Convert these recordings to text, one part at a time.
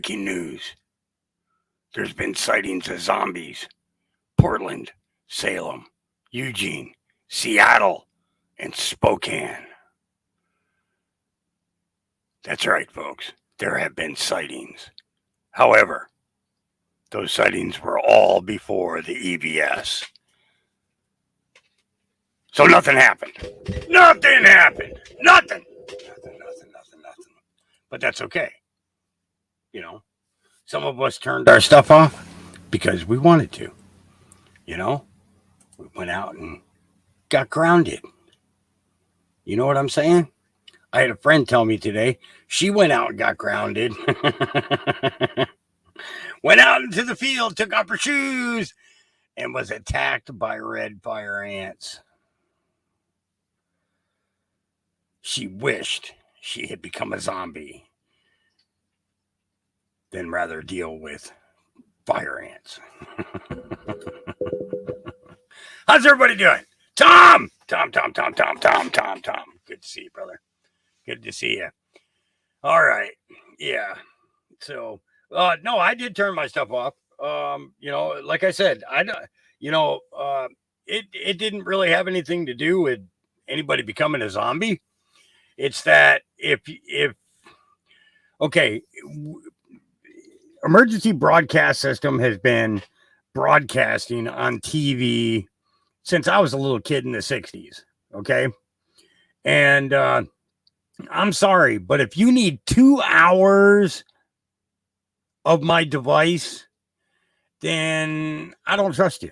breaking news. There's been sightings of zombies. Portland, Salem, Eugene, Seattle, and Spokane. That's right, folks. There have been sightings. However, those sightings were all before the EVS. So nothing happened. Nothing happened. Nothing. Nothing. But that's okay. You know, some of us turned our stuff off because we wanted to. You know, we went out and got grounded. You know what I'm saying? I had a friend tell me today she went out and got grounded. Went out into the field, took off her shoes, and was attacked by red fire ants. She wished she had become a zombie than rather deal with fire ants. How's everybody doing? Tom. Good to see you, brother. Good to see you. All right. Yeah. So, no, I did turn my stuff off. Like I said, it didn't really have anything to do with anybody becoming a zombie. It's that emergency broadcast system has been broadcasting on TV since I was a little kid in the 60s. Okay. And, I'm sorry, but if you need 2 hours of my device, then I don't trust you.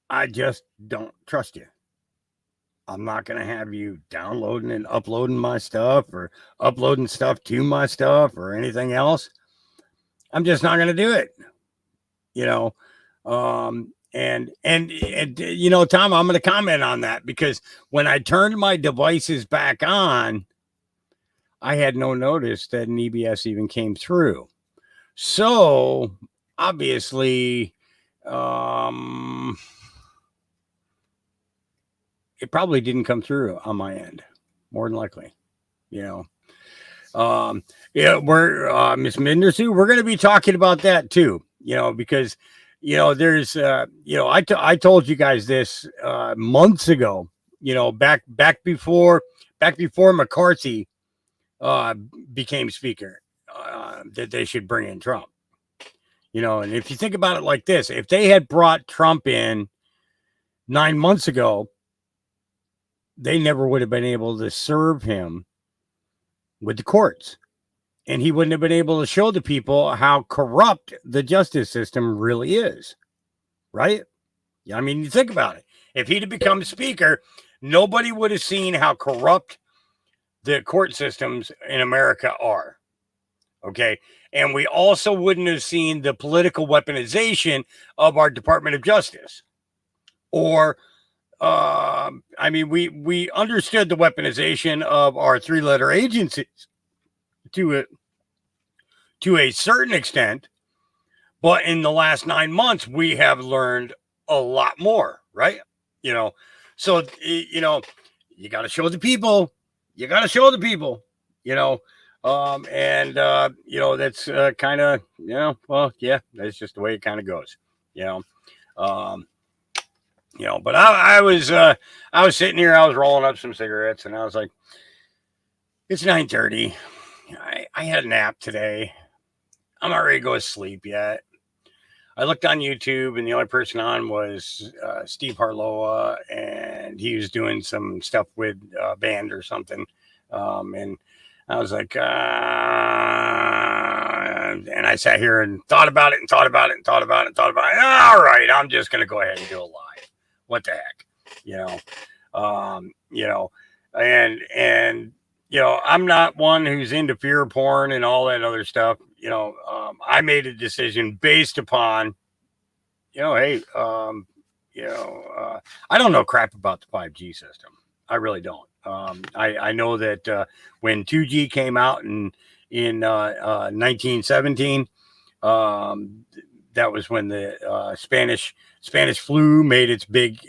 I just don't trust you. I'm not going to have you downloading and uploading my stuff or uploading stuff to my stuff or anything else. I'm just not going to do it. And Tom, I'm going to comment on that because when I turned my devices back on, I had no notice that an EBS even came through. So obviously, it probably didn't come through on my end, more than likely, we're Miss Mindersu, we're going to be talking about that too, because there's I told you guys this months ago, back before McCarthy became speaker, that they should bring in Trump. And if you think about it like this, if they had brought Trump in 9 months ago, they never would have been able to serve him with the courts. And he wouldn't have been able to show the people how corrupt the justice system really is. Right? I mean, you think about it. If he'd have become speaker, nobody would have seen how corrupt the court systems in America are. Okay. And we also wouldn't have seen the political weaponization of our Department of Justice. Or, we understood the weaponization of our 3-letter agencies to a certain extent. But in the last 9 months, we have learned a lot more, right? So, you got to show the people. You got to show the people, that's kind of, that's just the way it kind of goes, but I was sitting here, I was rolling up some cigarettes and I was like, it's 9:30. I had a nap today. I'm not ready to go to sleep yet. I looked on YouTube and the only person on was Steve Harloa, and he was doing some stuff with a band or something. And I was like, and I sat here and thought about it. All right, I'm just going to go ahead and do it live. What the heck, I'm not one who's into fear porn and all that other stuff. I made a decision based upon, I don't know crap about the 5G system. I really don't. I know that when 2G came out in 1917, that was when the Spanish flu made its big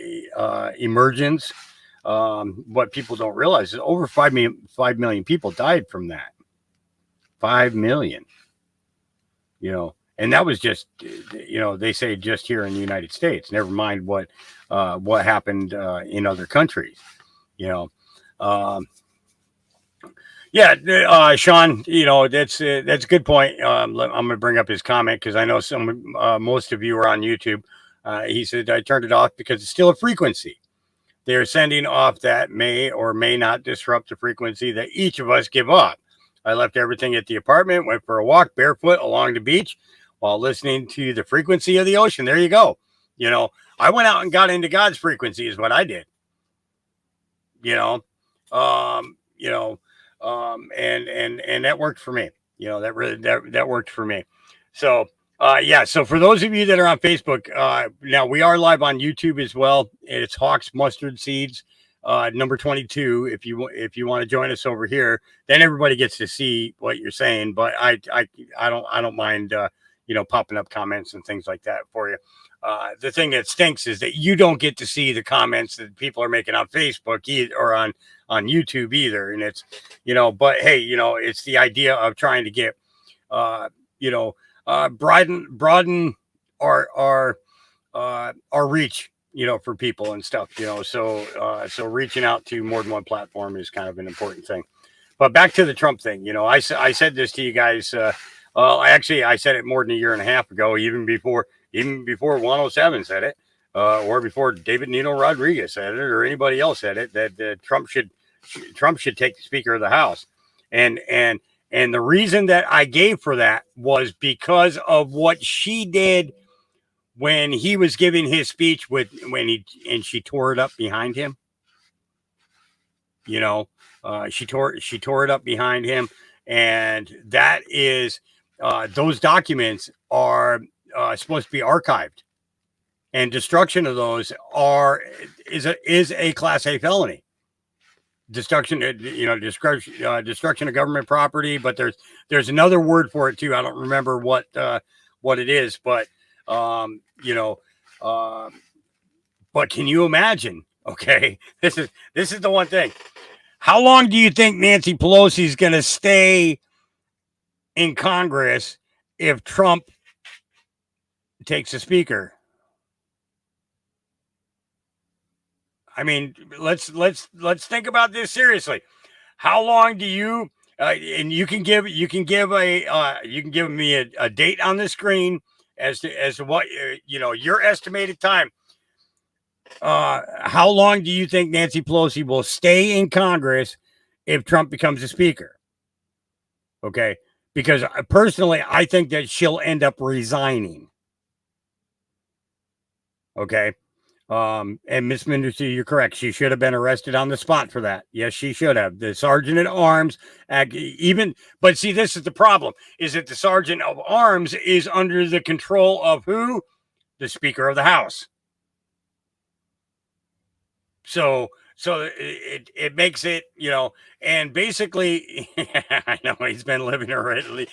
emergence. What people don't realize is over 5 million people died from that. 5 million. And that was just, they say just here in the United States, never mind what happened in other countries, you know. Yeah, Sean, that's a good point. I'm going to bring up his comment because I know most of you are on YouTube. He said, I turned it off because it's still a frequency. They're sending off that may or may not disrupt the frequency that each of us give off. I left everything at the apartment, went for a walk barefoot along the beach while listening to the frequency of the ocean. There you go. I went out and got into God's frequency is what I did. And that worked for me. That worked for me. So, so for those of you that are on Facebook, now we are live on YouTube as well. It's Hawks Mustard Seeds, number 22. If you want to join us over here, then everybody gets to see what you're saying. But I don't mind, popping up comments and things like that for you. The thing that stinks is that you don't get to see the comments that people are making on Facebook or on YouTube either. And it's, but hey, it's the idea of trying to get, broaden our reach, for people and stuff, so reaching out to more than one platform is kind of an important thing. But back to the Trump thing, I said this to you guys. I said it more than a year and a half ago, even before 107 said it, or before David Nino Rodriguez said it, or anybody else said it, that Trump should take the Speaker of the House. And the reason that I gave for that was because of what she did when he was giving his speech and she tore it up behind him. She tore it up behind him. And that is, those documents are supposed to be archived, and destruction of those is a Class A felony. Destruction of government property, but there's another word for it too. I don't remember what it is, but but can you imagine? Okay, this is the one thing. How long do you think Nancy Pelosi is going to stay in Congress if Trump takes the Speaker? I mean, let's think about this seriously. How long do you and you can give me a date on the screen as to what your estimated time. How long do you think Nancy Pelosi will stay in Congress if Trump becomes the Speaker? Okay, because personally, I think that she'll end up resigning. Okay. And Miss Mendoza, you're correct. She should have been arrested on the spot for that. Yes, she should have. The sergeant at arms, but see, this is the problem: is that the sergeant of arms is under the control of who? The Speaker of the House. So it makes it, and basically, I know he's been living already.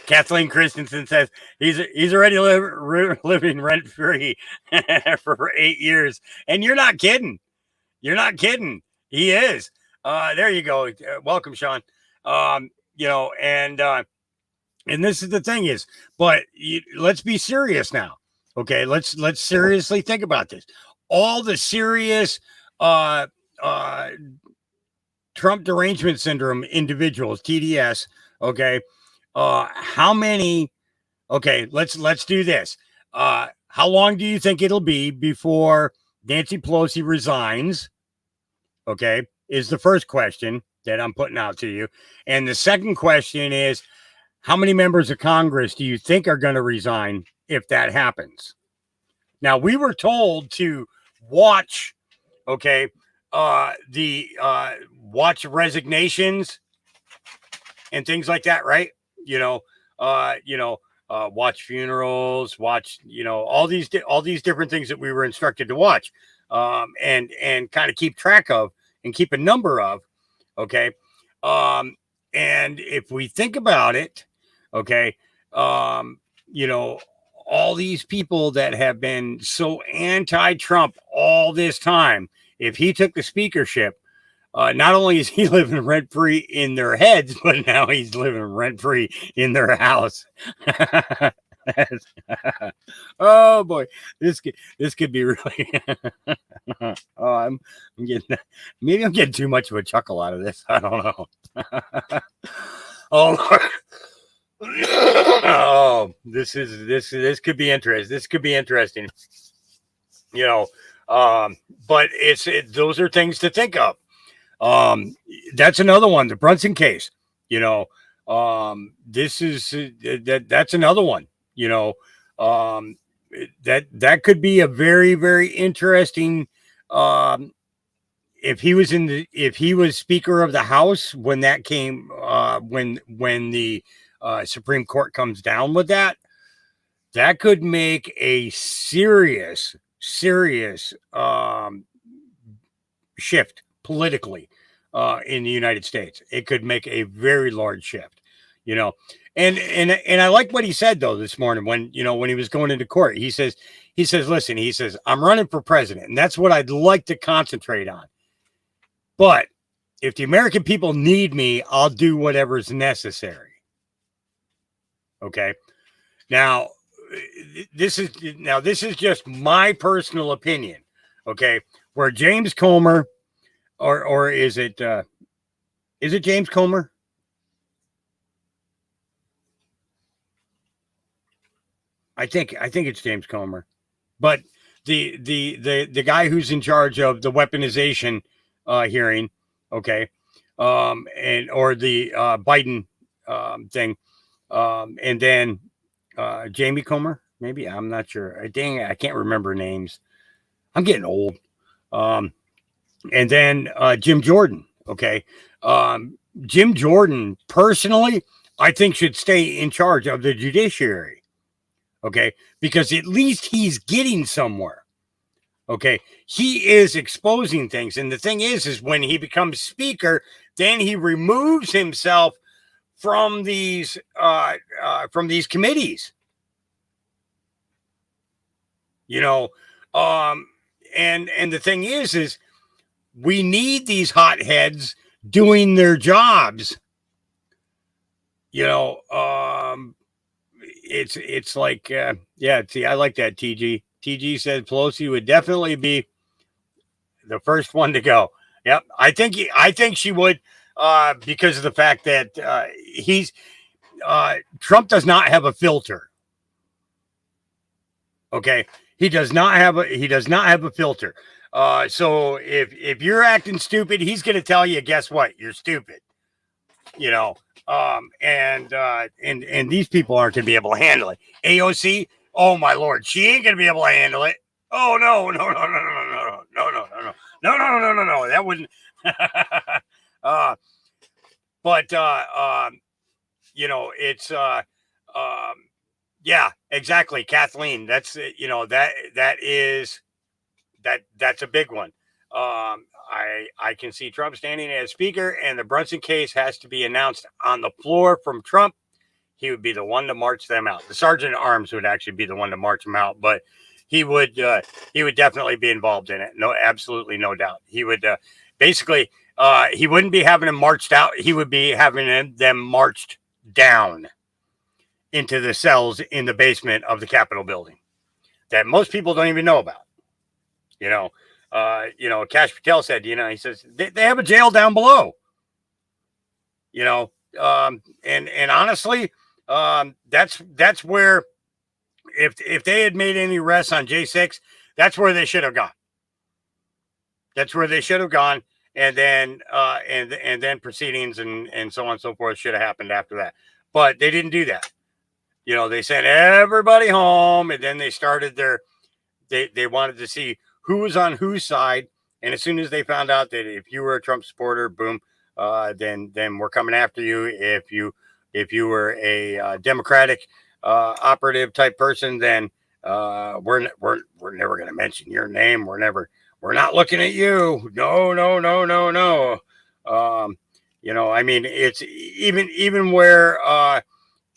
Kathleen Christensen says he's already living rent free for 8 years, and you're not kidding. You're not kidding. He is. There you go. Welcome, Sean. And this is the thing is, but let's be serious now. Okay, let's seriously think about this. All the serious Trump derangement syndrome individuals, TDS. Okay. How many? Okay. Let's do this. How long do you think it'll be before Nancy Pelosi resigns? Okay. Is the first question that I'm putting out to you. And the second question is, how many members of Congress do you think are going to resign if that happens? Now, we were told to watch, watch resignations and things like that, right? Watch funerals, watch, all these different things that we were instructed to watch, and kind of keep track of and keep a number of, okay. And if we think about it, okay, all these people that have been so anti-Trump all this time, if he took the speakership, not only is he living rent free in their heads, but now he's living rent free in their house. Oh boy, this could be really. Oh, I'm getting, maybe I'm getting too much of a chuckle out of this. I don't know. Oh Lord. Oh, this could be interesting. This could be interesting. You know, but those are things to think of. That's another one, the Brunson case. You know, this is that's another one. You know, that could be a very, very interesting. If he was Speaker of the House when that came, when the Supreme Court comes down with that, that could make a serious shift politically in the United States. It could make a very large shift, you know. And I like what he said though this morning when he was going into court. He says, listen, he says, I'm running for president, and that's what I'd like to concentrate on. But if the American people need me, I'll do whatever's necessary. Okay. Now, this is just my personal opinion. Okay. Where James Comer, or is it James Comer? I think it's James Comer, but the guy who's in charge of the weaponization hearing, okay, or the Biden thing, and then Jamie Comer, maybe, I'm not sure. Dang, I can't remember names. I'm getting old. And then Jim Jordan, okay. Jim Jordan, personally, I think should stay in charge of the judiciary. Okay, because at least he's getting somewhere. Okay, he is exposing things, and the thing is when he becomes Speaker, then he removes himself from these committees. You know, and the thing is we need these hotheads doing their jobs. You know, it's like, yeah, see, I like that. TG said Pelosi would definitely be the first one to go. Yep. I think she would, because of the fact that Trump does not have a filter. Okay. He does not have a filter. So if you're acting stupid, he's going to tell you, guess what? You're stupid. You know, and these people aren't going to be able to handle it. AOC, oh my Lord, she ain't going to be able to handle it. Oh no, that wouldn't. But you know, it's yeah, exactly, Kathleen. That's that's a big one. I can see Trump standing as Speaker, and the Brunson case has to be announced on the floor from Trump. He would be the one to march them out. The Sergeant at Arms would actually be the one to march them out, but he would definitely be involved in it. No, absolutely no doubt. He would basically he wouldn't be having them marched out. He would be having them marched down into the cells in the basement of the Capitol building that most people don't even know about. You know, Kash Patel said, he says they have a jail down below. You know, and honestly, that's where if they had made any arrests on J6, that's where they should have gone. That's where they should have gone, and then and then proceedings and so on and so forth should have happened after that. But they didn't do that. You know, they sent everybody home, and then they started they wanted to see who was on whose side. And as soon as they found out that if you were a Trump supporter, boom, then we're coming after you. If you were a Democratic operative type person, then we're never going to mention your name. We're not looking at you. No. You know, I mean, it's even where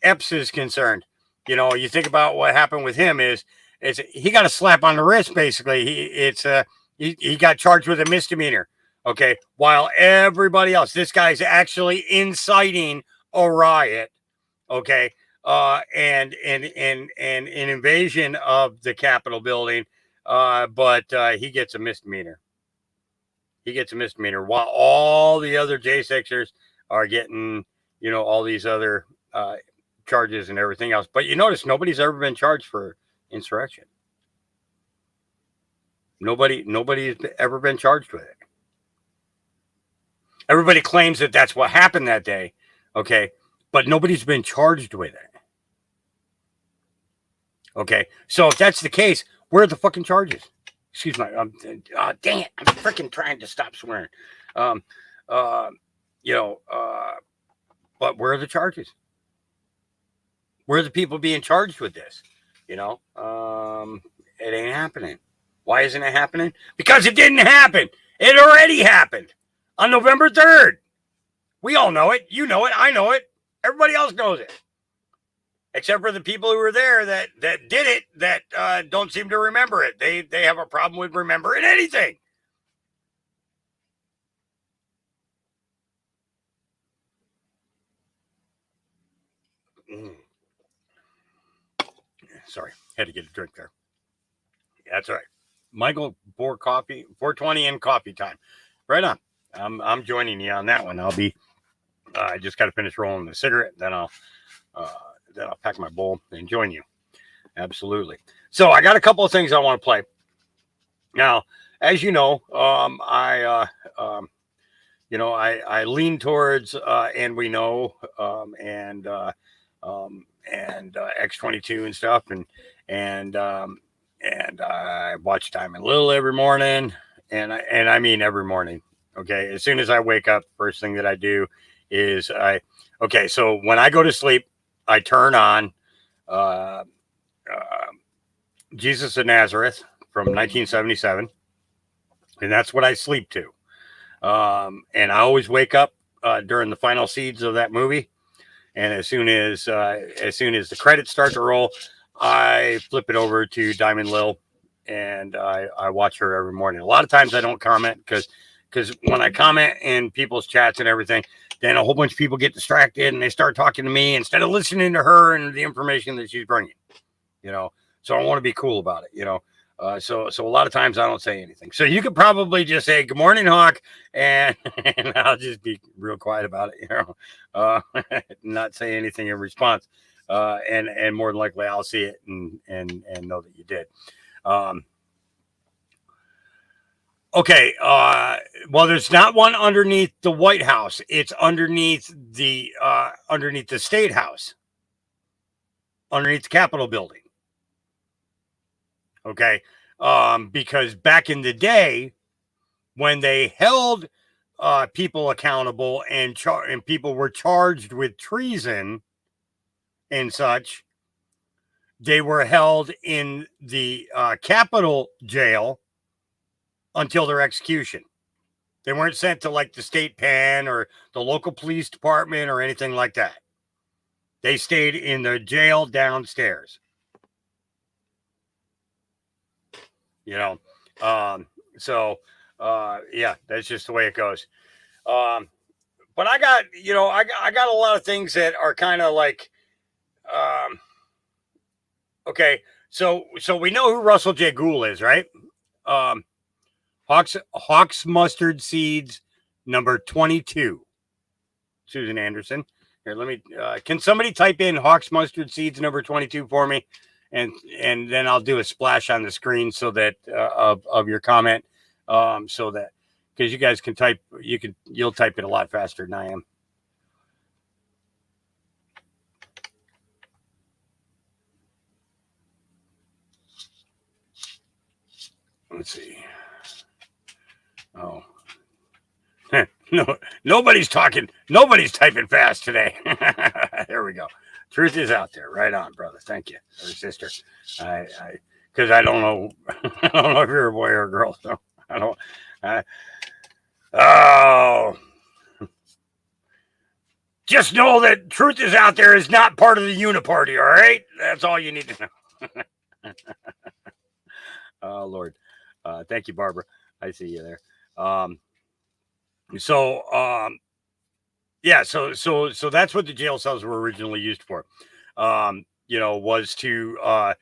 Epps is concerned. You know, you think about what happened with him is he got a slap on the wrist. Basically, he got charged with a misdemeanor Okay, while everybody else, this guy's actually inciting a riot. Okay, and an invasion of the Capitol building. But he gets a misdemeanor. He gets a misdemeanor while all the other J6ers are getting, all these other charges and everything else. But you notice nobody's ever been charged for insurrection. Nobody's ever been charged with it. Everybody claims that that's what happened that day. Okay, but nobody's been charged with it. Okay, so if that's the case, where are the fucking charges? Excuse me. Dang it! I'm freaking trying to stop swearing. Um, uh, but where are the charges? Where are the people being charged with this? It ain't happening. Why isn't it happening? Because it didn't happen. It already happened on November 3rd. We all know it. You know it. I know it. Everybody else knows it. Except for the people who were there that did it, that don't seem to remember it. They have a problem with remembering anything. Sorry, had to get a drink there. That's all right. Michael, 420 and coffee time. Right on. I'm joining you on that one. I'll be. I just got to finish rolling the cigarette, then I'll pack my bowl and join you. Absolutely. So I got a couple of things I want to play. Now, as you know, I lean towards and we know and X22 and stuff, and I watch Diamond Lil every morning, and I mean every morning. Okay, as soon as I wake up, first thing that I do is so when I go to sleep, I turn on Jesus of Nazareth from 1977, and that's what I sleep to. And I always wake up during the final scenes of that movie, and as soon as the credits start to roll, I flip it over to Diamond Lil, and I watch her every morning. A lot of times I don't comment because when I comment in people's chats and everything, then a whole bunch of people get distracted and they start talking to me instead of listening to her and the information that she's bringing. So I want to be cool about it. So a lot of times I don't say anything. So you could probably just say good morning, Hawk, and I'll just be real quiet about it. Not say anything in response, and more than likely I'll see it and know that you did. Okay. Well, there's not one underneath the White House. It's underneath the State House, underneath the Capitol building. Okay. Because back in the day, when they held people accountable and people were charged with treason and such, they were held in the Capitol jail until their execution. They weren't sent to like the state pen or the local police department or anything like that. They stayed in the jail downstairs. Yeah, that's just the way it goes. But I got a lot of things that are kind of like, okay, so we know who Russell J. Gould is, right? Hawks Mustard Seeds number 22. Susan Anderson. Here, let me. Can somebody type in Hawks Mustard Seeds number 22 for me, and then I'll do a splash on the screen so that of your comment, so that because you guys can type, you'll type it a lot faster than I am. Let's see. Oh. No, nobody's talking. Nobody's typing fast today. There we go. Truth is out there. Right on, brother. Thank you, or sister. Because I don't know. I don't know if you're a boy or a girl. So I don't. Oh. Just know that truth is out there is not part of the uniparty. All right, that's all you need to know. Oh Lord. Thank you, Barbara. I see you there. So, yeah, so that's what the jail cells were originally used for. Was to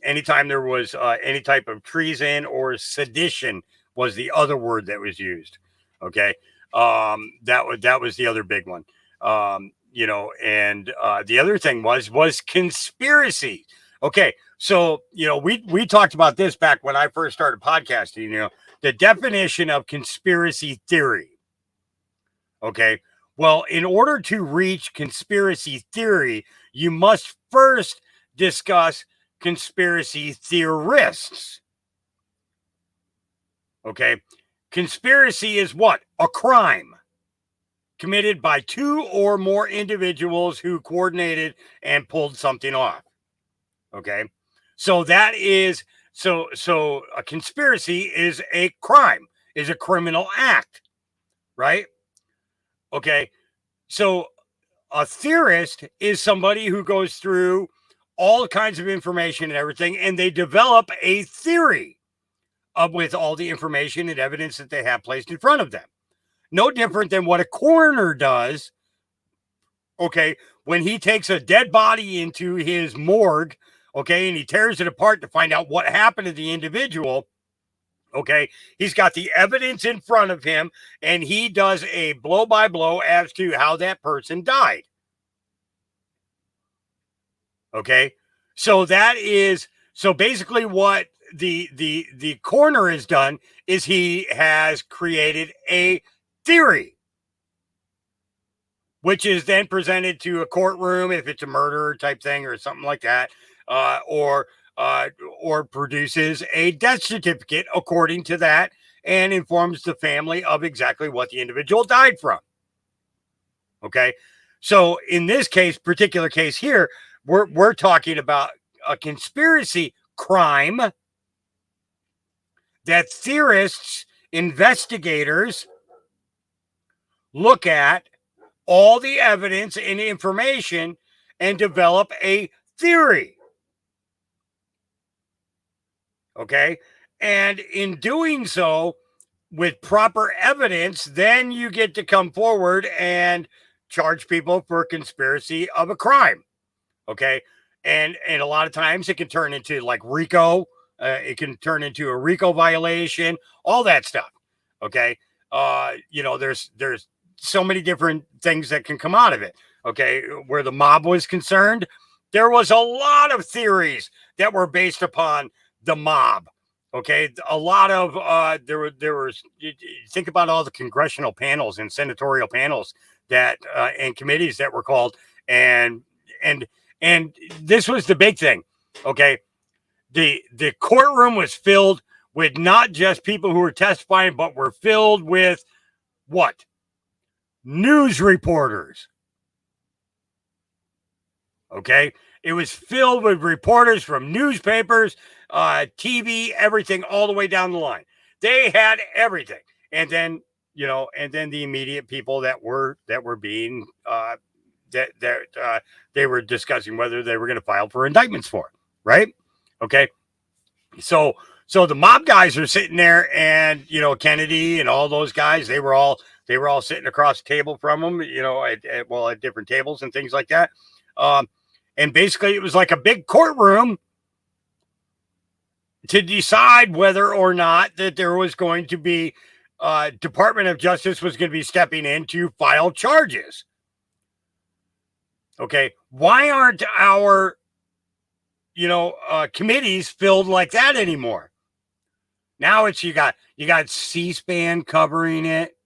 anytime there was any type of treason or sedition was the other word that was used. Okay. That was the other big one. And the other thing was conspiracy. Okay. So, we talked about this back when I first started podcasting, the definition of conspiracy theory. Okay. Well, in order to reach conspiracy theory, you must first discuss conspiracy theorists. Okay. Conspiracy is what? A crime committed by two or more individuals who coordinated and pulled something off. Okay. So so a conspiracy is a crime, is a criminal act, right? Okay. So a theorist is somebody who goes through all kinds of information and everything, and they develop a theory with all the information and evidence that they have placed in front of them. No different than what a coroner does, okay, when he takes a dead body into his morgue, okay, and he tears it apart to find out what happened to the individual. Okay, he's got the evidence in front of him, and he does a blow by blow as to how that person died. Okay. So basically what the coroner has done is he has created a theory, which is then presented to a courtroom if it's a murder type thing or something like that, or produces a death certificate according to that and informs the family of exactly what the individual died from. Okay. So in this particular case here, we're talking about a conspiracy crime that theorists, investigators look at all the evidence and information and develop a theory. Okay. And in doing so, with proper evidence, then you get to come forward and charge people for conspiracy of a crime. Okay. And a lot of times it can turn into like RICO. It can turn into a RICO violation, all that stuff. Okay. There's so many different things that can come out of it. Okay. Where the mob was concerned, there was a lot of theories that were based upon the mob. Okay, a lot of there was. Think about all the congressional panels and senatorial panels that and committees that were called, and this was the big thing. Okay, the courtroom was filled with not just people who were testifying, but were filled with what? News reporters. Okay, it was filled with reporters from newspapers, TV, everything, all the way down the line. They had everything, and then the immediate people that were being they were discussing whether they were going to file for indictments for, right? Okay, so the mob guys are sitting there, and Kennedy and all those guys, they were all sitting across the table from them, at different tables and things like that. And basically, it was like a big courtroom to decide whether or not that there was going to be Department of Justice was going to be stepping in to file charges. Okay, why aren't our committees filled like that anymore? Now it's you got C-SPAN covering it,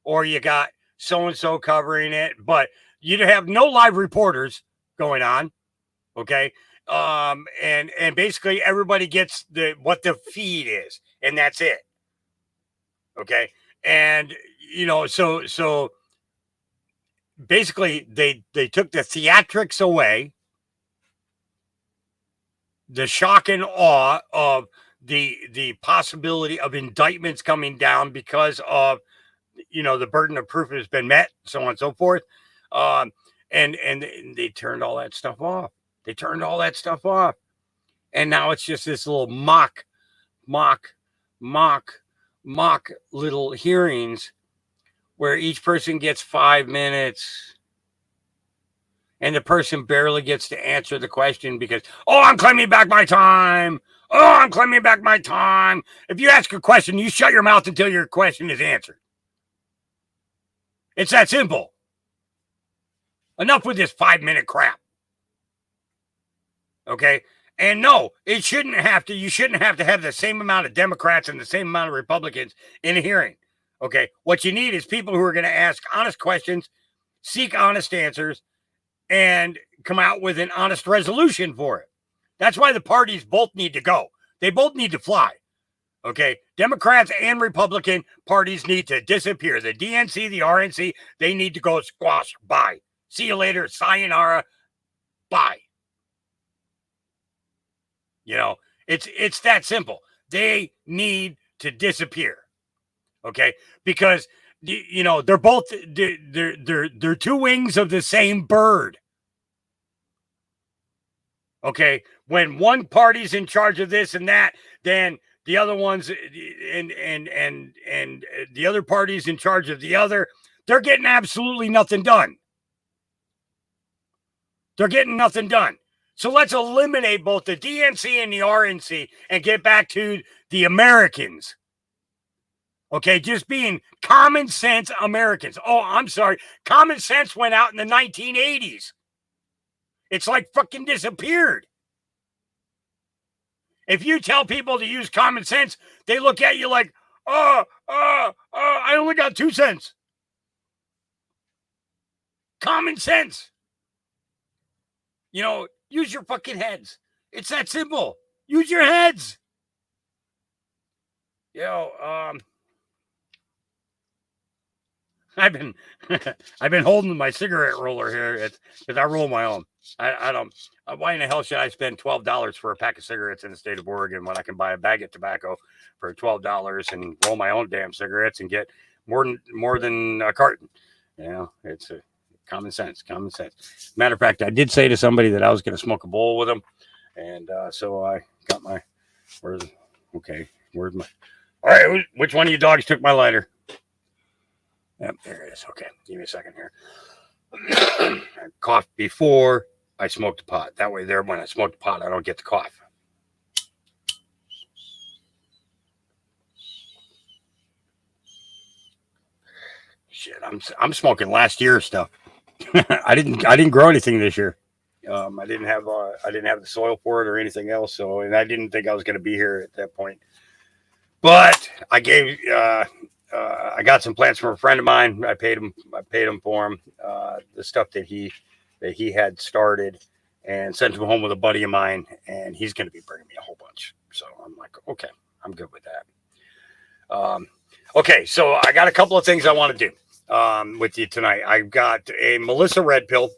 or you got so and so covering it, but you have no live reporters going on. Okay. And basically everybody gets what the feed is, and that's it. Okay. And so basically they took the theatrics away, the shock and awe of the possibility of indictments coming down because of the burden of proof has been met, so on and so forth. And they turned all that stuff off. They turned all that stuff off. And now it's just this little mock mock little hearings where each person gets 5 minutes and the person barely gets to answer the question because, oh, I'm claiming back my time. Oh, I'm claiming back my time. If you ask a question, you shut your mouth until your question is answered. It's that simple. Enough with this 5-minute crap. Okay? And no, it shouldn't have to. You shouldn't have to have the same amount of Democrats and the same amount of Republicans in a hearing. Okay? What you need is people who are going to ask honest questions, seek honest answers, and come out with an honest resolution for it. That's why the parties both need to go. They both need to fly. Okay? Democrats and Republican parties need to disappear. The DNC, the RNC, they need to go squash. Bye. See you later. Sayonara. Bye. You know, it's that simple. They need to disappear. Okay? Because you know, they're both they're two wings of the same bird. Okay, when one party's in charge of this and that, then the other ones and the other party's in charge of the other. They're getting absolutely nothing done. They're getting nothing done. So let's eliminate both the DNC and the RNC and get back to the Americans. Okay, just being common sense Americans. Oh, I'm sorry. Common sense went out in the 1980s. It's like fucking disappeared. If you tell people to use common sense, they look at you like, I only got 2 cents. Common sense. You know, use your fucking heads. It's that simple. Use your heads. You know, I've been holding my cigarette roller here because I roll my own. I don't. Why in the hell should I spend $12 for a pack of cigarettes in the state of Oregon when I can buy a bag of tobacco for $12 and roll my own damn cigarettes and get more than a carton? You know, it's a common sense. Common sense. Matter of fact, I did say to somebody that I was going to smoke a bowl with them, and so I got my. Where's my? All right, which one of you dogs took my lighter? Yep, there it is. Okay, give me a second here. I coughed before I smoked the pot. That way, there, when I smoke the pot, I don't get the cough. Shit, I'm smoking last year's stuff. I didn't grow anything this year. I didn't have the soil for it or anything else. So, and I didn't think I was going to be here at that point. But I gave. I got some plants from a friend of mine. I paid him for them. The stuff that he had started, and sent him home with a buddy of mine, and he's going to be bringing me a whole bunch. So I'm like, okay, I'm good with that. Okay, so I got a couple of things I want to do with you tonight. I've got a Melissa Red Pill,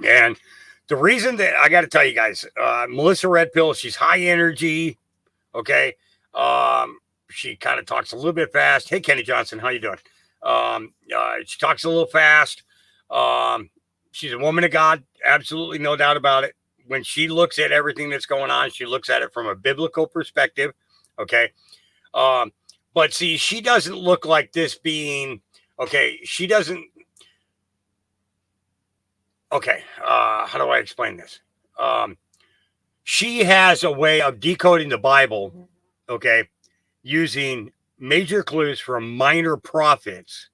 and the reason that I got to tell you guys, Melissa Red Pill, she's high energy. Okay. She kind of talks a little bit fast. Hey, Kenny Johnson, how you doing? She talks a little fast. She's a woman of God. Absolutely no doubt about it. When she looks at everything that's going on, she looks at it from a biblical perspective. Okay. But see, she doesn't look like this being, okay. She doesn't. Okay. How do I explain this? She has a way of decoding the Bible. Okay. Using major clues from minor prophets,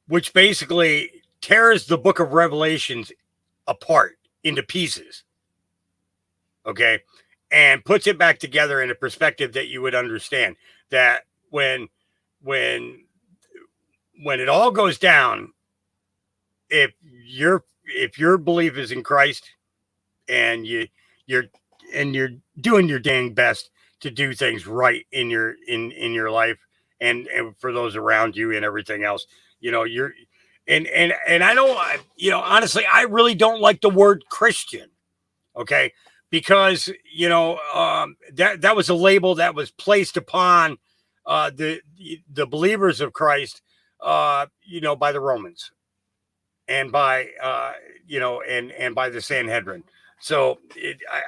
which basically tears the book of Revelations apart into pieces. Okay. And puts it back together in a perspective that you would understand that when it all goes down, if your belief is in Christ and you're doing your dang best to do things right in your life and for those around you and everything else, you know, you're and I don't, you know, honestly, I really don't like the word Christian. Okay. Because, you know, that was a label that was placed upon the believers of Christ, you know, by the Romans and by, you know, and by the Sanhedrin. So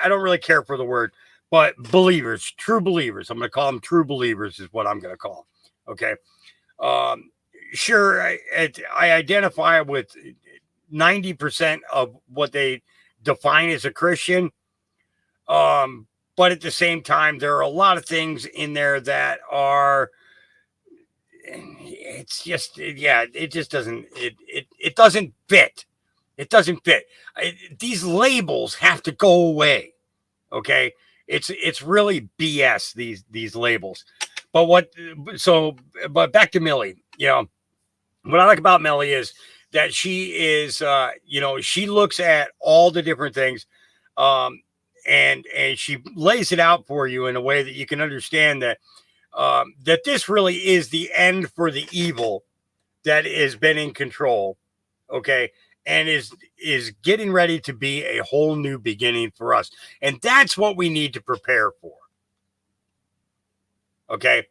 I don't really care for the word, but believers, true believers. I'm going to call them true believers is what I'm going to call them. Okay. Sure. I identify with 90% of what they define as a Christian. But at the same time, there are a lot of things in there that are, it's just, yeah, it just doesn't, it doesn't fit. It doesn't fit. These labels have to go away. Okay. It's really BS, these labels. But back to Millie, what I like about Millie is that she is, she looks at all the different things, and she lays it out for you in a way that you can understand that that this really is the end for the evil that has been in control, okay, and is getting ready to be a whole new beginning for us, and that's what we need to prepare for. Okay,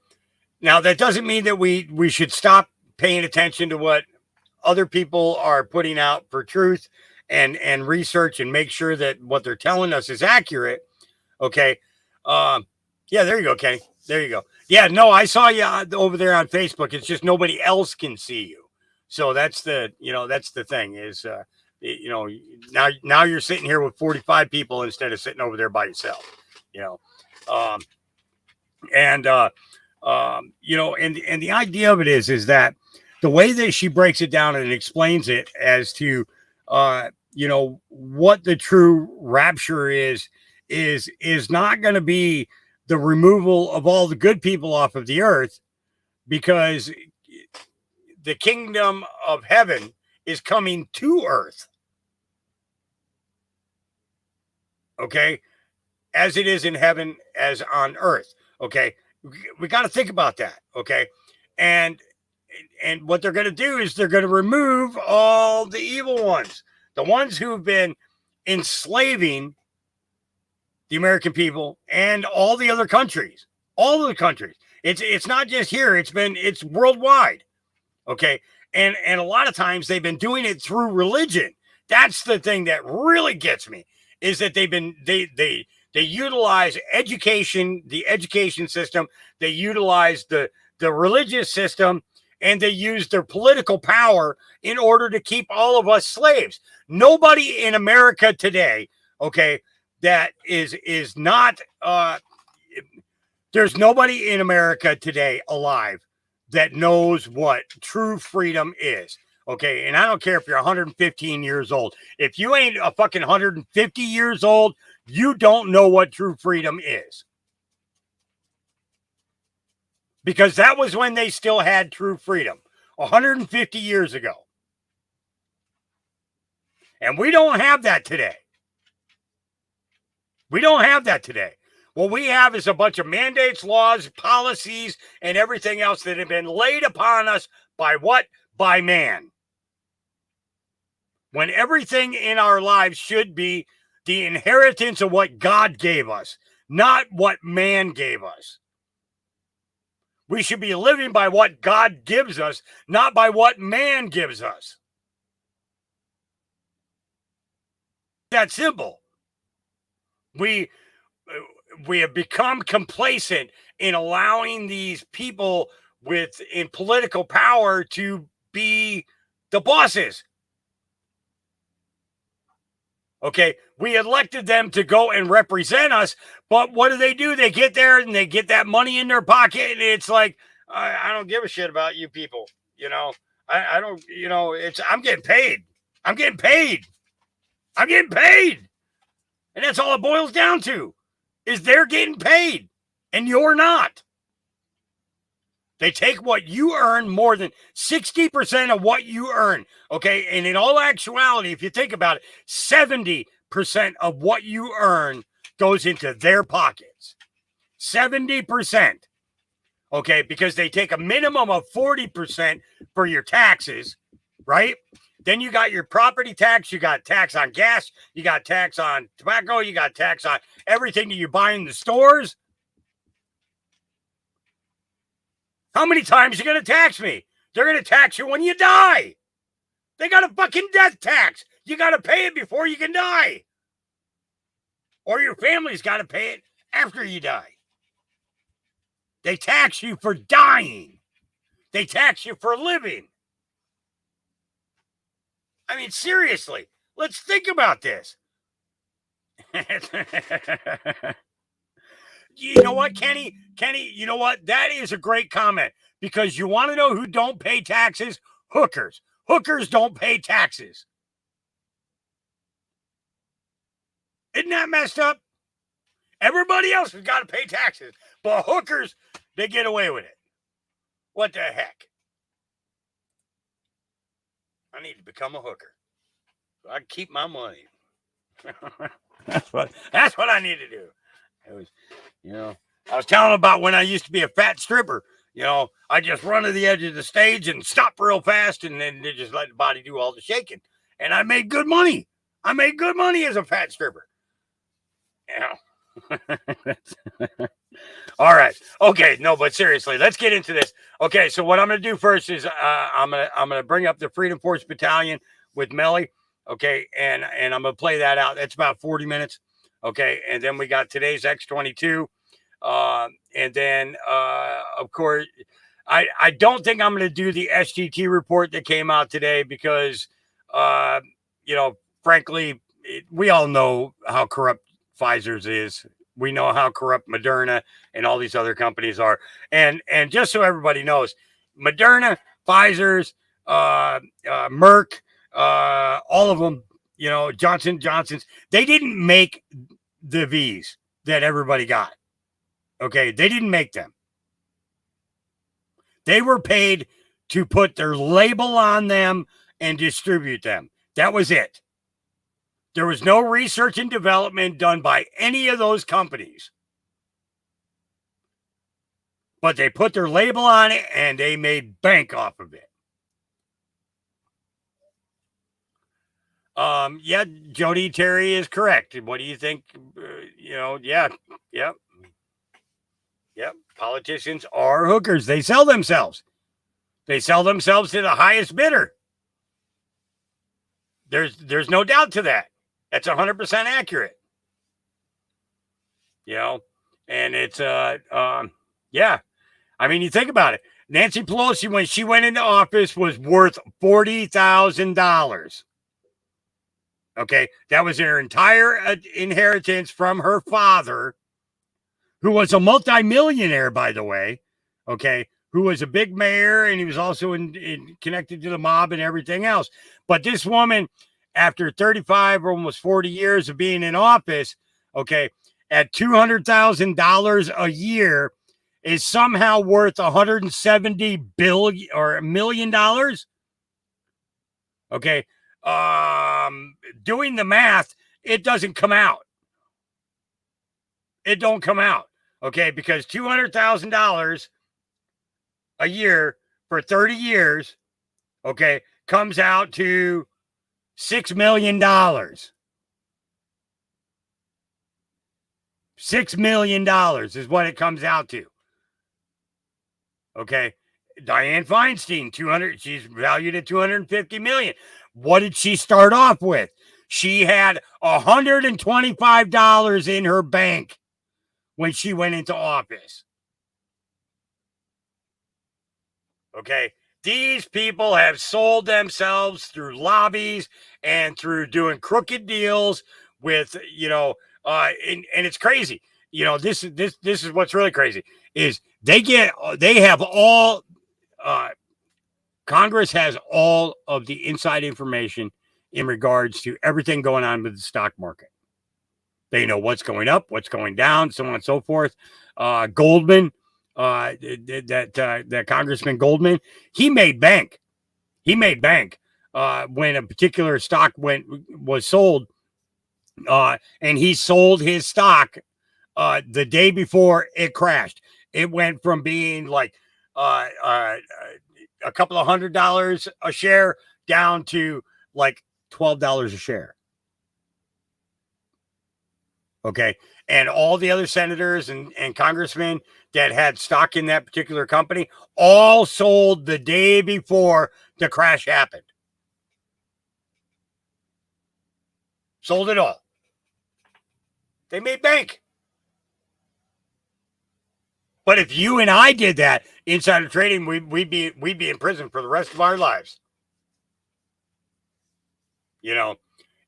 now that doesn't mean that we should stop paying attention to what other people are putting out for truth and research and make sure that what they're telling us is accurate. Okay. Yeah, there you go, Kenny. There you go. Yeah, no, I saw you over there on Facebook. It's just nobody else can see you. So that's the thing is, now you're sitting here with 45 people instead of sitting over there by yourself, and the idea of it is that the way that she breaks it down and explains it as to, what the true rapture is not going to be the removal of all the good people off of the earth, because the kingdom of heaven is coming to earth. Okay. As it is in heaven, as on earth. Okay. We got to think about that. Okay. And what they're going to do is they're going to remove all the evil ones, the ones who've been enslaving the American people and all the other countries, all of the countries. It's not just here. It's worldwide. Okay. And a lot of times they've been doing it through religion. That's the thing that really gets me, is that they utilize education, the education system. They utilize the religious system, and they use their political power in order to keep all of us slaves. Nobody in America today, okay, that is not, there's nobody in America today alive that knows what true freedom is. Okay. And I don't care if you're 115 years old. If you ain't a fucking 150 years old, you don't know what true freedom is. Because that was when they still had true freedom, 150 years ago. And we don't have that today. We don't have that today. What we have is a bunch of mandates, laws, policies, and everything else that have been laid upon us by what? By man. When everything in our lives should be the inheritance of what God gave us, not what man gave us. We should be living by what God gives us, not by what man gives us. That simple. We have become complacent in allowing these people in political power to be the bosses. Okay, we elected them to go and represent us, but what do? They get there and they get that money in their pocket, and it's like, I don't give a shit about you people. I don't, I'm getting paid. I'm getting paid. I'm getting paid. And that's all it boils down to, is they're getting paid and you're not. They take what you earn, more than 60% of what you earn. Okay. And in all actuality, if you think about it, 70% of what you earn goes into their pockets. 70%. Okay. Because they take a minimum of 40% for your taxes, right? Then you got your property tax, you got tax on gas, you got tax on tobacco, you got tax on everything that you buy in the stores. How many times are you going to tax me? They're going to tax you when you die. They got a fucking death tax. You got to pay it before you can die. Or your family's got to pay it after you die. They tax you for dying. They tax you for living. I mean, seriously, let's think about this. You know what, Kenny? Kenny, you know what? That is a great comment because you want to know who don't pay taxes? Hookers. Hookers don't pay taxes. Isn't that messed up? Everybody else has got to pay taxes, but hookers, they get away with it. What the heck? I need to become a hooker. I can keep my money. that's what I need to do. It was, I was telling about when I used to be a fat stripper. I just run to the edge of the stage and stop real fast, and then they just let the body do all the shaking. And I made good money. I made good money as a fat stripper. All right. Okay. No, but seriously, let's get into this. Okay. So what I'm going to do first is I'm going to bring up the Freedom Force Battalion with Melly. Okay. And I'm going to play that out. That's about 40 minutes. Okay. And then we got today's X-22. And then, of course, I don't think I'm going to do the SGT report that came out today because, frankly, we all know how corrupt Pfizer's is. We know how corrupt Moderna and all these other companies are. And just so everybody knows, Moderna, Pfizer's, Merck, all of them, Johnson Johnson's, they didn't make the V's that everybody got. Okay, they didn't make them. They were paid to put their label on them and distribute them. That was it. There was no research and development done by any of those companies. But they put their label on it and they made bank off of it. Yeah, Jody Terry is correct. What do you think? Yep. Politicians are hookers. They sell themselves. They sell themselves to the highest bidder. There's no doubt to that. That's 100% accurate. And it's yeah. I mean, you think about it. Nancy Pelosi, when she went into office, was worth $40,000. Okay, that was her entire inheritance from her father, who was a multimillionaire, by the way. Okay, who was a big mayor, and he was also connected to the mob and everything else. But this woman, after 35 or almost 40 years of being in office, okay, at $200,000 a year, is somehow worth $170 billion or $1 million. Okay, doing the math, it doesn't come out. It don't come out. Okay, because $200,000 a year for 30 years, okay, comes out to $6 million. $6 million is what it comes out to. Okay. Dianne Feinstein, she's valued at $250 million. What did she start off with? She had $125 in her bank when she went into office. Okay. These people have sold themselves through lobbies and through doing crooked deals with, and it's crazy. This is what's really crazy is Congress has all of the inside information in regards to everything going on with the stock market. They know what's going up, what's going down, so on and so forth. Goldman, that Congressman Goldman, he made bank. When a particular stock was sold, and he sold his stock the day before it crashed. It went from being like a couple of $100 a share down to like $12 a share. Okay. And all the other senators and congressmen that had stock in that particular company all sold the day before the crash happened. Sold it all. They made bank. But if you and I did that insider trading, we'd be in prison for the rest of our lives. You know,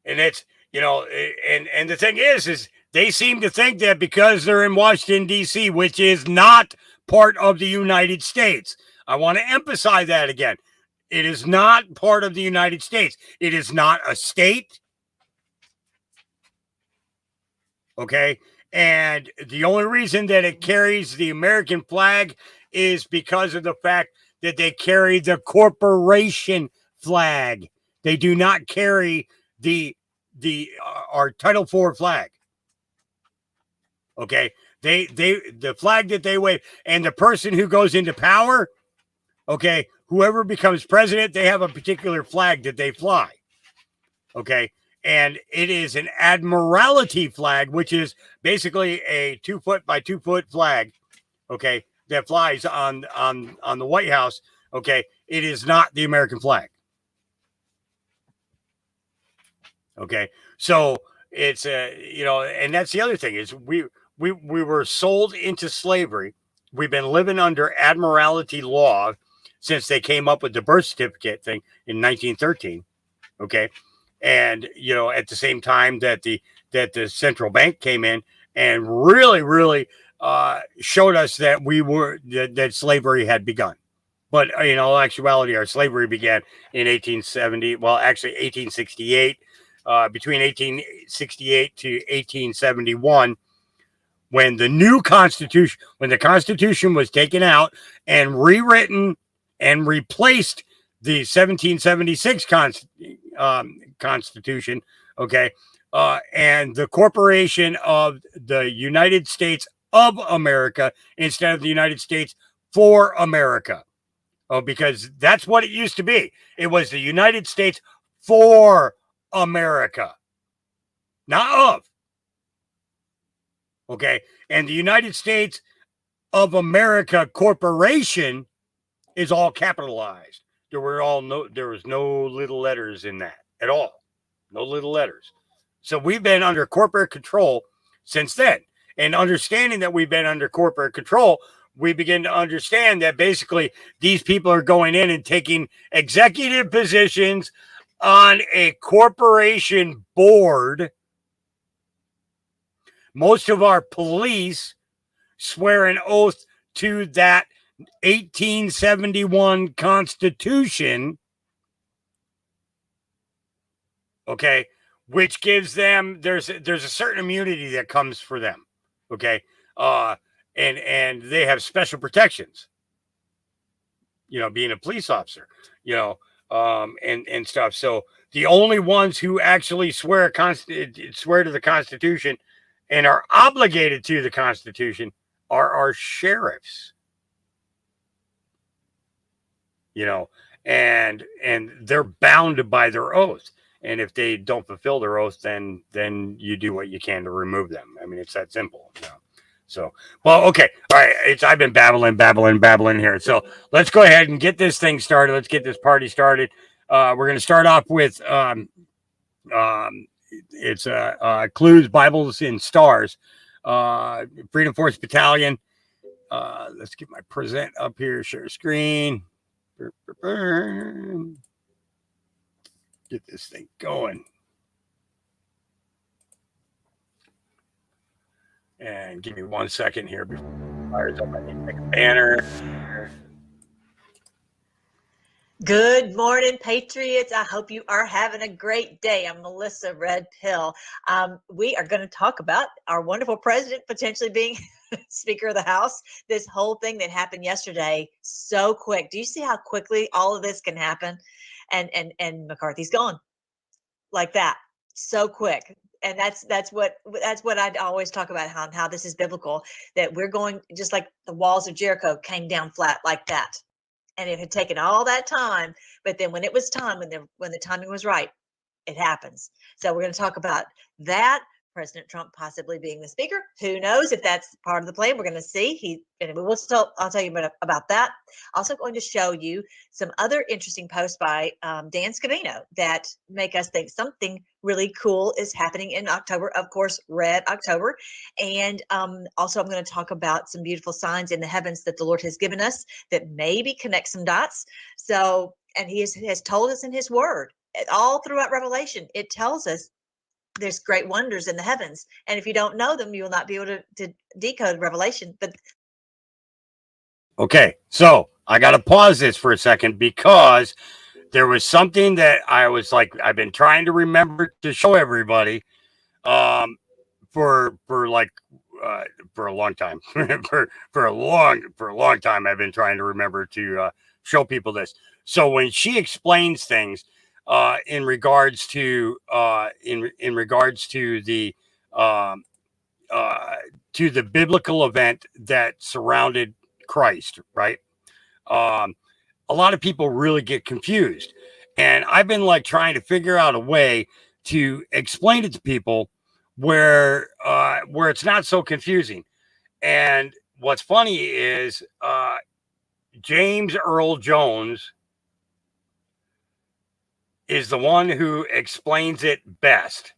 and it's, you know, and the thing is they seem to think that because they're in Washington D.C., which is not part of the United States. I want to emphasize that again. It is not part of the United States. It is not a state. Okay. And the only reason that it carries the American flag is because of the fact that they carry the corporation flag. They do not carry the our Title IV flag. Okay. The flag that they wave, and the person who goes into power, okay, whoever becomes president, they have a particular flag that they fly. Okay. And it is an admiralty flag, which is basically a 2 foot by 2 foot flag. Okay. That flies on the White House. Okay. It is not the American flag. Okay. So it's you know, and that's the other thing is we were sold into slavery. We've been living under admiralty law since they came up with the birth certificate thing in 1913. Okay. And, you know, at the same time that the central bank came in and really showed us that that slavery had begun. But in all actuality, our slavery began in 1870. Well, actually 1868, between 1868 to 1871, when the Constitution was taken out and rewritten and replaced the 1776 Constitution, okay, and the corporation of the United States of America instead of the United States for America. Oh, because that's what it used to be. It was the United States for America, not of. Okay, and the United States of America Corporation is all capitalized. There was no little letters in that at all. No little letters. So we've been under corporate control since then. And understanding that we've been under corporate control, we begin to understand that basically these people are going in and taking executive positions on a corporation board. Most of our police swear an oath to that 1871 Constitution, okay, which gives them there's a certain immunity that comes for them, okay, and they have special protections, you know, being a police officer, you know, and stuff. So the only ones who actually swear to the Constitution and are obligated to the Constitution are our sheriffs. You know, and they're bound by their oath. And if they don't fulfill their oath, then you do what you can to remove them. I mean, it's that simple. You know? So, well, okay, all right. I've been babbling here. So let's go ahead and get this thing started. Let's get this party started. We're going to start off with it's Clues, Bibles, and Stars. Freedom Force Battalion. Let's get my present up here. Share screen. Get this thing going. And give me 1 second here before it fires up. I need to make a banner. Good morning, Patriots. I hope you are having a great day. I'm Melissa Red Pill. We are going to talk about our wonderful president potentially being Speaker of the House. This whole thing that happened yesterday, so quick. Do you see how quickly all of this can happen? And McCarthy's gone like that, so quick. And that's what I always talk about, how this is biblical, that we're going just like the walls of Jericho came down flat like that. And it had taken all that time, but then when it was time, when the timing was right, it happens. So we're going to talk about that President Trump possibly being the speaker. Who knows if that's part of the plan? We're going to see. I'll tell you about that. Also going to show you some other interesting posts by Dan Scavino that make us think something really cool is happening in October. Of course, Red October. And also I'm going to talk about some beautiful signs in the heavens that the Lord has given us that maybe connect some dots. So, and he has told us in his word, all throughout Revelation, it tells us there's great wonders in the heavens. And if you don't know them, you will not be able to decode Revelation. But Okay, so I got to pause this for a second because there was something that I was like, I've been trying to remember to show everybody for like for a long time. for a long time I've been trying to remember to show people this. So when she explains things in regards to in regards to the biblical event that surrounded Christ, right? A lot of people really get confused. And I've been like trying to figure out a way to explain it to people where it's not so confusing. And what's funny is James Earl Jones is the one who explains it best.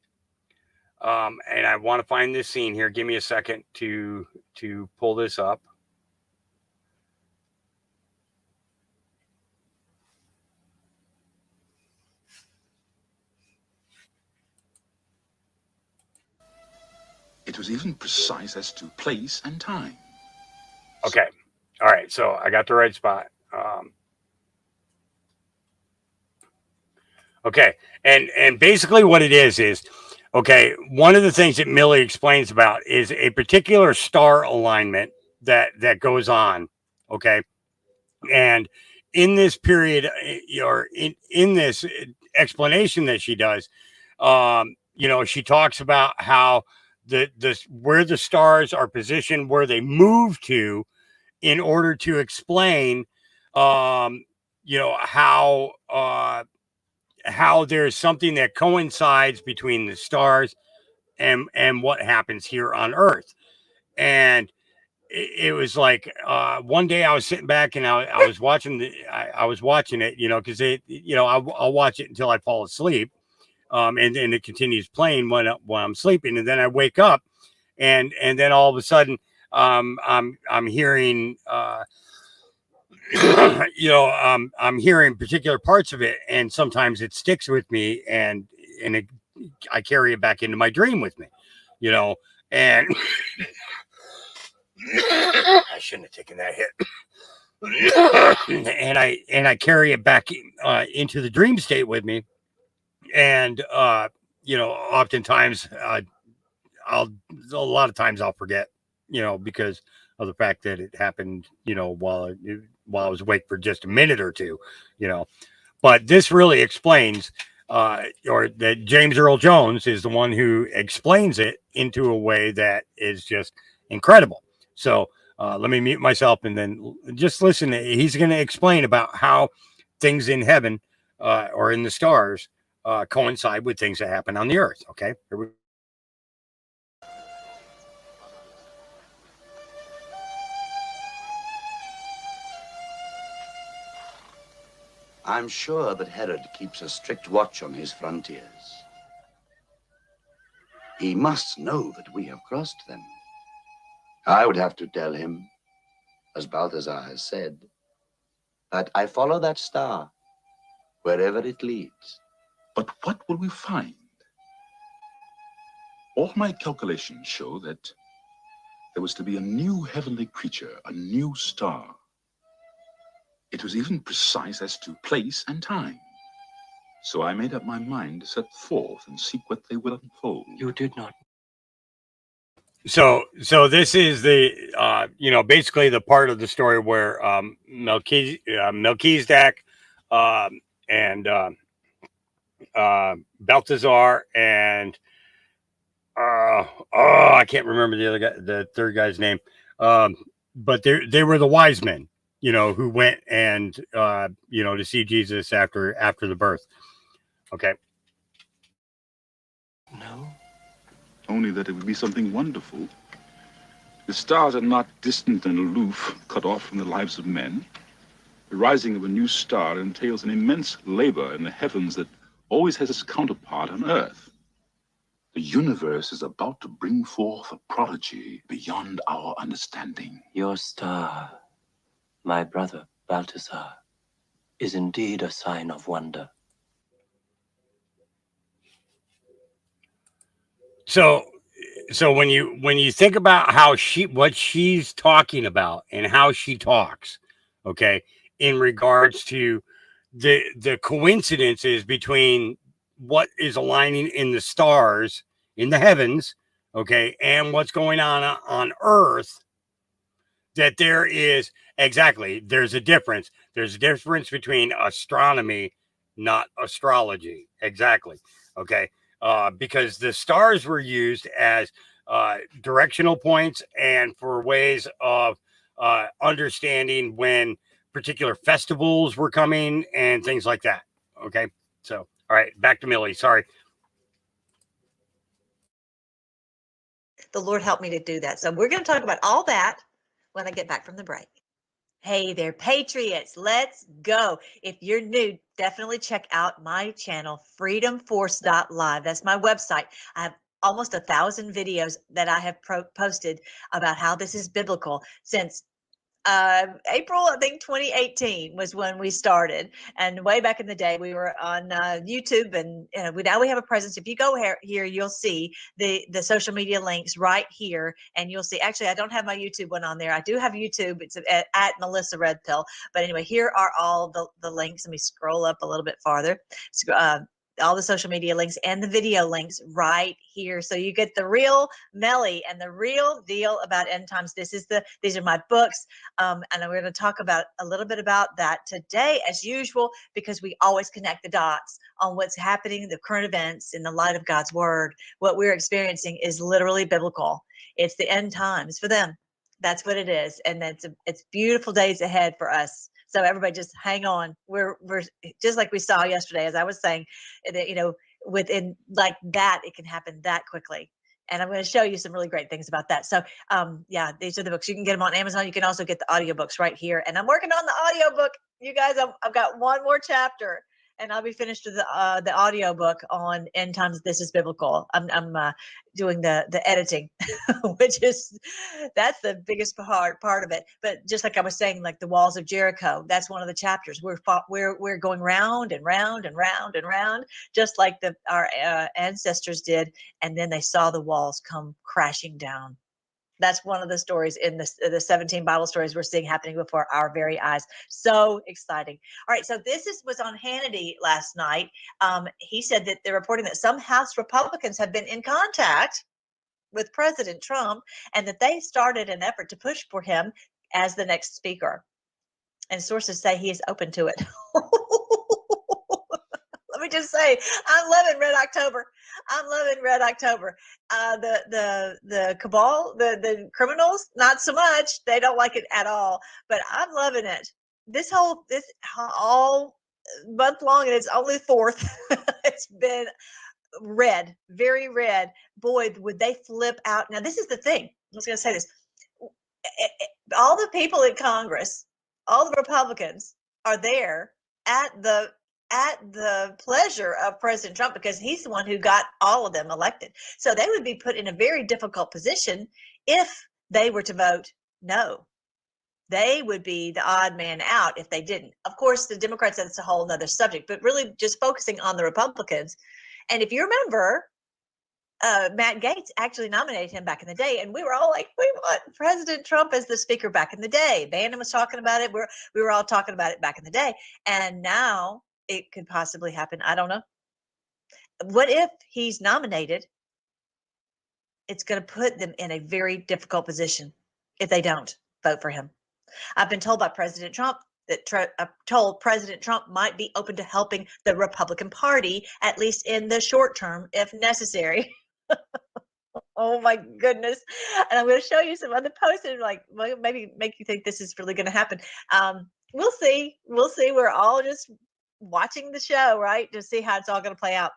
And I want to find this scene here. Give me a second to pull this up. It was even precise as to place and time. Okay. All right. So I got the right spot. Okay. And basically what it is, okay, one of the things that Millie explains about is a particular star alignment that goes on. Okay. And in this period, or in this explanation that she does, she talks about how the where the stars are positioned, where they move to, in order to explain, how there's something that coincides between the stars and what happens here on Earth. And it was like one day I was sitting back and I was watching I was watching it, because I'll watch it until I fall asleep. And it continues playing when I'm sleeping, and then I wake up, and then all of a sudden, I'm hearing, I'm hearing particular parts of it, and sometimes it sticks with me, and I carry it back into my dream with me, and I shouldn't have taken that hit, and I carry it back into the dream state with me. And oftentimes a lot of times I'll forget, because of the fact that it happened, while I was awake for just a minute or two, but this really explains, or that James Earl Jones is the one who explains it into a way that is just incredible. So let me mute myself and then just listen. He's going to explain about how things in heaven or in the stars coincide with things that happen on the earth. Okay. Here we I'm sure that Herod keeps a strict watch on his frontiers. He must know that we have crossed them. I would have to tell him, as Balthazar has said, that I follow that star wherever it leads. But what will we find? All my calculations show that there was to be a new heavenly creature, a new star. It was even precise as to place and time. So I made up my mind to set forth and seek what they will unfold. You did not. So this is the basically the part of the story where Melchizedek and Balthazar and I can't remember the other guy, the third guy's name, but they were the wise men, who went and to see Jesus after the birth. Okay. No, only that it would be something wonderful. The stars are not distant and aloof, cut off from the lives of men. The rising of a new star entails an immense labor in the heavens that always has its counterpart on Earth. The universe is about to bring forth a prodigy beyond our understanding. Your star, my brother Balthasar, is indeed a sign of wonder. So when you think about what she's talking about and how she talks, okay, in regards to the coincidences between what is aligning in the stars in the heavens, okay, and what's going on Earth, that there's a difference. There's a difference between astronomy, not astrology. Exactly. Okay. Because the stars were used as directional points and for ways of understanding when particular festivals were coming and things like that. Okay. So, all right, back to Millie. Sorry. The Lord helped me to do that. So we're going to talk about all that when I get back from the break. Hey there, Patriots. Let's go. If you're new, definitely check out my channel, freedomforce.live. That's my website. I have almost 1,000 videos that I have posted about how this is biblical since April, I think 2018 was when we started. And way back in the day, we were on YouTube, and now we have a presence. If you go here, you'll see the social media links right here, and you'll see. Actually, I don't have my YouTube one on there. I do have YouTube. It's at Melissa Red Pill. But anyway, here are all the links. Let me scroll up a little bit farther. All the social media links and the video links right here. So you get the real Melly and the real deal about end times. These are my books. And we're going to talk about a little bit about that today, as usual, because we always connect the dots on what's happening, the current events in the light of God's word. What we're experiencing is literally biblical. It's the end times for them. That's what it is. And it's beautiful days ahead for us. So everybody just hang on. We're just like we saw yesterday, as I was saying, that, within like that, it can happen that quickly. And I'm going to show you some really great things about that. So yeah, these are the books. You can get them on Amazon. You can also get the audiobooks right here. And I'm working on the audiobook. You guys, I've got one more chapter and I'll be finished with the audiobook on End Times This is Biblical. I'm doing the editing, that's the biggest part of it. But just like I was saying, like the walls of Jericho, that's one of the chapters. We're going round and round and round and round, just like our ancestors did, and then they saw the walls come crashing down. That's one of the stories in the 17 Bible stories we're seeing happening before our very eyes. So exciting. All right. So this was on Hannity last night. He said that they're reporting that some House Republicans have been in contact with President Trump and that they started an effort to push for him as the next speaker. And sources say he is open to it. Let me just say, I'm loving Red October. I'm loving Red October. The cabal, the criminals, not so much. They don't like it at all. But I'm loving it. This all month long, and it's only 4th. It's been red, very red. Boy, would they flip out. Now, this is the thing. I was going to say this. All the people in Congress, all the Republicans are there at the pleasure of President Trump because he's the one who got all of them elected. So they would be put in a very difficult position if they were to vote no. They would be the odd man out if they didn't. Of course, the Democrats, that's a whole nother subject, but really just focusing on the Republicans. And if you remember, Matt Gaetz actually nominated him back in the day, and we were all like, we want President Trump as the speaker back in the day. Bannon was talking about it. We were all talking about it back in the day. And now it could possibly happen. I don't know. What if he's nominated? It's going to put them in a very difficult position if they don't vote for him. I've been told by President Trump that told President Trump might be open to helping the Republican Party, at least in the short term, if necessary. Oh my goodness. And I'm going to show you some other posts and maybe make you think this is really going to happen. We'll see. We're all just watching the show, right? To see how it's all going to play out.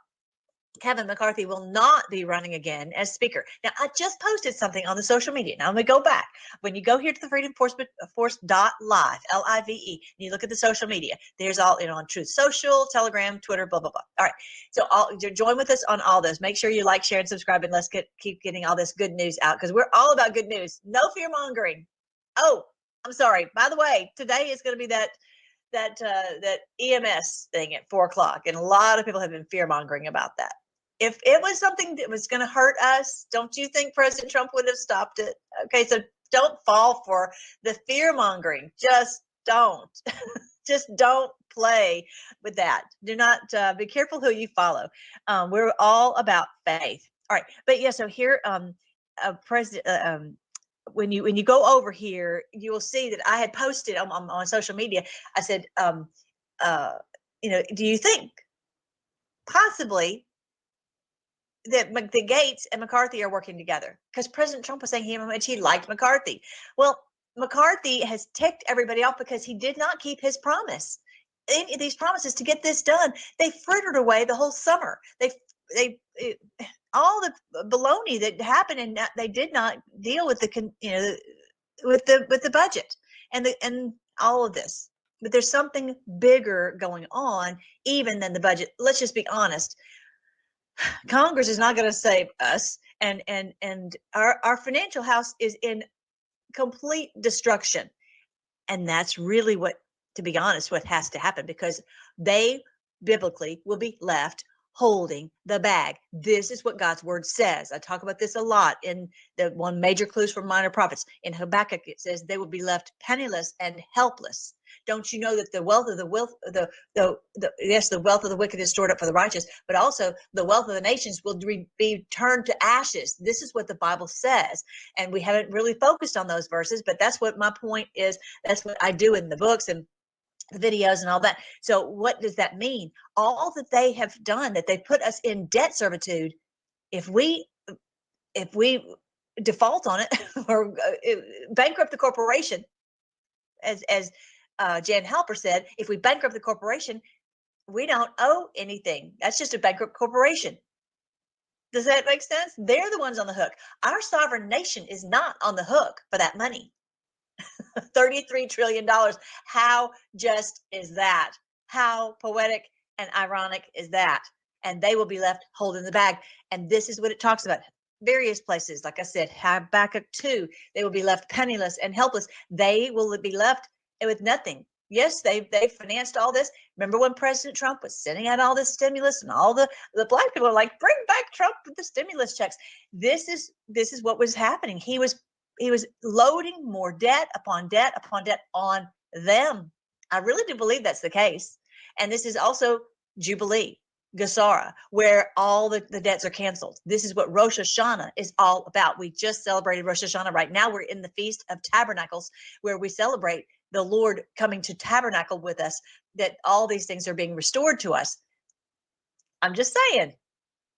Kevin McCarthy will not be running again as Speaker. Now, I just posted something on the social media. Now, let me go back. When you go here to the Freedom Force.live, Live, and you look at the social media, there's all, on Truth Social, Telegram, Twitter, blah, blah, blah. All right. So join with us on all this. Make sure you like, share, and subscribe, and let's keep getting all this good news out, because we're all about good news. No fear mongering. Oh, I'm sorry. By the way, today is going to be that EMS thing at 4:00, and a lot of people have been fear mongering about that. If it was something that was going to hurt us, don't you think President Trump would have stopped it? Okay, so don't fall for the fear mongering. Just don't. Just don't play with that. Do not be careful who you follow. We're all about faith. All right, but yeah. So here, President. When you go over here, you will see that I had posted on social media. I said, do you think possibly that the Gates and McCarthy are working together? Because President Trump was saying how much he liked McCarthy. Well, McCarthy has ticked everybody off because he did not keep his promise. Any of these promises to get this done, they frittered away the whole summer. They all the baloney that happened, and they did not deal with with the budget and all of this. But there's something bigger going on even than the budget. Let's just be honest. Congress is not going to save us, and our financial house is in complete destruction. And that's really what has to happen, because they biblically will be left holding the bag. This is what God's word says. I talk about this a lot in the one major clues for minor prophets. In Habakkuk, it says they will be left penniless and helpless. Don't you know that the wealth of the wealth of the wicked is stored up for the righteous, but also the wealth of the nations will be turned to ashes. This is what the Bible says. And we haven't really focused on those verses, but that's what my point is. That's what I do in the books and the videos and all that. So what does that mean? All that they have done, that they put us in debt servitude, if we default on it or bankrupt the corporation, as Jan Halper said, if we bankrupt the corporation, we don't owe anything. That's just a bankrupt corporation. Does that make sense? They're the ones on the hook. Our sovereign nation is not on the hook for that money. $33 trillion. How just is that? How poetic and ironic is that? And they will be left holding the bag. And this is what it talks about. Various places, like I said, Habakkuk 2, they will be left penniless and helpless. They will be left with nothing. Yes, they financed all this. Remember when President Trump was sending out all this stimulus, and all the black people are like, bring back Trump with the stimulus checks. This is what was happening. He was loading more debt upon debt upon debt on them. I really do believe that's the case. And this is also Jubilee, Gesara, where all the debts are canceled. This is what Rosh Hashanah is all about. We just celebrated Rosh Hashanah. Right now we're in the Feast of Tabernacles, where we celebrate the Lord coming to tabernacle with us, that all these things are being restored to us. I'm just saying,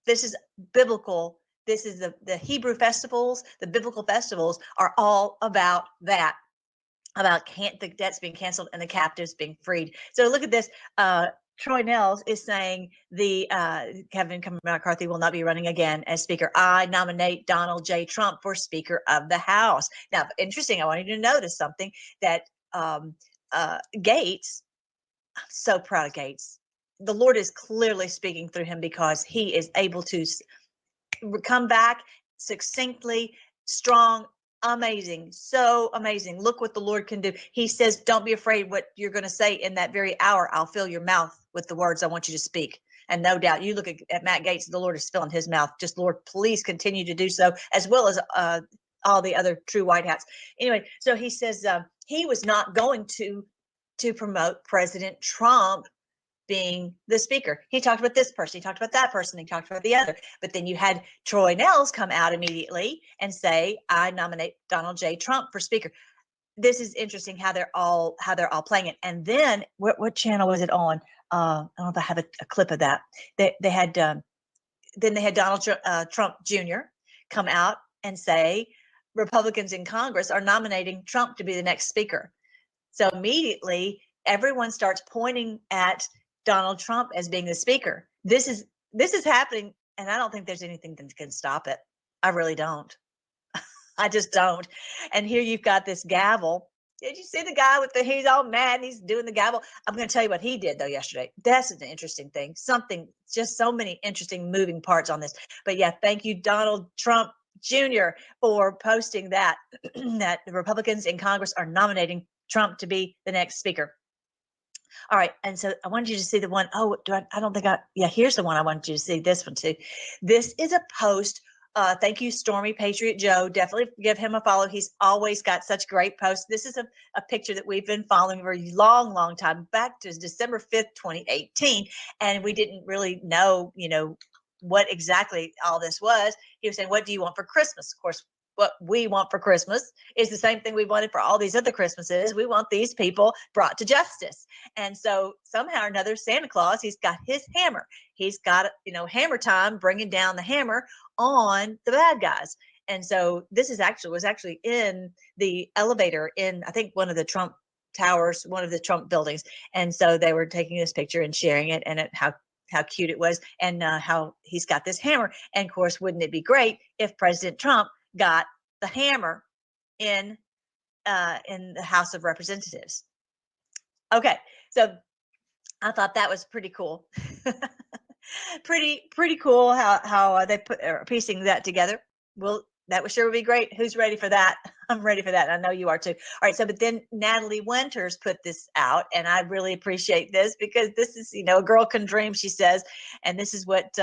this is biblical. This is the Hebrew festivals, the biblical festivals are all about that, about the debts being canceled and the captives being freed. So look at this. Troy Nehls is saying Kevin McCarthy will not be running again as Speaker. I nominate Donald J. Trump for Speaker of the House. Now, interesting, I want you to notice something, that Gates, I'm so proud of Gates. The Lord is clearly speaking through him, because he is able to come back succinctly, strong, amazing, so amazing. Look what the Lord can do. He says, don't be afraid what you're going to say. In that very hour, I'll fill your mouth with the words I want you to speak. And no doubt, you look at Matt Gaetz, the Lord is filling his mouth. Just, Lord, please continue to do so, as well as all the other true white hats. Anyway, so he says he was not going to promote President Trump being the speaker. He talked about this person, he talked about that person, he talked about the other. But then you had Troy Nehls come out immediately and say, I nominate Donald J. Trump for speaker. This is interesting how they're all playing it. And then what channel was it on? I don't know if I have a clip of that. They had Donald Trump Jr. come out and say Republicans in Congress are nominating Trump to be the next speaker. So immediately everyone starts pointing at Donald Trump as being the speaker. This is happening And I don't think there's anything that can stop it. I really don't. I just don't. And here you've got this gavel. Did you see the guy with he's all mad and he's doing the gavel? I'm going to tell you what he did though yesterday. That's an interesting thing. Just so many interesting moving parts on this. But yeah, thank you, Donald Trump Jr. for posting that, that the Republicans in Congress are nominating Trump to be the next speaker. All right. And so I wanted you to see the one. Oh, I don't think yeah, here's the one. I wanted you to see this one too. This is a post. Thank you, Stormy Patriot Joe. Definitely give him a follow. He's always got such great posts. This is a picture that we've been following for a long, long time, back to December 5th, 2018. And we didn't really know, what exactly all this was. He was saying, what do you want for Christmas? Of course, what we want for Christmas is the same thing we wanted for all these other Christmases. We want these people brought to justice. And so somehow or another, Santa Claus, he's got his hammer. He's got, hammer time, bringing down the hammer on the bad guys. And so this was actually in the elevator in, I think, one of the Trump towers, one of the Trump buildings. And so they were taking this picture and sharing it, and how cute it was, and how he's got this hammer. And of course, wouldn't it be great if President Trump got the hammer in the House of Representatives? Okay, so I thought that was pretty cool. pretty cool how they are piecing that together. Well, that would sure be great. Who's ready for that? I'm ready for that. I know you are too. All right. So, but then Natalie Winters put this out, and I really appreciate this because this is, a girl can dream, she says. And this is what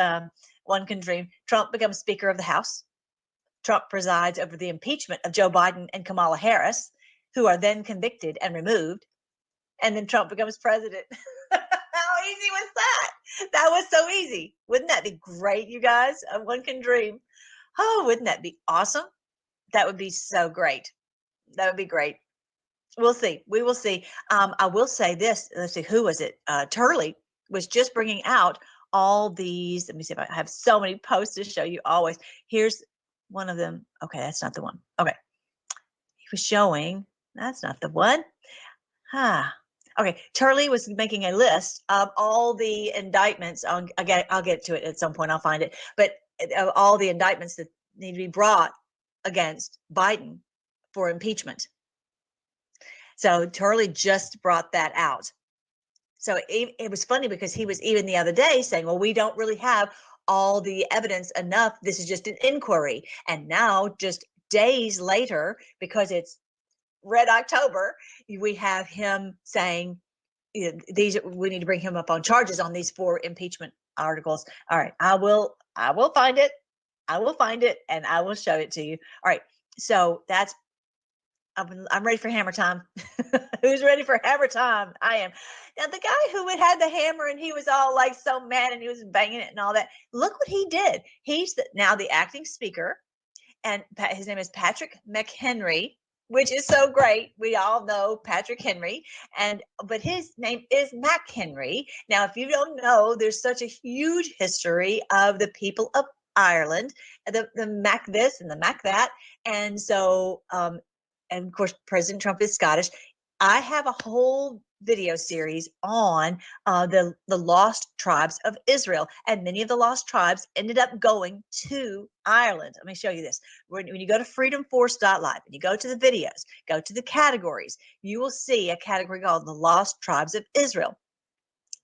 one can dream. Trump becomes Speaker of the House. Trump presides over the impeachment of Joe Biden and Kamala Harris, who are then convicted and removed. And then Trump becomes president. How easy was that? That was so easy. Wouldn't that be great, you guys? One can dream. Oh, wouldn't that be awesome? That would be so great. That would be great. We'll see. We will see. I will say this. Let's see. Who was it? Turley was just bringing out all these. Let me see if I have so many posts to show you always. Here's one of them. Okay, that's not the one. Okay. He was showing. That's not the one. Okay. Turley was making a list of all the indictments. I'll get to it at some point. I'll find it. But all the indictments that need to be brought against Biden for impeachment. So Turley just brought that out. So it was funny because he was even the other day saying, well, we don't really have all the evidence enough. This is just an inquiry. And now, just days later, because it's Red October, we have him saying, we need to bring him up on charges on these 4 impeachment articles. All right, I will find it. I will find it and I will show it to you. All right, so I'm ready for hammer time. Who's ready for hammer time? I am. Now, the guy who had the hammer and he was all like so mad and he was banging it and all that. Look what he did. He's now the acting speaker, and his name is Patrick McHenry, which is so great. We all know Patrick Henry, but his name is McHenry. Now, if you don't know, there's such a huge history of the people of Ireland, the Mac this and the Mac that, and so and of course President Trump is Scottish. I have a whole video series on the lost tribes of Israel, and many of the lost tribes ended up going to Ireland. Let me show you this. When you go to freedomforce.live and you go to the videos, go to the categories, you will see a category called the Lost Tribes of Israel.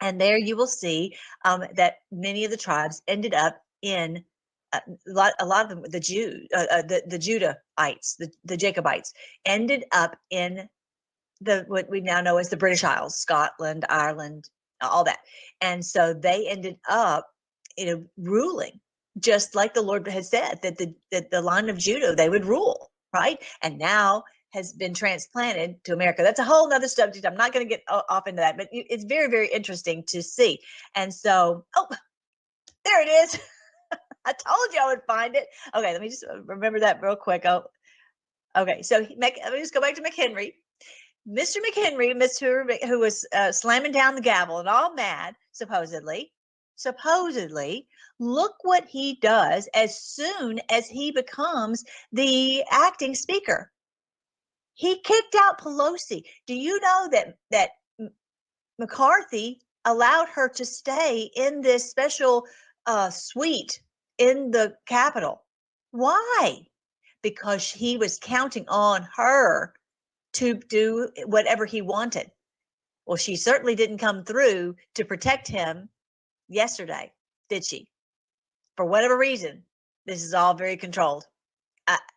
And there you will see that many of the tribes ended up in a lot of them, the Judahites, the Jacobites, ended up in what we now know as the British Isles, Scotland, Ireland, all that. And so they ended up, ruling just like the Lord had said, that the line of Judah, they would rule, right? And now has been transplanted to America. That's a whole nother subject. I'm not going to get off into that, but it's very, very interesting to see. And so, there it is. I told you I would find it. Okay, let me just remember that real quick. Okay, so let me just go back to McHenry. Mr. McHenry, who was slamming down the gavel and all mad, supposedly, look what he does as soon as he becomes the acting speaker. He kicked out Pelosi. Do you know that McCarthy allowed her to stay in this special suite in the Capitol. Why? Because he was counting on her to do whatever he wanted. Well, she certainly didn't come through to protect him yesterday, did she? For whatever reason, this is all very controlled.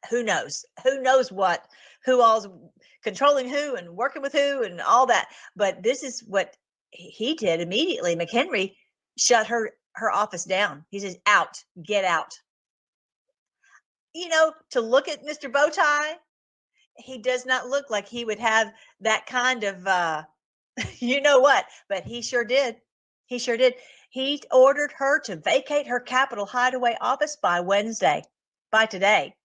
Who knows? Who knows what? Who all's controlling who and working with who and all that? But this is what he did immediately. McHenry shut her office down. He says, "Out, get out." You know, to look at Mr. Bowtie, he does not look like he would have that kind of you know what, but he sure did. He sure did. He ordered her to vacate her Capitol Hideaway office by Wednesday, by today.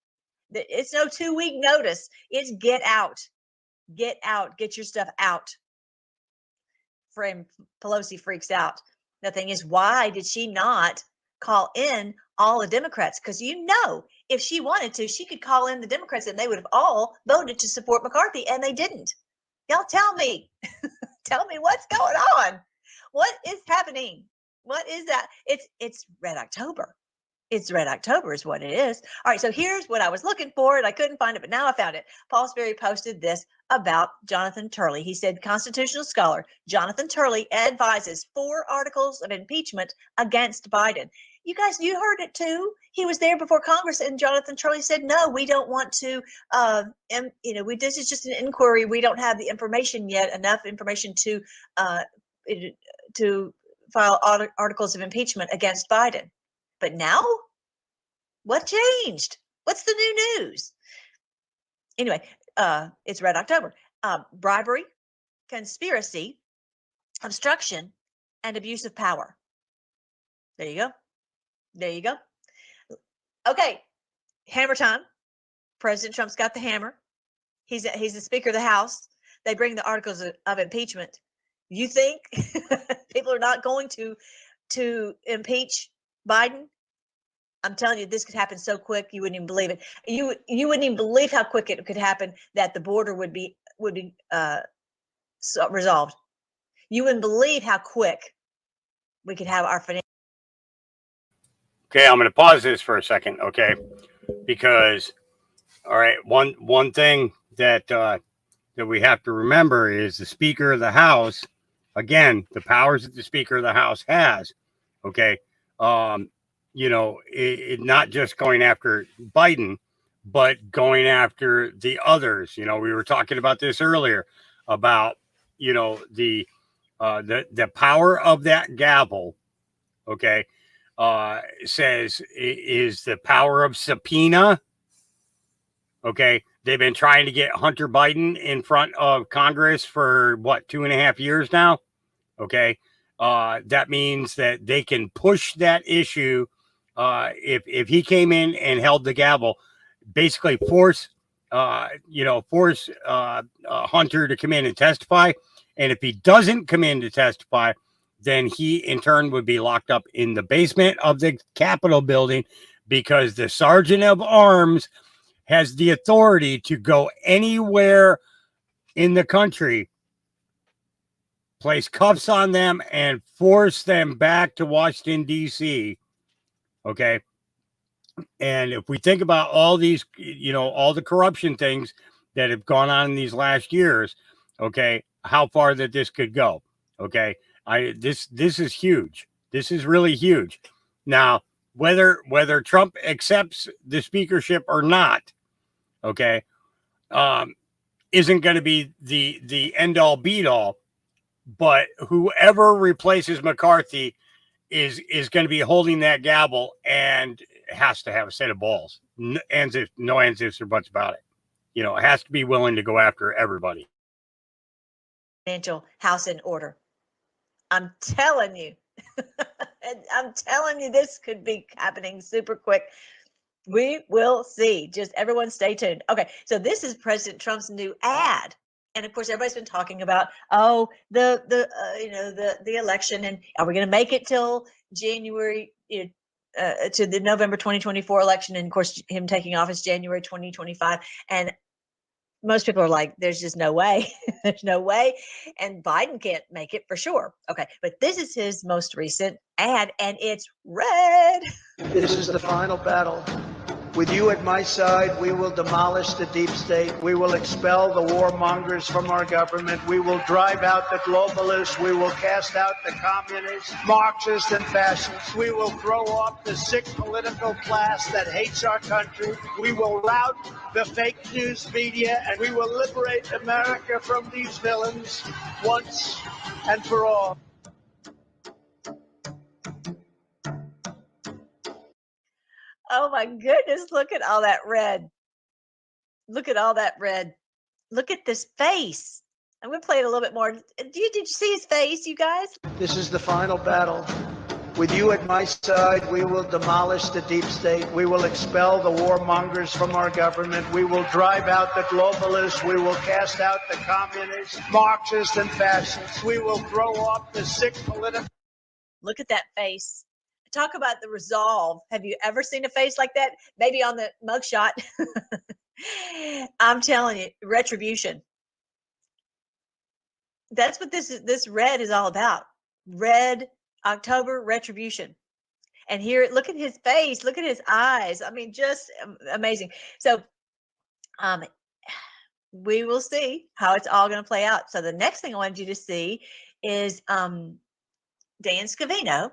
It's no 2-week notice. It's get out, get out, get your stuff out. Frame Pelosi freaks out. The thing is, why did she not call in all the Democrats? Because you know, if she wanted to, she could call in the Democrats and they would have all voted to support McCarthy, and they didn't. Y'all tell me. Tell me what's going on. What is happening? What is that? It's Red October. It's Red October is what it is. All right, so here's what I was looking for, and I couldn't find it, but now I found it. Paul Sperry posted this about Jonathan Turley. He said, constitutional scholar Jonathan Turley advises 4 articles of impeachment against Biden. You guys, you heard it too. He was there before Congress, and Jonathan Turley said, no, we don't want to, this is just an inquiry. We don't have the information yet, enough information to file articles of impeachment against Biden. But now, what changed? What's the new news? Anyway, it's Red October. Bribery, conspiracy, obstruction, and abuse of power. There you go. There you go. Okay, hammer time. President Trump's got the hammer. He's the Speaker of the House. They bring the articles of impeachment. You think people are not going to impeach Biden? I'm telling you, this could happen so quick you wouldn't even believe it. You wouldn't even believe how quick it could happen that the border would be resolved. You wouldn't believe how quick we could have our financial. Okay, I'm going to pause this for a second, okay? Because, all right, one thing that we have to remember is the Speaker of the House. Again, the powers that the Speaker of the House has, okay? Not just going after Biden, but going after the others. You know, we were talking about this earlier about, the power of that gavel, okay, says is the power of subpoena. Okay. They've been trying to get Hunter Biden in front of Congress for 2.5 years now. Okay. That means that they can push that issue. If he came in and held the gavel, basically force Hunter to come in and testify. And if he doesn't come in to testify, then he in turn would be locked up in the basement of the Capitol building, because the Sergeant of Arms has the authority to go anywhere in the country, place cuffs on them, and force them back to Washington, D.C. Okay. And if we think about all these, all the corruption things that have gone on in these last years, okay, how far that this could go. Okay. This is huge. This is really huge. Now, whether Trump accepts the speakership or not, okay, isn't going to be the end all beat all. But whoever replaces McCarthy is going to be holding that gavel and has to have a set of balls. No ands ifs or buts about it. It has to be willing to go after everybody. Financial house in order. I'm telling you. I'm telling you, this could be happening super quick. We will see. Just everyone stay tuned. Okay, so this is President Trump's new ad. And of course, everybody's been talking about, the election, and are we going to make it till January, to the November 2024 election, and of course, him taking office January 2025. And most people are like, there's just no way. There's no way. And Biden can't make it for sure. Okay. But this is his most recent ad, and it's red. This is the final battle. With you at my side, we will demolish the deep state. We will expel the warmongers from our government. We will drive out the globalists. We will cast out the communists, Marxists, and fascists. We will throw off the sick political class that hates our country. We will rout the fake news media, and we will liberate America from these villains once and for all. Oh my goodness, look at all that red. Look at all that red. Look at this face. I'm going to play it a little bit more. Did you see his face, you guys? This is the final battle. With you at my side, we will demolish the deep state. We will expel the warmongers from our government. We will drive out the globalists. We will cast out the communists, Marxists, and fascists. We will throw off the sick political. Look at that face. Talk about the resolve. Have you ever seen a face like that? Maybe on the mugshot. I'm telling you, retribution. That's what this red is all about. Red October retribution. And here, look at his face. Look at his eyes. I mean, just amazing. So, we will see how it's all going to play out. So the next thing I wanted you to see is Dan Scavino.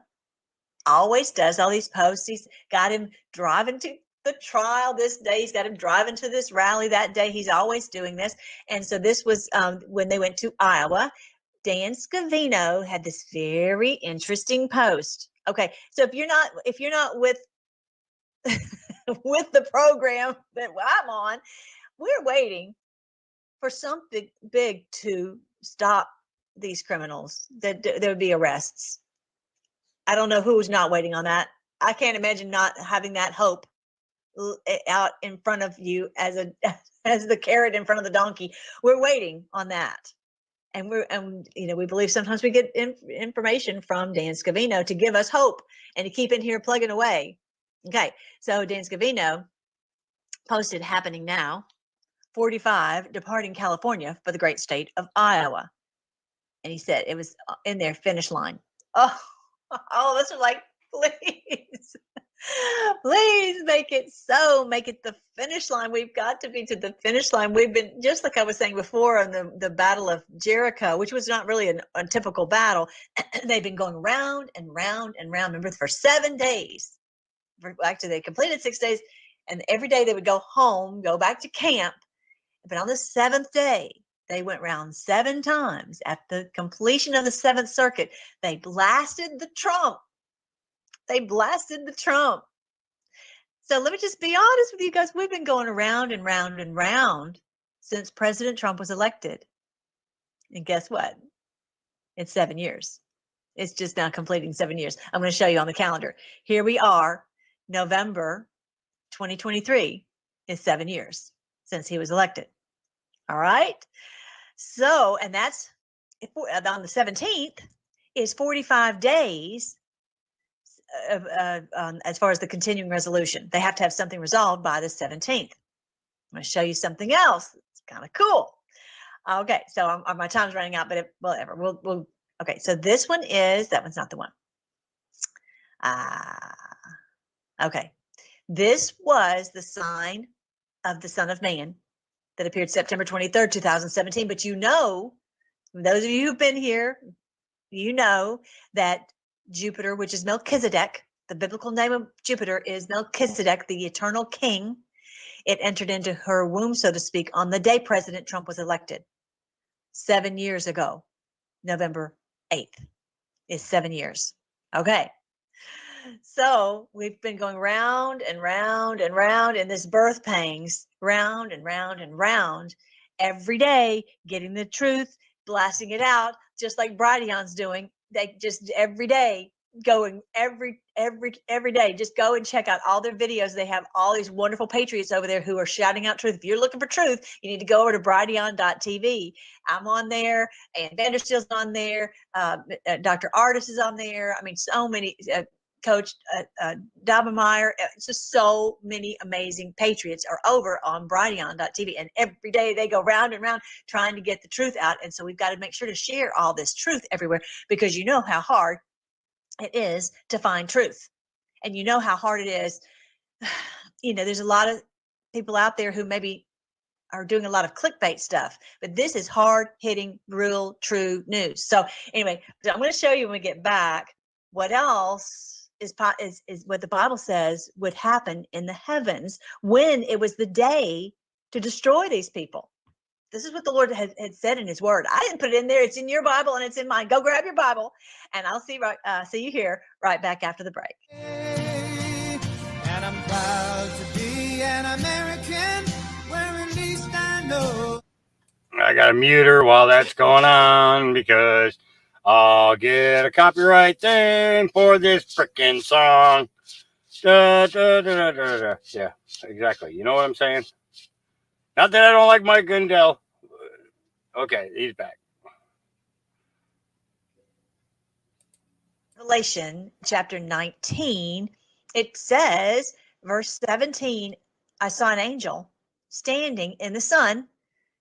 Always does all these posts. He's got him driving to the trial this day. He's got him driving to this rally that day. He's always doing this. And so this was when they went to Iowa. Dan Scavino had this very interesting post. Okay, so if you're not with with the program that I'm on, we're waiting for something big to stop these criminals. That there would be arrests. I don't know who's not waiting on that. I can't imagine not having that hope out in front of you as the carrot in front of the donkey. We're waiting on that, and we believe sometimes we get information from Dan Scavino to give us hope and to keep in here plugging away. Okay, so Dan Scavino posted happening now, 45 departing California for the great state of Iowa, and he said it was in their finish line. Oh. All of us are like, please, please make it so. Make it the finish line. We've got to be to the finish line. We've been, just like I was saying before, on the Battle of Jericho, which was not really a typical battle. They've been going round and round and round. Remember, for 7 days. Actually, they completed 6 days, and every day they would go home, go back to camp. But on the 7th day, they went round 7 times. At the completion of the 7th circuit, they blasted the Trump. They blasted the Trump. So let me just be honest with you guys. We've been going around and round and round since President Trump was elected. And guess what? It's 7 years. It's just now completing 7 years. I'm going to show you on the calendar. Here we are, November 2023 is 7 years since he was elected. All right. So, and that's on the 17th is 45 days as far as the continuing resolution. They have to have something resolved by the 17th. I'm going to show you something else. It's kind of cool. Okay, so my time's running out, but whatever. We'll. Okay, so this one is, that one's not the one. Okay, this was the sign of the Son of Man that appeared September 23rd, 2017. But you know, those of you who've been here, you know that Jupiter, which is Melchizedek, the biblical name of Jupiter is Melchizedek, the eternal king. It entered into her womb, so to speak, on the day President Trump was elected 7 years ago. November 8th is 7 years. Okay. So we've been going round and round and round in this birth pangs, round and round and round every day, getting the truth, blasting it out, just like Brighteon's doing. They just every day going every day, just go and check out all their videos. They have all these wonderful patriots over there who are shouting out truth. If you're looking for truth, you need to go over to Brighteon.tv. I'm on there, and Vandersteel's on there. Dr. Artis is on there. I mean, so many. Coach Daubenmire. It's just so many amazing patriots are over on Brighteon.tv, and every day they go round and round trying to get the truth out. And so we've got to make sure to share all this truth everywhere, because you know how hard it is to find truth, and you know how hard it is. There's a lot of people out there who maybe are doing a lot of clickbait stuff, but this is hard hitting, real, true news. So anyway, I'm going to show you when we get back what else is what the Bible says would happen in the heavens when it was the day to destroy these people. This is what the Lord had said in his word. I didn't put it in there. It's in your Bible and it's in mine. Go grab your Bible, and I'll see you here right back after the break. And I'm proud to be an American, where at least I know. I got to mute her while that's going on, because I'll get a copyright thing for this freaking song. Da, da, da, da, da, da. Yeah, exactly. You know what I'm saying? Not that I don't like Mike Gundel. Okay, he's back. Revelation chapter 19, it says, verse 17, I saw an angel standing in the sun,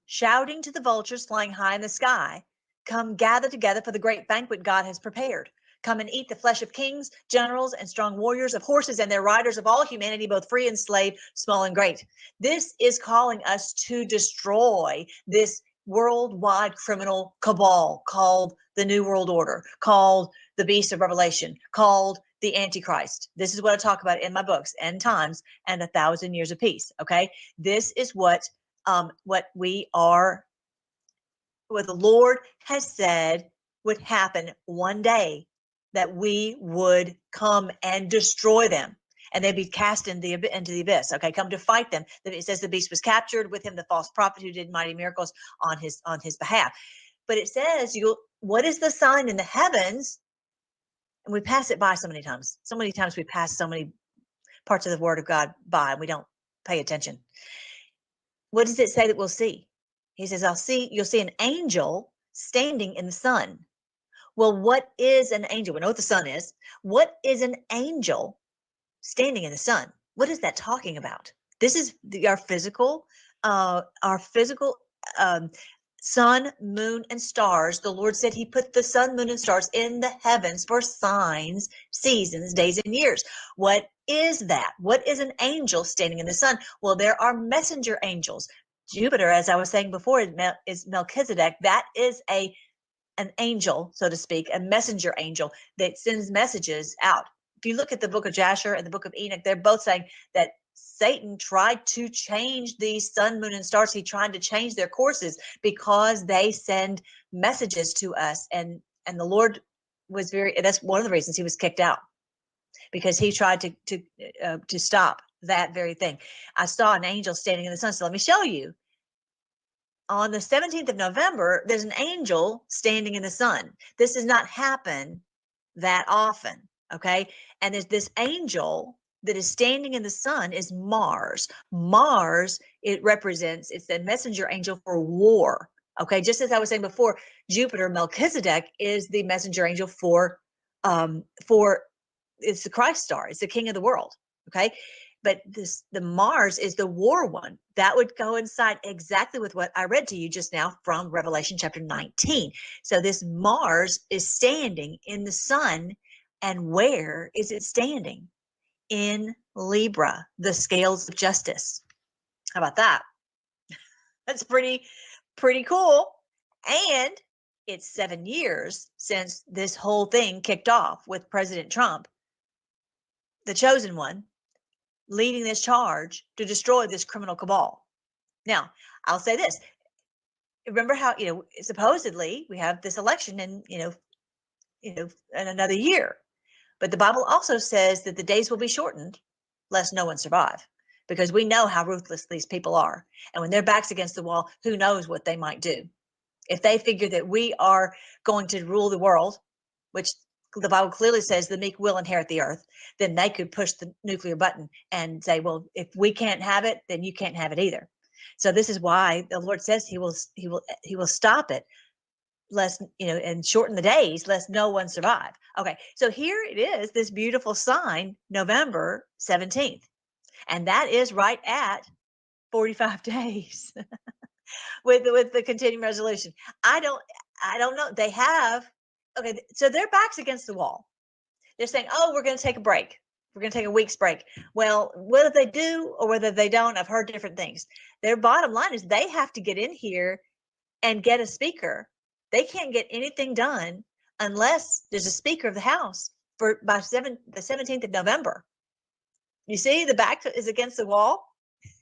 shouting to the vultures flying high in the sky, come gather together for the great banquet God has prepared. Come and eat the flesh of kings, generals, and strong warriors, of horses and their riders, of all humanity, both free and slave, small and great. This is calling us to destroy this worldwide criminal cabal called the New World Order, called the Beast of Revelation, called the Antichrist. This is what I talk about in my books, End Times and 1,000 Years of Peace. Okay, this is what we are, what the Lord has said would happen one day, that we would come and destroy them, and they'd be cast into the abyss. Okay, come to fight them. It says the beast was captured, with him the false prophet who did mighty miracles on his behalf. But it says, what is the sign in the heavens? And we pass it by so many times. So many times we pass so many parts of the Word of God by, and we don't pay attention. What does it say that we'll see? He says, you'll see an angel standing in the sun. Well, what is an angel? We know what the sun is. What is an angel standing in the sun? What is that talking about? This is our physical sun, moon, and stars. The Lord said he put the sun, moon, and stars in the heavens for signs, seasons, days, and years. What is that? What is an angel standing in the sun? Well, there are messenger angels. Jupiter, as I was saying before, is Melchizedek. That is an angel, so to speak, a messenger angel that sends messages out. If you look at the book of Jasher and the book of Enoch, they're both saying that Satan tried to change the sun, moon, and stars. He tried to change their courses because they send messages to us. And the Lord was that's one of the reasons he was kicked out, because he tried to stop that very thing. I saw an angel standing in the sun. So let me show you. On the 17th of November, there's an angel standing in the sun. This does not happen that often, okay? And there's this angel that is standing in the sun is Mars. Mars, it's the messenger angel for war, okay? Just as I was saying before, Jupiter, Melchizedek, is the messenger angel for it's the Christ star. It's the king of the world, okay? But the Mars is the war one. That would coincide exactly with what I read to you just now from Revelation chapter 19. So this Mars is standing in the sun. And where is it standing? In Libra, the scales of justice. How about that? That's pretty cool. And it's 7 years since this whole thing kicked off with President Trump, the chosen one, leading this charge to destroy this criminal cabal. Now, I'll say this. Remember how, supposedly we have this election in another year. But the Bible also says that the days will be shortened lest no one survive, because we know how ruthless these people are. And when their back's against the wall, who knows what they might do. If they figure that we are going to rule the world, which the Bible clearly says the meek will inherit the earth, then they could push the nuclear button and say, well, if we can't have it, then you can't have it either. So this is why the Lord says he will stop it. lest, and shorten the days, lest no one survive. Okay, so here it is, this beautiful sign, November 17th. And that is right at 45 days with the continuing resolution. I don't know. They have, okay, so their back's against the wall. They're saying, oh, we're going to take a break. We're going to take a week's break. Well, whether they do or whether they don't, I've heard different things. Their bottom line is they have to get in here and get a speaker. They can't get anything done unless there's a speaker of the House by the 17th of November. You see, the back is against the wall.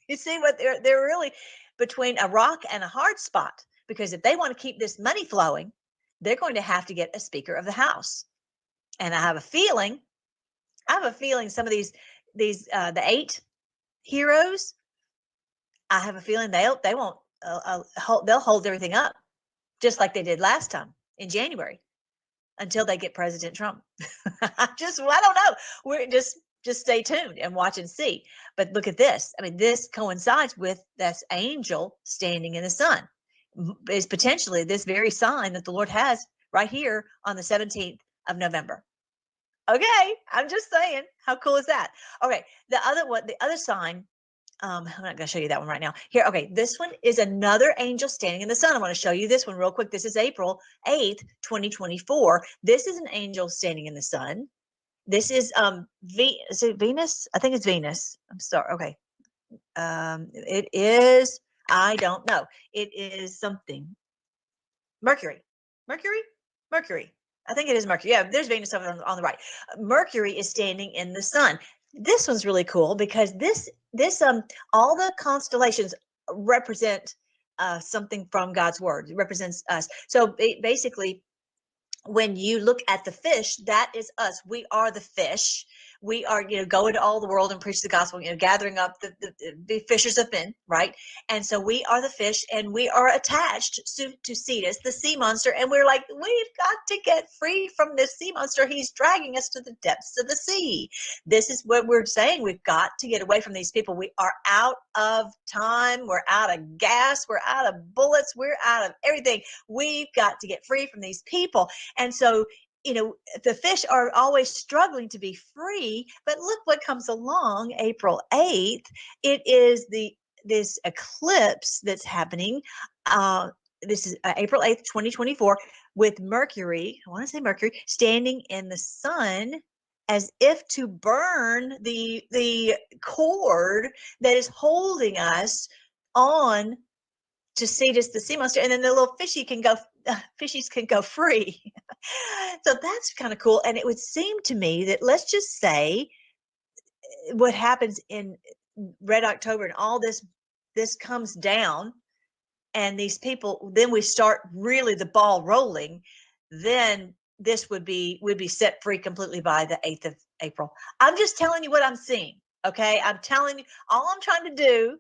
You see what they're really between a rock and a hard spot, because if they want to keep this money flowing, they're going to have to get a speaker of the House. And I have a feeling some of these the 8 heroes, I have a feeling they won't they'll hold everything up just like they did last time in January until they get President Trump. I don't know. We're just stay tuned and watch and see. But look at this. I mean, this coincides with this angel standing in the sun. Is potentially this very sign that the Lord has right here on the 17th of November. Okay, I'm just saying, how cool is that? Okay, the other sign, I'm not going to show you that one right now. Here, okay, this one is another angel standing in the sun. I want to show you this one real quick. This is April 8th, 2024. This is an angel standing in the sun. This is is it Venus? I think it's Venus. I'm sorry. Okay. It is, I don't know. It is something. Mercury. I think it is Mercury. Yeah, there's Venus over on the right. Mercury is standing in the sun. This one's really cool because this all the constellations represent something from God's word. It represents us. So basically, when you look at the fish, that is us. We are the fish. We are, go into all the world and preach the gospel, gathering up the fishers of men, right? And so we are the fish, and we are attached to Cetus, the sea monster. And we're like, we've got to get free from this sea monster. He's dragging us to the depths of the sea. This is what we're saying. We've got to get away from these people. We are out of time. We're out of gas. We're out of bullets. We're out of everything. We've got to get free from these people. And so, the fish are always struggling to be free, but look what comes along April 8th. It is this eclipse that's happening. This is April 8th, 2024, with Mercury, I want to say Mercury, standing in the sun as if to burn the cord that is holding us on to Cetus, the sea monster, and then the little fishies can go free. So that's kind of cool. And it would seem to me that, let's just say, what happens in Red October and all this comes down, and these people, then we start really the ball rolling, then this would be set free completely by the 8th of April. I'm just telling you what I'm seeing. Okay. I'm telling you, all I'm trying to do,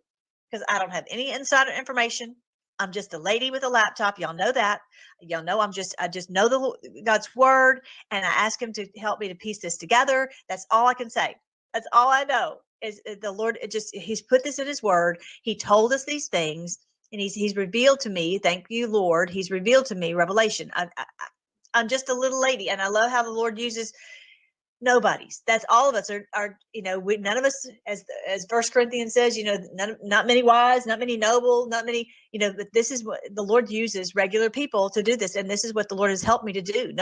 because I don't have any insider information. I'm just a lady with a laptop. Y'all know that. Y'all know I just know God's word, and I ask him to help me to piece this together. That's all I can say. That's all I know is the Lord. He's put this in his word. He told us these things, and he's revealed to me. Thank you, Lord. He's revealed to me revelation. I'm just a little lady, and I love how the Lord uses nobodies. That's all of us are none of us, as First Corinthians says, not many wise, not many noble, not many, but this is what the Lord uses, regular people to do this. And this is what the Lord has helped me to do.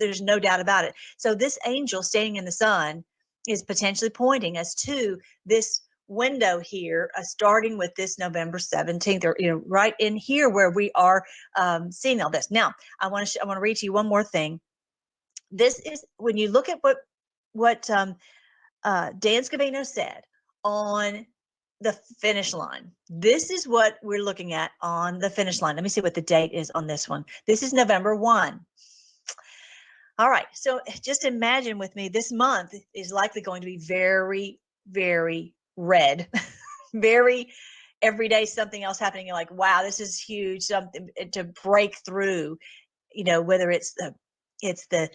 There's no doubt about it. So this angel standing in the sun is potentially pointing us to this window here, starting with this November 17th, or, right in here where we are seeing all this. Now, I want to read to you one more thing. This is when you look at what Dan Scavino said on the finish line. This is what we're looking at on the finish line. Let me see what the date is on this one. This is November 1. All right. So just imagine with me, this month is likely going to be very, very red. Very every day something else happening. You're like, wow, this is huge. Something to break through, whether it's the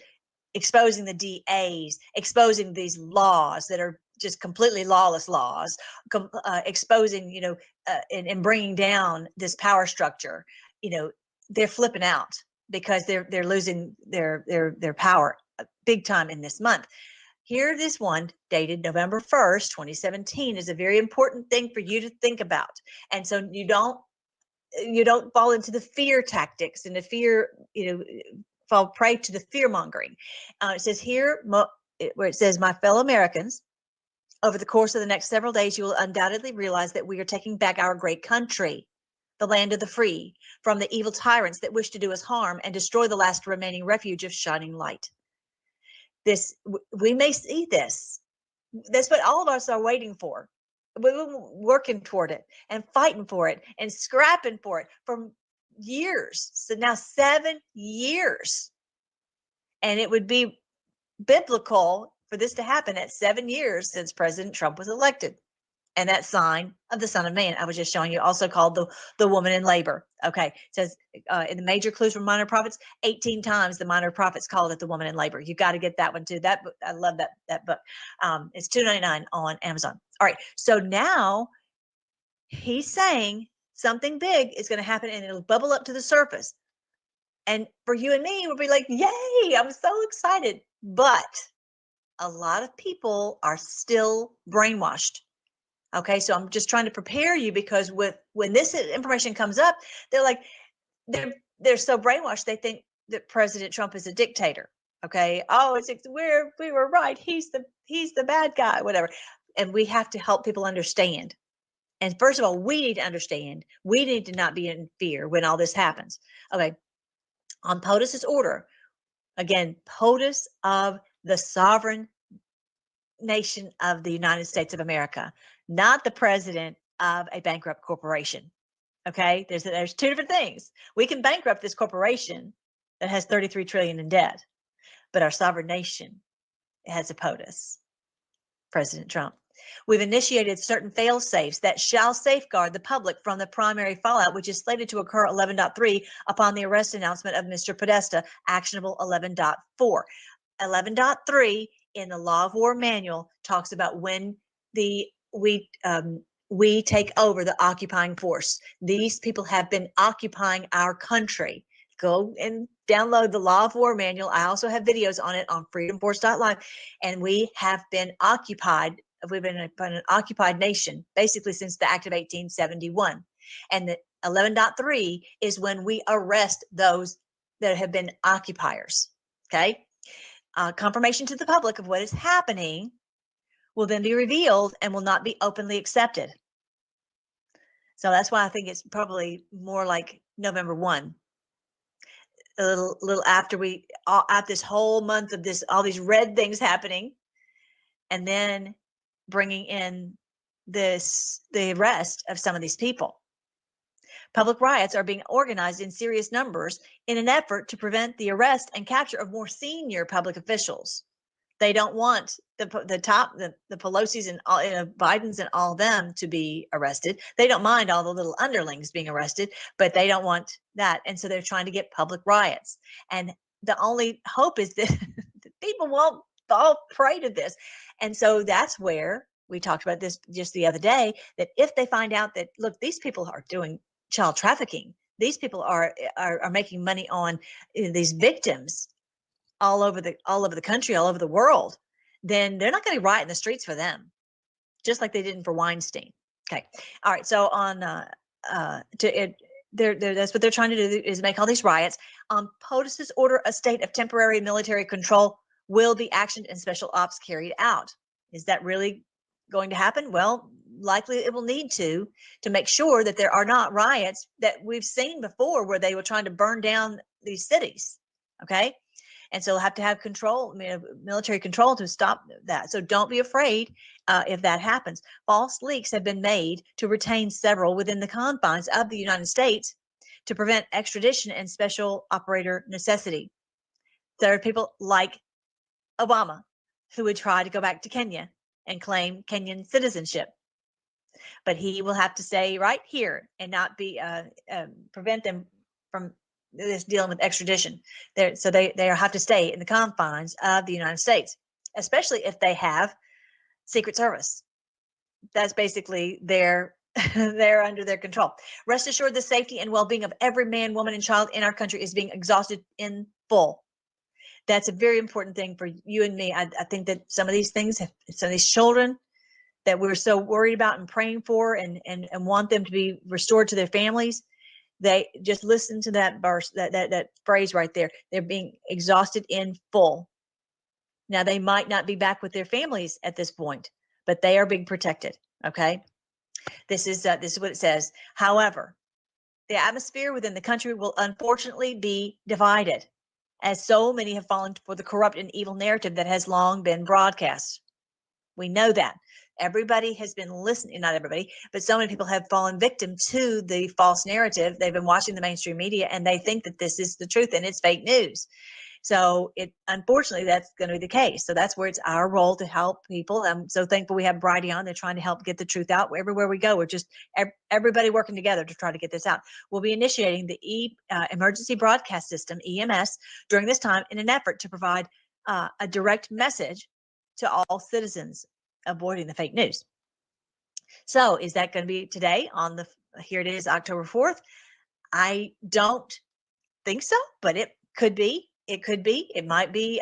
exposing the DAs, exposing these laws that are just completely lawless laws, exposing, and bringing down this power structure. They're flipping out. because they're losing their power big time in this month. Here, this one dated November 1st, 2017 is a very important thing for you to think about. And so you don't fall into the fear tactics and the fear, fall prey to the fear mongering. It says here, where it says, my fellow Americans, over the course of the next several days, you will undoubtedly realize that we are taking back our great country, the land of the free, from the evil tyrants that wish to do us harm and destroy the last remaining refuge of shining light. We may see this. That's what all of us are waiting for. We're working toward it and fighting for it and scrapping for it for years. So now 7 years. And it would be biblical for this to happen at 7 years since President Trump was elected. And that sign of the Son of Man, I was just showing you, also called the woman in labor. Okay, it says in the major clues from minor prophets, 18 times the minor prophets called it the woman in labor. You got to get that one too. That book, I love that book. It's $2.99 on Amazon. All right, so now he's saying something big is going to happen, and it'll bubble up to the surface. And for you and me, we'll be like, "Yay! I'm so excited!" But a lot of people are still brainwashed. Okay, so I'm just trying to prepare you, because when this information comes up, they're like, they're so brainwashed, they think that President Trump is a dictator. Okay, oh, we were right. He's the bad guy, whatever. And we have to help people understand. And first of all, we need to understand. We need to not be in fear when all this happens. Okay, on POTUS's order, again, POTUS of the sovereign nation of the United States of America, not the president of a bankrupt corporation. Okay, there's two different things. We can bankrupt this corporation that has 33 trillion in debt, but our sovereign nation has a POTUS, President Trump. We've initiated certain fail safes that shall safeguard the public from the primary fallout, which is slated to occur 11.3 upon the arrest announcement of Mr. Podesta, actionable 11.4. 11.3 in the Law of War Manual talks about when we take over the occupying force. These people have been occupying our country. Go and download the Law of War Manual. I also have videos on it on freedomforce.live. And we have been occupied. We've been an occupied nation basically since the Act of 1871. And the 11.3 is when we arrest those that have been occupiers. Okay. Confirmation to the public of what is happening will then be revealed and will not be openly accepted. So that's why I think it's probably more like November 1. A little after at this whole month of all these red things happening, and then bringing in the arrest of some of these people. Public riots are being organized in serious numbers in an effort to prevent the arrest and capture of more senior public officials. They don't want the Pelosi's and all, Biden's and all them to be arrested. They don't mind all the little underlings being arrested, but they don't want that. And so they're trying to get public riots. And the only hope is that people won't fall prey to this. And so that's where we talked about this just the other day, that if they find out that, look, these people are doing child trafficking, these people are making money on these victims all over the country, all over the world, then they're not going to riot in the streets for them, just like they didn't for Weinstein. Okay. All right. So on that's what they're trying to do, is make all these riots. On POTUS's order, a state of temporary military control will be actioned and special ops carried out. Is that really going to happen? Well, likely it will need to make sure that there are not riots that we've seen before, where they were trying to burn down these cities. Okay. And so we'll have to have control, military control, to stop that. So don't be afraid if that happens. False leaks have been made to retain several within the confines of the United States to prevent extradition and special operator necessity. There are people like Obama who would try to go back to Kenya and claim Kenyan citizenship. But he will have to stay right here and not be prevent them from this dealing with extradition. So they have to stay in the confines of the United States, especially if they have Secret Service. That's basically their they're under their control. Rest assured, the safety and well-being of every man, woman, and child in our country is being exhausted in full. That's a very important thing for you and me. I think that some of these things, some of these children that we're so worried about and praying for and want them to be restored to their families, they just listen to that verse, that phrase right there. They're being exhausted in full. Now, they might not be back with their families at this point, but they are being protected. Okay. This is what it says. However, the atmosphere within the country will unfortunately be divided, as so many have fallen for the corrupt and evil narrative that has long been broadcast. We know that. Everybody has been listening, not everybody, but so many people have fallen victim to the false narrative. They've been watching the mainstream media and they think that this is the truth and it's fake news. So unfortunately, that's going to be the case. So that's where it's our role to help people. I'm so thankful we have Bridie on. They're trying to help get the truth out everywhere we go. We're just everybody working together to try to get this out. We'll be initiating the Emergency Broadcast System, EMS, during this time in an effort to provide a direct message to all citizens, avoiding the fake news. So is that going to be today here it is, October 4th? I don't think so, but it could be. It could be. It might be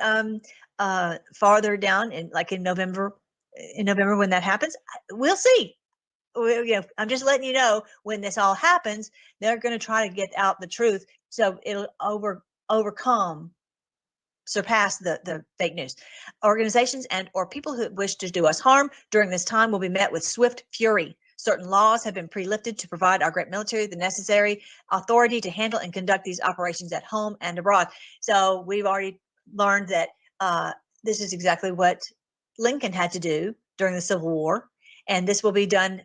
farther down in November. In November when that happens, we'll see. I'm just letting you know when this all happens, they're going to try to get out the truth so it'll surpass the fake news. Organizations and or people who wish to do us harm during this time will be met with swift fury. Certain laws have been pre-lifted to provide our great military the necessary authority to handle and conduct these operations at home and abroad. So we've already learned that this is exactly what Lincoln had to do during the Civil War, and this will be done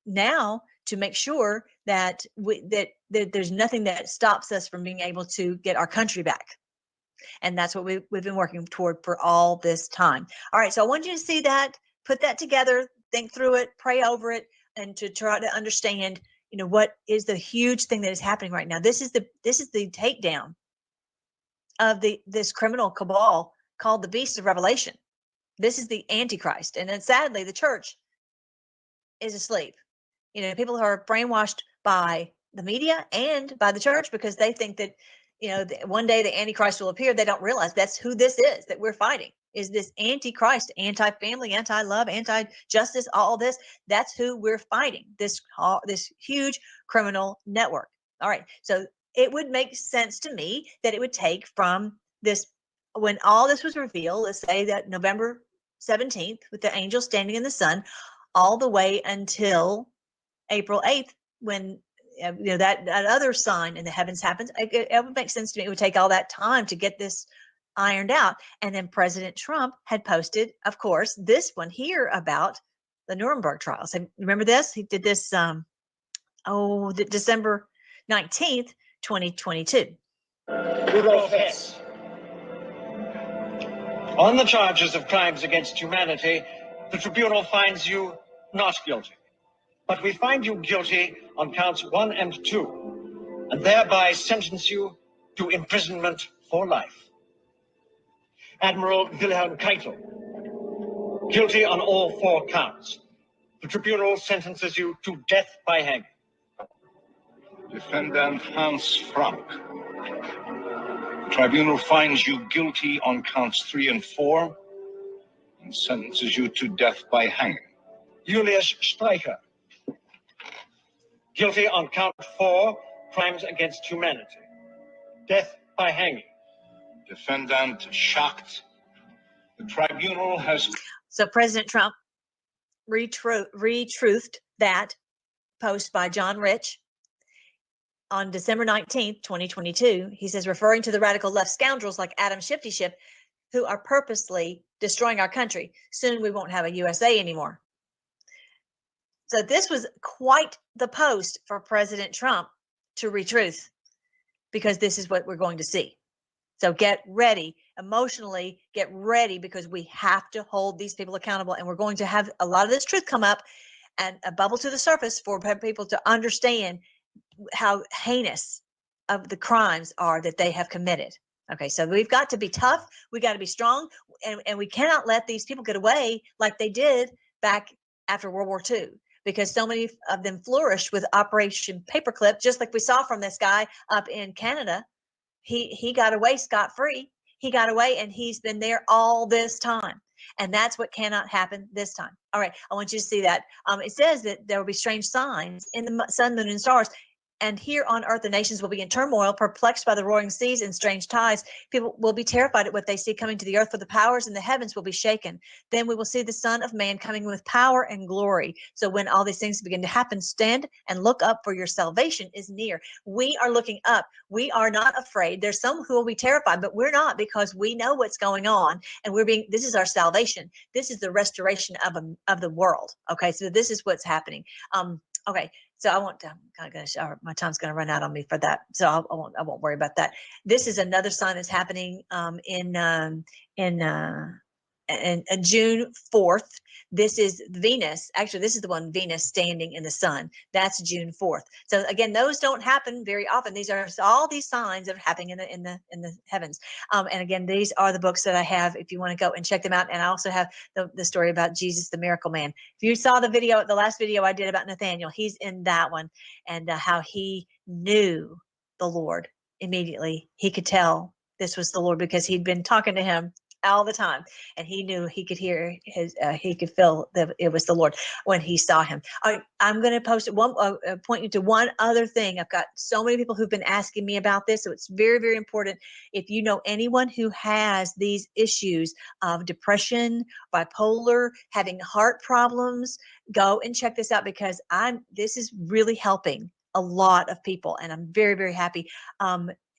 now to make sure that that there's nothing that stops us from being able to get our country back. And that's what we've been working toward for all this time. All right, so I want you to see that, put that together, think through it, pray over it, and to try to understand, what is the huge thing that is happening right now. This is the takedown of this criminal cabal called the Beast of Revelation. This is the Antichrist, and then sadly, the church is asleep. People are brainwashed by the media and by the church because they think that one day the Antichrist will appear. They don't realize that's who this is that we're fighting, is this Antichrist, anti-family, anti-love, anti-justice, all this. That's who we're fighting, this huge criminal network. All right. So it would make sense to me that it would take from this, when all this was revealed, let's say that November 17th with the angel standing in the sun, all the way until April 8th, when that other sign in the heavens happens. It would make sense to me. It would take all that time to get this ironed out. And then President Trump had posted, of course, this one here about the Nuremberg trials. Remember this? He did this December 19th, 2022. Profess. On the charges of crimes against humanity, the tribunal finds you not guilty. But we find you guilty on counts 1 and 2, and thereby sentence you to imprisonment for life. Admiral Wilhelm Keitel, guilty on all 4 counts. The tribunal sentences you to death by hanging. Defendant Hans Frank. The tribunal finds you guilty on counts 3 and 4 and sentences you to death by hanging. Julius Streicher, guilty on count 4, crimes against humanity. Death by hanging. Defendant Schacht. The tribunal has... So President Trump retruthed that post by John Rich on December 19th, 2022. He says, referring to the radical left scoundrels like Adam Shifty Schiff, who are purposely destroying our country. Soon we won't have a USA anymore. So this was quite the post for President Trump to retruth, because this is what we're going to see. So get ready, emotionally get ready, because we have to hold these people accountable, and we're going to have a lot of this truth come up and bubble to the surface for people to understand how heinous of the crimes are that they have committed. Okay, so we've got to be tough, we got to be strong, and we cannot let these people get away like they did back after World War II. because so many of them flourished with Operation Paperclip, just like we saw from this guy up in Canada. He got away scot-free. He got away, and he's been there all this time. And that's what cannot happen this time. All right, I want you to see that. It says that there will be strange signs in the sun, moon, and stars. And here on earth, the nations will be in turmoil, perplexed by the roaring seas and strange tides. People will be terrified at what they see coming to the earth, for the powers in the heavens will be shaken. Then we will see the Son of Man coming with power and glory. So when all these things begin to happen, stand and look up, for your salvation is near. We are looking up. We are not afraid. There's some who will be terrified, but we're not, because we know what's going on, and this is our salvation. This is the restoration of the world. Okay, so this is what's happening. Okay. So my time's going to run out on me for that. So I won't worry about that. This is another sign that's happening in June 4th. This is Venus. Actually, this is the one, Venus standing in the sun. That's June 4th. So again, those don't happen very often. These are all these signs that are happening in the heavens. And again, these are the books that I have if you want to go and check them out. And I also have the story about Jesus, the Miracle Man. If you saw the last video I did about Nathaniel, he's in that one, and how he knew the Lord immediately. He could tell this was the Lord because he'd been talking to him all the time, and he knew he could hear he could feel that it was the Lord when he saw him. I'm going to post point you to one other thing. I've got so many people who've been asking me about this, so it's very, very important. If you know anyone who has these issues of depression, bipolar, having heart problems, go and check this out, because this is really helping a lot of people, and I'm very, very happy.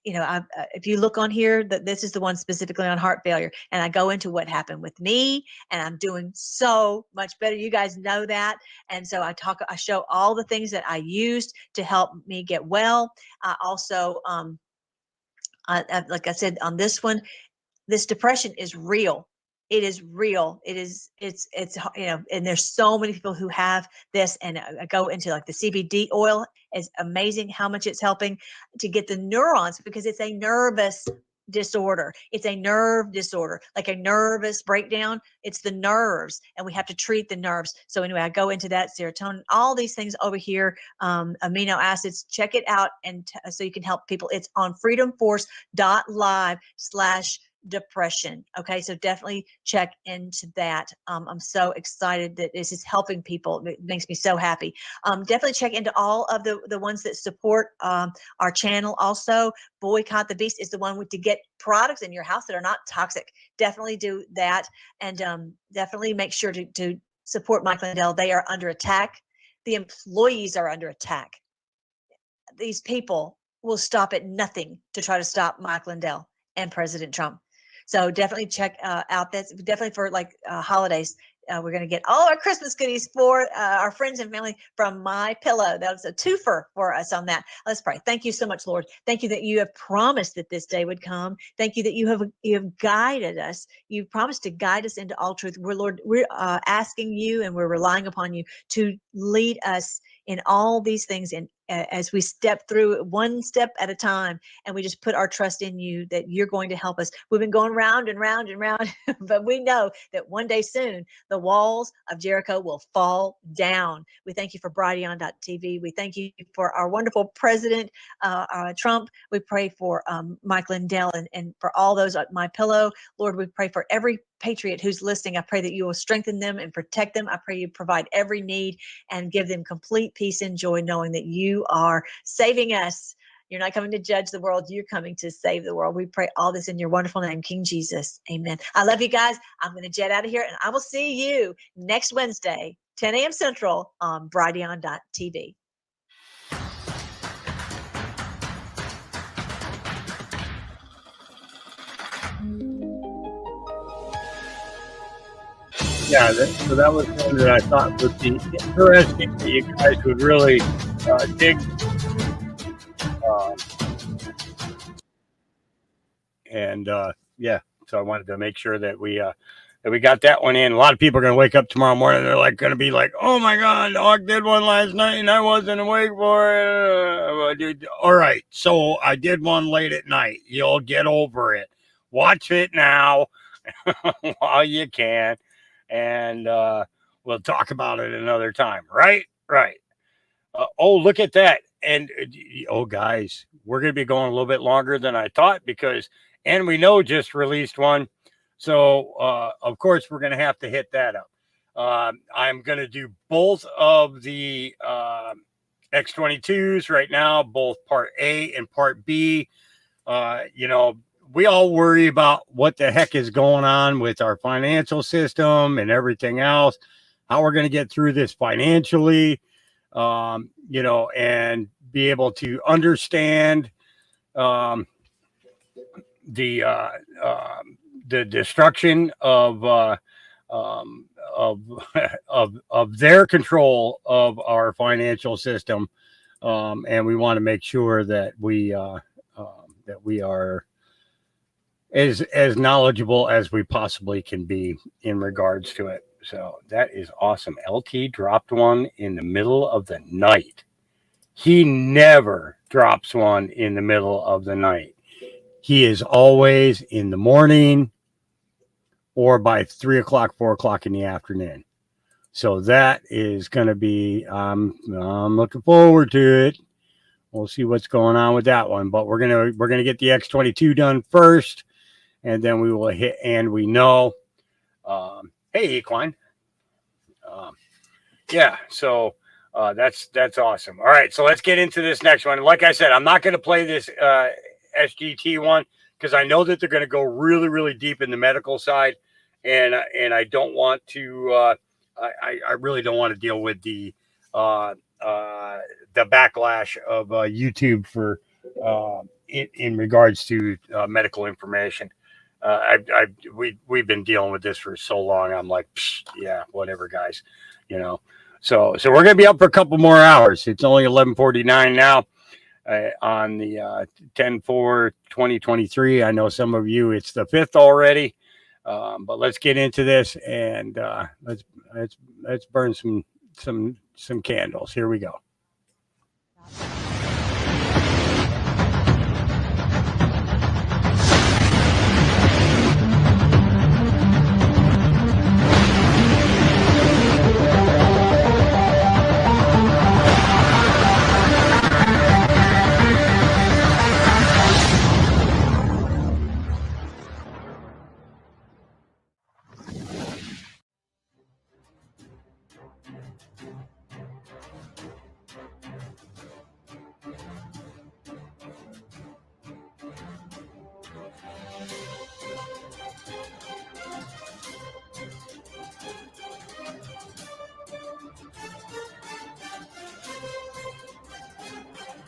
If you look on here, this is the one specifically on heart failure, and I go into what happened with me, and I'm doing so much better. You guys know that. And so I show all the things that I used to help me get well. I also, like I said, on this one, this depression is real. It is real. It's and there's so many people who have this, and I go into like the CBD oil is amazing how much it's helping to get the neurons, because it's a nervous disorder. It's a nerve disorder, like a nervous breakdown. It's the nerves, and we have to treat the nerves. So anyway, I go into that, serotonin, all these things over here, amino acids. Check it out, and so you can help people. It's on freedomforce.live/depression. Okay, so definitely check into that. I'm so excited that this is helping people. It makes me so happy. Definitely check into all of the ones that support our channel. Also, Boycott the Beast is the one to get products in your house that are not toxic. Definitely do that, and definitely make sure to support Mike Lindell. They are under attack. The employees are under attack. These people will stop at nothing to try to stop Mike Lindell and President Trump. So definitely check out this. Definitely for holidays, we're going to get all our Christmas goodies for our friends and family from My Pillow. That was a twofer for us on that. Let's pray. Thank you so much, Lord. Thank you that you have promised that this day would come. Thank you that you have guided us. You promised to guide us into all truth. We're asking you, and we're relying upon you to lead us in all these things, and as we step through one step at a time, and we just put our trust in you that you're going to help us. We've been going round and round and round, but we know that one day soon the walls of Jericho will fall down. We thank you for Brighteon.tv. We thank you for our wonderful President Trump. We pray for Mike Lindell and for all those at My Pillow. Lord, we pray for every patriot who's listening. I pray that you will strengthen them and protect them. I pray you provide every need and give them complete peace and joy, knowing that you are saving us. You're not coming to judge the world. You're coming to save the world. We pray all this in your wonderful name, King Jesus. Amen. I love you guys. I'm going to jet out of here, and I will see you next Wednesday, 10 a.m. Central on Brighteon.tv. Yeah, so that was one that I thought would be interesting that you guys would really dig. So I wanted to make sure that we got that one in. A lot of people are going to wake up tomorrow morning. They're going to be like, "Oh my God, Doc did one last night and I wasn't awake for it." All right, so I did one late at night. You'll get over it. Watch it now while you can. And we'll talk about it another time, right? Right. Oh, look at that. And oh, guys, we're going to be going a little bit longer than I thought because, and we know just released one. So, of course, we're going to have to hit that up. I'm going to do both of the X-22s right now, both part A and part B. We all worry about what the heck is going on with our financial system and everything else, how we're going to get through this financially, and be able to understand the destruction of their control of our financial system, and we want to make sure that we are as knowledgeable as we possibly can be in regards to it. So that is awesome. LT dropped one in the middle of the night. He never drops one in the middle of the night. He is always in the morning or by 3 o'clock, 4 o'clock in the afternoon. So that is going to be, I'm looking forward to it. We'll see what's going on with that one, but we're going to get the X-22 done first, and then we will hit, and we know, hey, Equine. So that's awesome. All right, so let's get into this next one. Like I said, I'm not going to play this SGT one because I know that they're going to go really, really deep in the medical side, and I don't want to. I really don't want to deal with the backlash of YouTube for in regards to medical information. We've been dealing with this for so long. I'm like, yeah, whatever, guys. So we're gonna be up for a couple more hours. It's only 11:49 now on the 10/4/2023. I know some of you, it's the 5th already, but let's get into this and let's burn some candles. Here we go.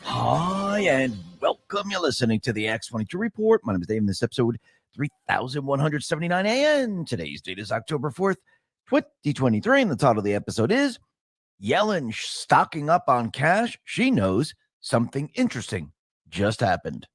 Hi, and welcome. You're listening to the X-22 Report. My name is Dave, and this episode 3179 AM. Today's date is October 4th, 2023, and the title of the episode is Yellen stocking up on cash. She knows something interesting just happened.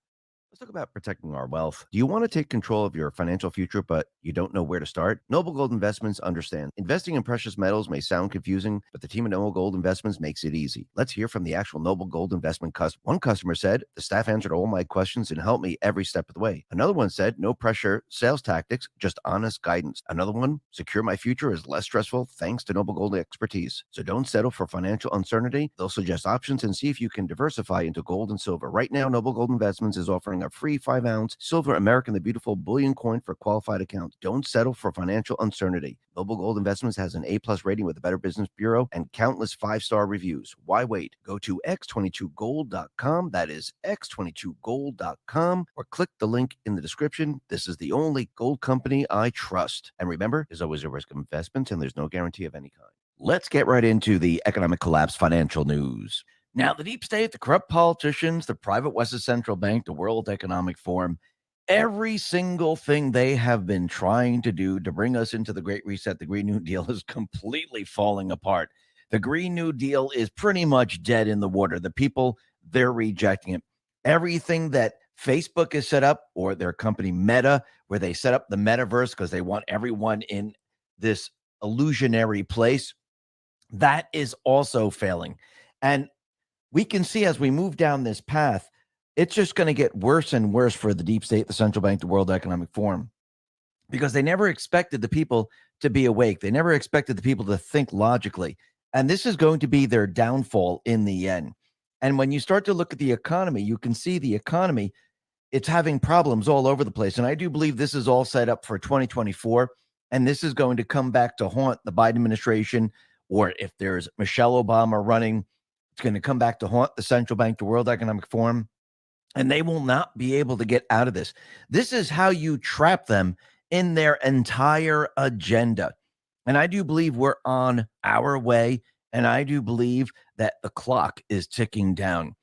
Let's talk about protecting our wealth. Do you want to take control of your financial future, but you don't know where to start? Noble Gold Investments understands. Investing in precious metals may sound confusing, but the team at Noble Gold Investments makes it easy. Let's hear from the actual Noble Gold Investment customer. One customer said, the staff answered all my questions and helped me every step of the way. Another one said, no pressure, sales tactics, just honest guidance. Another one, secure my future is less stressful thanks to Noble Gold expertise. So don't settle for financial uncertainty. They'll suggest options and see if you can diversify into gold and silver. Right now, Noble Gold Investments is offering a free 5-ounce silver American the Beautiful bullion coin for qualified accounts. Don't settle for financial uncertainty. Noble Gold Investments has an A+ rating with the Better Business Bureau and countless 5-star reviews. Why wait? Go to x22gold.com. That is x22gold.com, or click the link in the description. This is the only gold company I trust. And remember, there's always a risk of investments and there's no guarantee of any kind. Let's get right into the economic collapse financial news. Now, the deep state, the corrupt politicians, the private Western Central Bank, the World Economic Forum, every single thing they have been trying to do to bring us into the Great Reset, the Green New Deal, is completely falling apart. The Green New Deal is pretty much dead in the water. The people, they're rejecting it. Everything that Facebook has set up, or their company Meta, where they set up the metaverse because they want everyone in this illusionary place, that is also failing. And we can see as we move down this path, it's just going to get worse and worse for the deep state, the central bank, the World Economic Forum, because they never expected the people to be awake. They never expected the people to think logically. And this is going to be their downfall in the end. And when you start to look at the economy, you can see the economy, it's having problems all over the place. And I do believe this is all set up for 2024. And this is going to come back to haunt the Biden administration, or if there's Michelle Obama running, it's going to come back to haunt the central bank, the World Economic Forum, and they will not be able to get out of this. This is how you trap them in their entire agenda. And I do believe we're on our way, and I do believe that the clock is ticking down.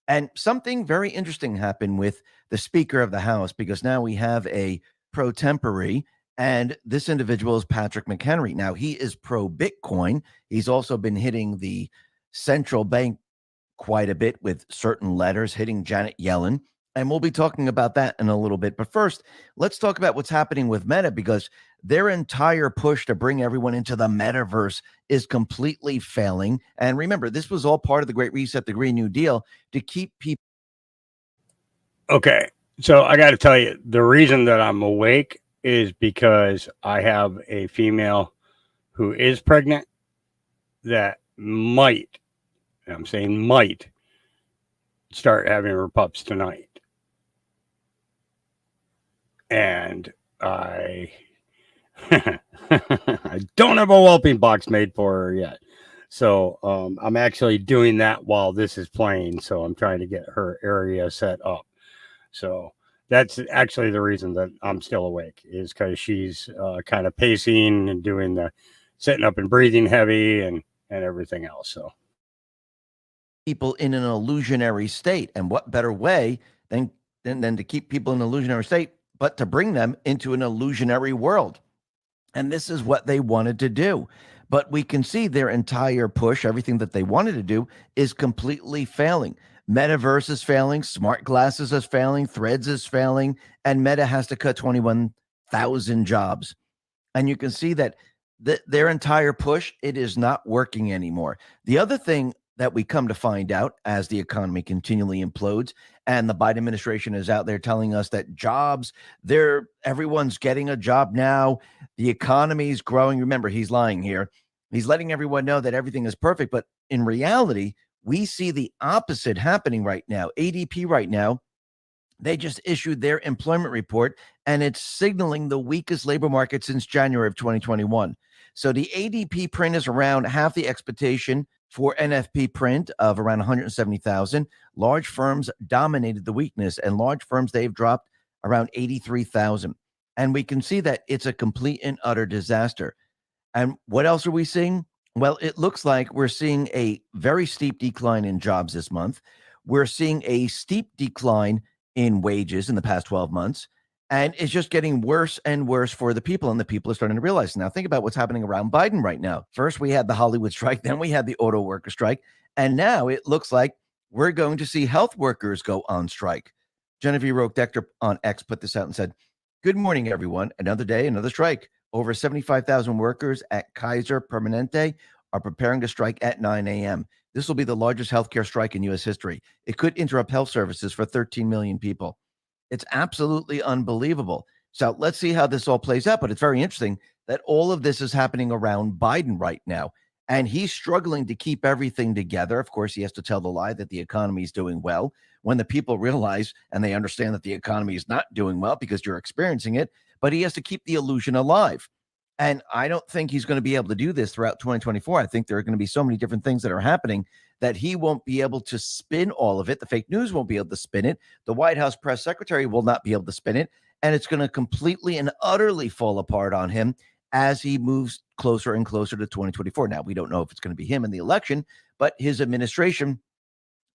And something very interesting happened with the Speaker of the House, because now we have a pro tempore, and this individual is Patrick McHenry. Now, he is pro-Bitcoin. He's also been hitting the central bank quite a bit with certain letters, hitting Janet Yellen. And we'll be talking about that in a little bit. But first, let's talk about what's happening with Meta, because their entire push to bring everyone into the metaverse is completely failing. And remember, this was all part of the Great Reset, the Green New Deal, to keep people. Okay. So I got to tell you, the reason that I'm awake is because I have a female who is pregnant that might, I'm saying might, start having her pups tonight. And I I don't have a whelping box made for her yet. So I'm actually doing that while this is playing. So I'm trying to get her area set up. So that's actually the reason that I'm still awake, is because she's kind of pacing and doing the sitting up and breathing heavy and everything else. So people in an illusionary state. And what better way than to keep people in an illusionary state, but to bring them into an illusionary world. And this is what they wanted to do. But we can see their entire push, everything that they wanted to do, is completely failing. Metaverse is failing, smart glasses is failing, Threads is failing, and Meta has to cut 21,000 jobs. And you can see that their entire push, it is not working anymore. The other thing that we come to find out as the economy continually implodes, and the Biden administration is out there telling us that jobs, everyone's getting a job now, the economy is growing. Remember, he's lying here. He's letting everyone know that everything is perfect, but in reality, we see the opposite happening right now. ADP right now, they just issued their employment report, and it's signaling the weakest labor market since January of 2021. So the ADP print is around half the expectation for NFP print of around 170,000. Large firms dominated the weakness, and large firms, they've dropped around 83,000. And we can see that it's a complete and utter disaster. And what else are we seeing? Well, it looks like we're seeing a very steep decline in jobs this month. We're seeing a steep decline in wages in the past 12 months. And it's just getting worse and worse for the people, and the people are starting to realize. Now, think about what's happening around Biden right now. First, we had the Hollywood strike, then we had the auto worker strike, and now it looks like we're going to see health workers go on strike. Genevieve Roque-Decter on X put this out and said, "Good morning, everyone. Another day, another strike. Over 75,000 workers at Kaiser Permanente are preparing to strike at 9 a.m. This will be the largest healthcare strike in U.S. history. It could interrupt health services for 13 million people." It's absolutely unbelievable. So let's see how this all plays out. But it's very interesting that all of this is happening around Biden right now. And he's struggling to keep everything together. Of course, he has to tell the lie that the economy is doing well, when the people realize and they understand that the economy is not doing well because you're experiencing it. But he has to keep the illusion alive. And I don't think he's going to be able to do this throughout 2024. I think there are going to be so many different things that are happening that he won't be able to spin all of it. The fake news won't be able to spin it. The White House press secretary will not be able to spin it. And it's going to completely and utterly fall apart on him as he moves closer and closer to 2024. Now, we don't know if it's going to be him in the election, but his administration,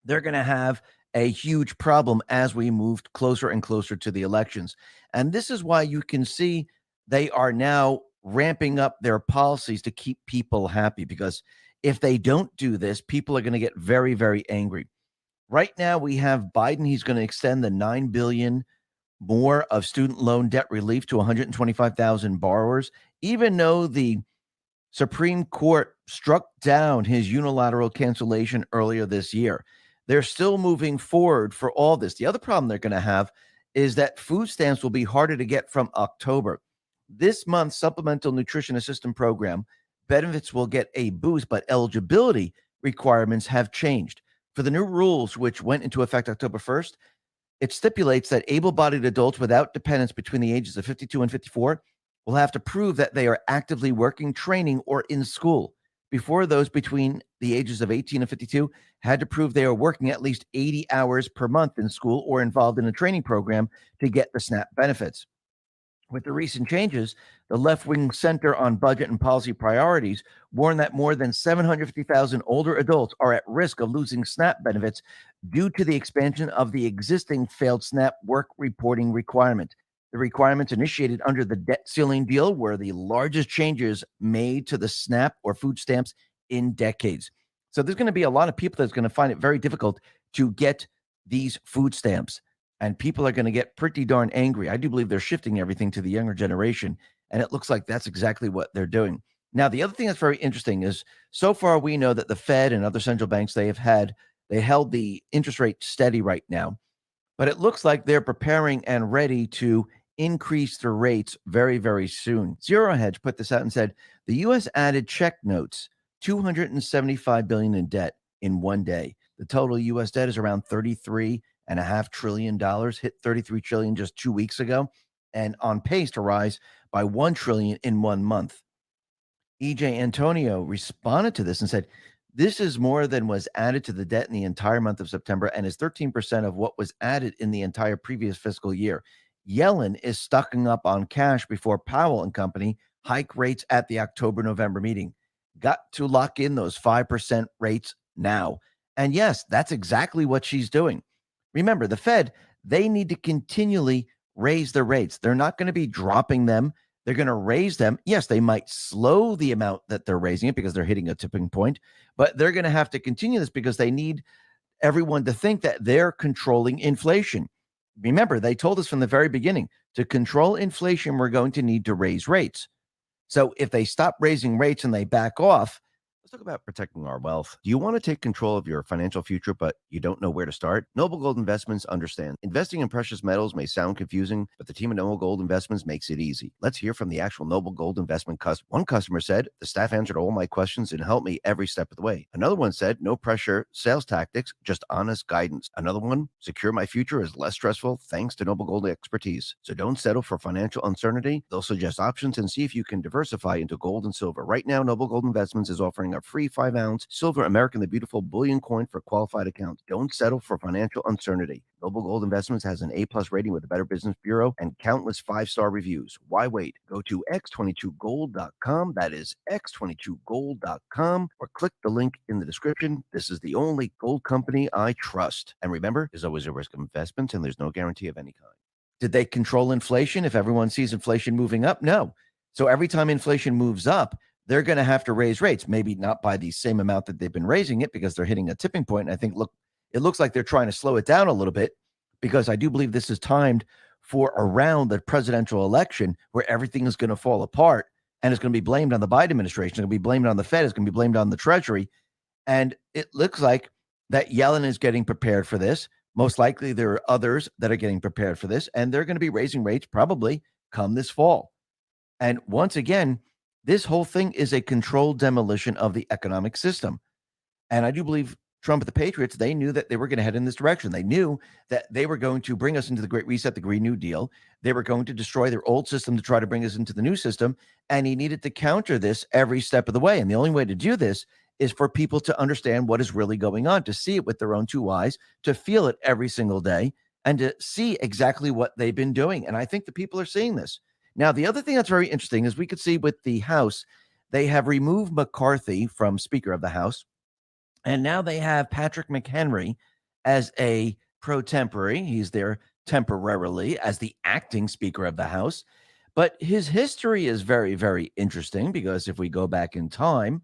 they're going to have a huge problem as we move closer and closer to the elections. And this is why you can see they are now ramping up their policies to keep people happy, because if they don't do this, people are going to get very, very angry. Right now, we have Biden. He's going to extend the $9 billion more of student loan debt relief to 125,000 borrowers, even though the Supreme Court struck down his unilateral cancellation earlier this year. They're still moving forward for all this. The other problem they're going to have is that food stamps will be harder to get from October. This month's Supplemental Nutrition Assistance Program benefits will get a boost, but eligibility requirements have changed. For the new rules, which went into effect October 1st, it stipulates that able-bodied adults without dependents between the ages of 52 and 54 will have to prove that they are actively working, training, or in school. Before, those between the ages of 18 and 52 had to prove they are working at least 80 hours per month in school or involved in a training program to get the SNAP benefits. With the recent changes, the left-wing Center on Budget and Policy Priorities warned that more than 750,000 older adults are at risk of losing SNAP benefits due to the expansion of the existing failed SNAP work reporting requirement. The requirements initiated under the debt ceiling deal were the largest changes made to the SNAP or food stamps in decades. So there's going to be a lot of people that's going to find it very difficult to get these food stamps. And people are going to get pretty darn angry. I do believe they're shifting everything to the younger generation. And it looks like that's exactly what they're doing. Now, the other thing that's very interesting is so far we know that the Fed and other central banks, they held the interest rate steady right now. But it looks like they're preparing and ready to increase the rates very, very soon. Zero Hedge put this out and said the U.S. added check notes, $275 billion in debt in one day. The total U.S. debt is around $33.5 trillion, hit 33 trillion just 2 weeks ago, and on pace to rise by 1 trillion in 1 month. EJ Antonio responded to this and said, this is more than was added to the debt in the entire month of September and is 13% of what was added in the entire previous fiscal year. Yellen is stocking up on cash before Powell and company hike rates at the October-November meeting. Got to lock in those 5% rates now. And yes, that's exactly what she's doing. Remember, the Fed, they need to continually raise their rates. They're not going to be dropping them. They're going to raise them. Yes, they might slow the amount that they're raising it because they're hitting a tipping point, but they're going to have to continue this because they need everyone to think that they're controlling inflation. Remember, they told us from the very beginning, to control inflation, we're going to need to raise rates. So if they stop raising rates and they back off, let's talk about protecting our wealth. Do you want to take control of your financial future, but you don't know where to start? Noble Gold Investments understands. Investing in precious metals may sound confusing, but the team at Noble Gold Investments makes it easy. Let's hear from the actual Noble Gold Investment customer. One customer said, the staff answered all my questions and helped me every step of the way. Another one said, no pressure, sales tactics, just honest guidance. Another one, secure my future is less stressful thanks to Noble Gold expertise. So don't settle for financial uncertainty. They'll suggest options and see if you can diversify into gold and silver. Right now, Noble Gold Investments is offering a free 5-ounce silver American the Beautiful bullion coin for qualified accounts. Don't settle for financial uncertainty. Noble Gold Investments has an A+ rating with the Better Business Bureau and countless 5-star reviews. Why wait? Go to x22gold.com. That is x22gold.com, or click the link in the description. This is the only gold company I trust. And remember, there's always a risk of investments and there's no guarantee of any kind. Did they control inflation if everyone sees inflation moving up? No. So every time inflation moves up, they're going to have to raise rates, maybe not by the same amount that they've been raising it because they're hitting a tipping point. And I think, it looks like they're trying to slow it down a little bit because I do believe this is timed for around the presidential election where everything is going to fall apart and it's going to be blamed on the Biden administration. It's going to be blamed on the Fed. It's going to be blamed on the Treasury. And it looks like that Yellen is getting prepared for this. Most likely there are others that are getting prepared for this, and they're going to be raising rates probably come this fall. And once again, this whole thing is a controlled demolition of the economic system. And I do believe Trump and the Patriots, they knew that they were going to head in this direction. They knew that they were going to bring us into the Great Reset, the Green New Deal. They were going to destroy their old system to try to bring us into the new system. And he needed to counter this every step of the way. And the only way to do this is for people to understand what is really going on, to see it with their own two eyes, to feel it every single day, and to see exactly what they've been doing. And I think the people are seeing this. Now, the other thing that's very interesting is we could see with the House, they have removed McCarthy from Speaker of the House, and now they have Patrick McHenry as a pro tempore. He's there temporarily as the acting Speaker of the House. But his history is very, very interesting because if we go back in time,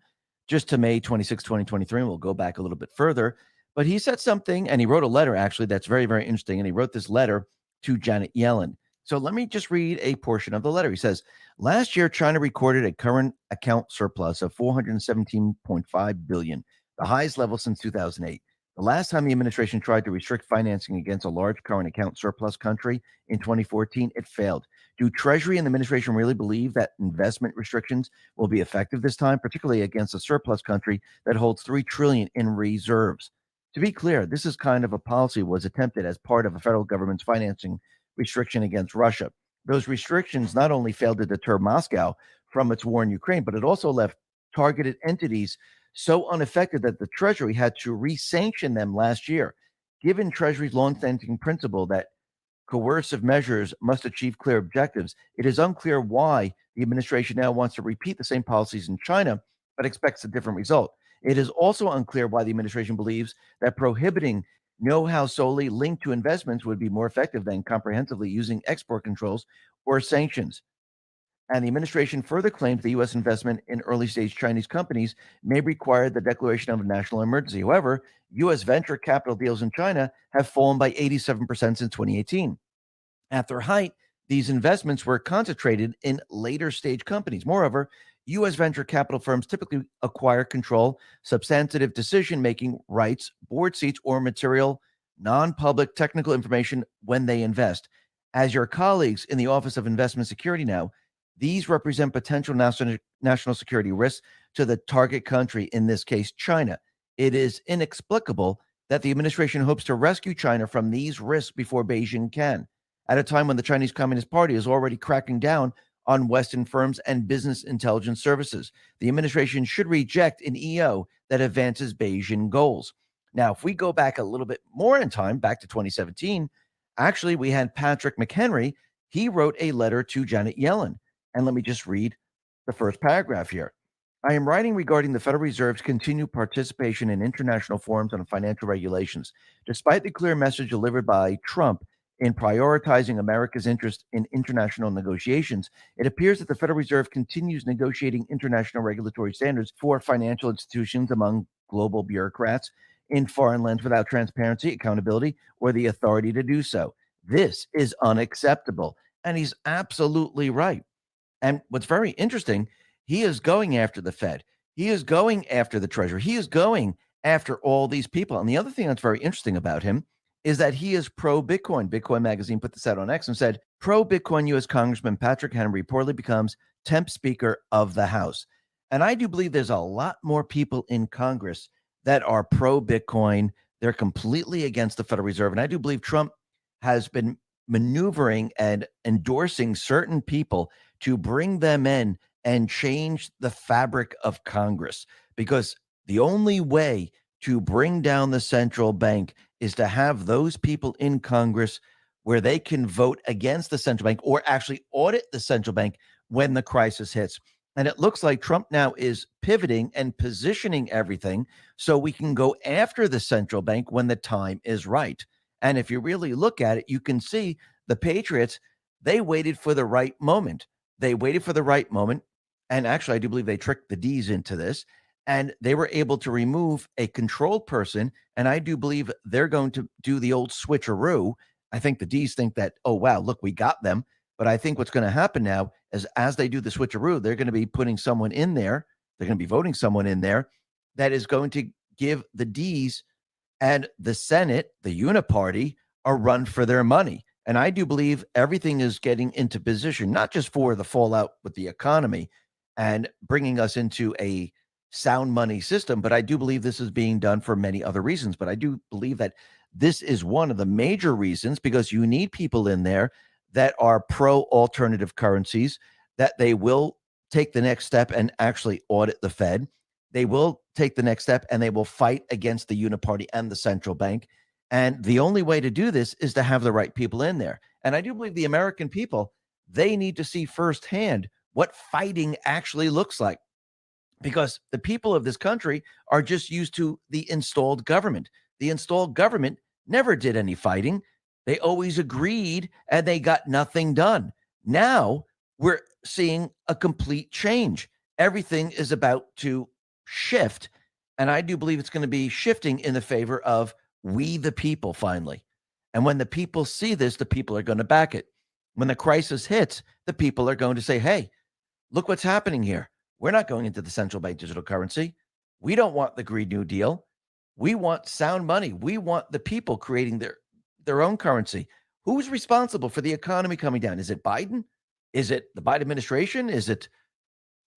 just to May 26, 2023, and we'll go back a little bit further, but he said something, and he wrote a letter, actually, that's very, very interesting, and he wrote this letter to Janet Yellen. So let me just read a portion of the letter. He says, last year, China recorded a current account surplus of $417.5 billion, the highest level since 2008. The last time the administration tried to restrict financing against a large current account surplus country in 2014, it failed. Do Treasury and the administration really believe that investment restrictions will be effective this time, particularly against a surplus country that holds $3 trillion in reserves? To be clear, this is kind of a policy was attempted as part of the federal government's financing restriction against Russia. Those restrictions not only failed to deter Moscow from its war in Ukraine, but it also left targeted entities so unaffected that the Treasury had to re-sanction them last year. Given Treasury's longstanding principle that coercive measures must achieve clear objectives, it is unclear why the administration now wants to repeat the same policies in China, but expects a different result. It is also unclear why the administration believes that prohibiting know-how solely linked to investments would be more effective than comprehensively using export controls or sanctions. And the administration further claims the U.S. investment in early-stage Chinese companies may require the declaration of a national emergency. However, U.S. venture capital deals in China have fallen by 87% since 2018. At their height, these investments were concentrated in later-stage companies. Moreover, U.S. venture capital firms typically acquire control, substantive decision-making rights, board seats, or material, non-public technical information when they invest. As your colleagues in the Office of Investment Security know, these represent potential national security risks to the target country, in this case, China. It is inexplicable that the administration hopes to rescue China from these risks before Beijing can, at a time when the Chinese Communist Party is already cracking down on Western firms and business intelligence services. The administration should reject an EO that advances Beijing goals. Now, if we go back a little bit more in time, back to 2017, actually, we had Patrick McHenry. He wrote a letter to Janet Yellen. And let me just read the first paragraph here. I am writing regarding the Federal Reserve's continued participation in international forums on financial regulations. Despite the clear message delivered by Trump in prioritizing America's interest in international negotiations, it appears that the Federal Reserve continues negotiating international regulatory standards for financial institutions among global bureaucrats in foreign lands without transparency, accountability, or the authority to do so. This is unacceptable. And he's absolutely right. And what's very interesting, he is going after the Fed. He is going after the Treasury. He is going after all these people. And the other thing that's very interesting about him is that he is pro-Bitcoin. Bitcoin Magazine put this out on X and said, pro-Bitcoin U.S. Congressman Patrick Henry reportedly becomes 10th Speaker of the House. And I do believe there's a lot more people in Congress that are pro-Bitcoin. They're completely against the Federal Reserve. And I do believe Trump has been maneuvering and endorsing certain people to bring them in and change the fabric of Congress, because the only way to bring down the central bank is to have those people in Congress where they can vote against the central bank or actually audit the central bank when the crisis hits. And it looks like Trump now is pivoting and positioning everything so we can go after the central bank when the time is right. And if you really look at it, you can see the Patriots, they waited for the right moment. They waited for the right moment. And actually, I do believe they tricked the D's into this. And they were able to remove a controlled person. And I do believe they're going to do the old switcheroo. I think the D's think that, oh, wow, look, we got them. But I think what's going to happen now is as they do the switcheroo, they're going to be putting someone in there. They're going to be voting someone in there that is going to give the D's and the Senate, the uniparty, a run for their money. And I do believe everything is getting into position, not just for the fallout with the economy and bringing us into a sound money system, but I do believe this is being done for many other reasons. But I do believe that this is one of the major reasons, because you need people in there that are pro alternative currencies, that they will take the next step and actually audit the Fed. They will take the next step and they will fight against the uniparty and the central bank. And the only way to do this is to have the right people in there. And I do believe the American people, they need to see firsthand what fighting actually looks like, because the people of this country are just used to the installed government. The installed government never did any fighting. They always agreed and they got nothing done. Now we're seeing a complete change. Everything is about to shift. And I do believe it's going to be shifting in the favor of we the people finally. And when the people see this, the people are going to back it. When the crisis hits, the people are going to say, hey, look what's happening here. We're not going into the central bank digital currency. We don't want the Green New Deal. We want sound money. We want the people creating their own currency. Who's responsible for the economy coming down? Is it Biden? Is it the Biden administration? Is it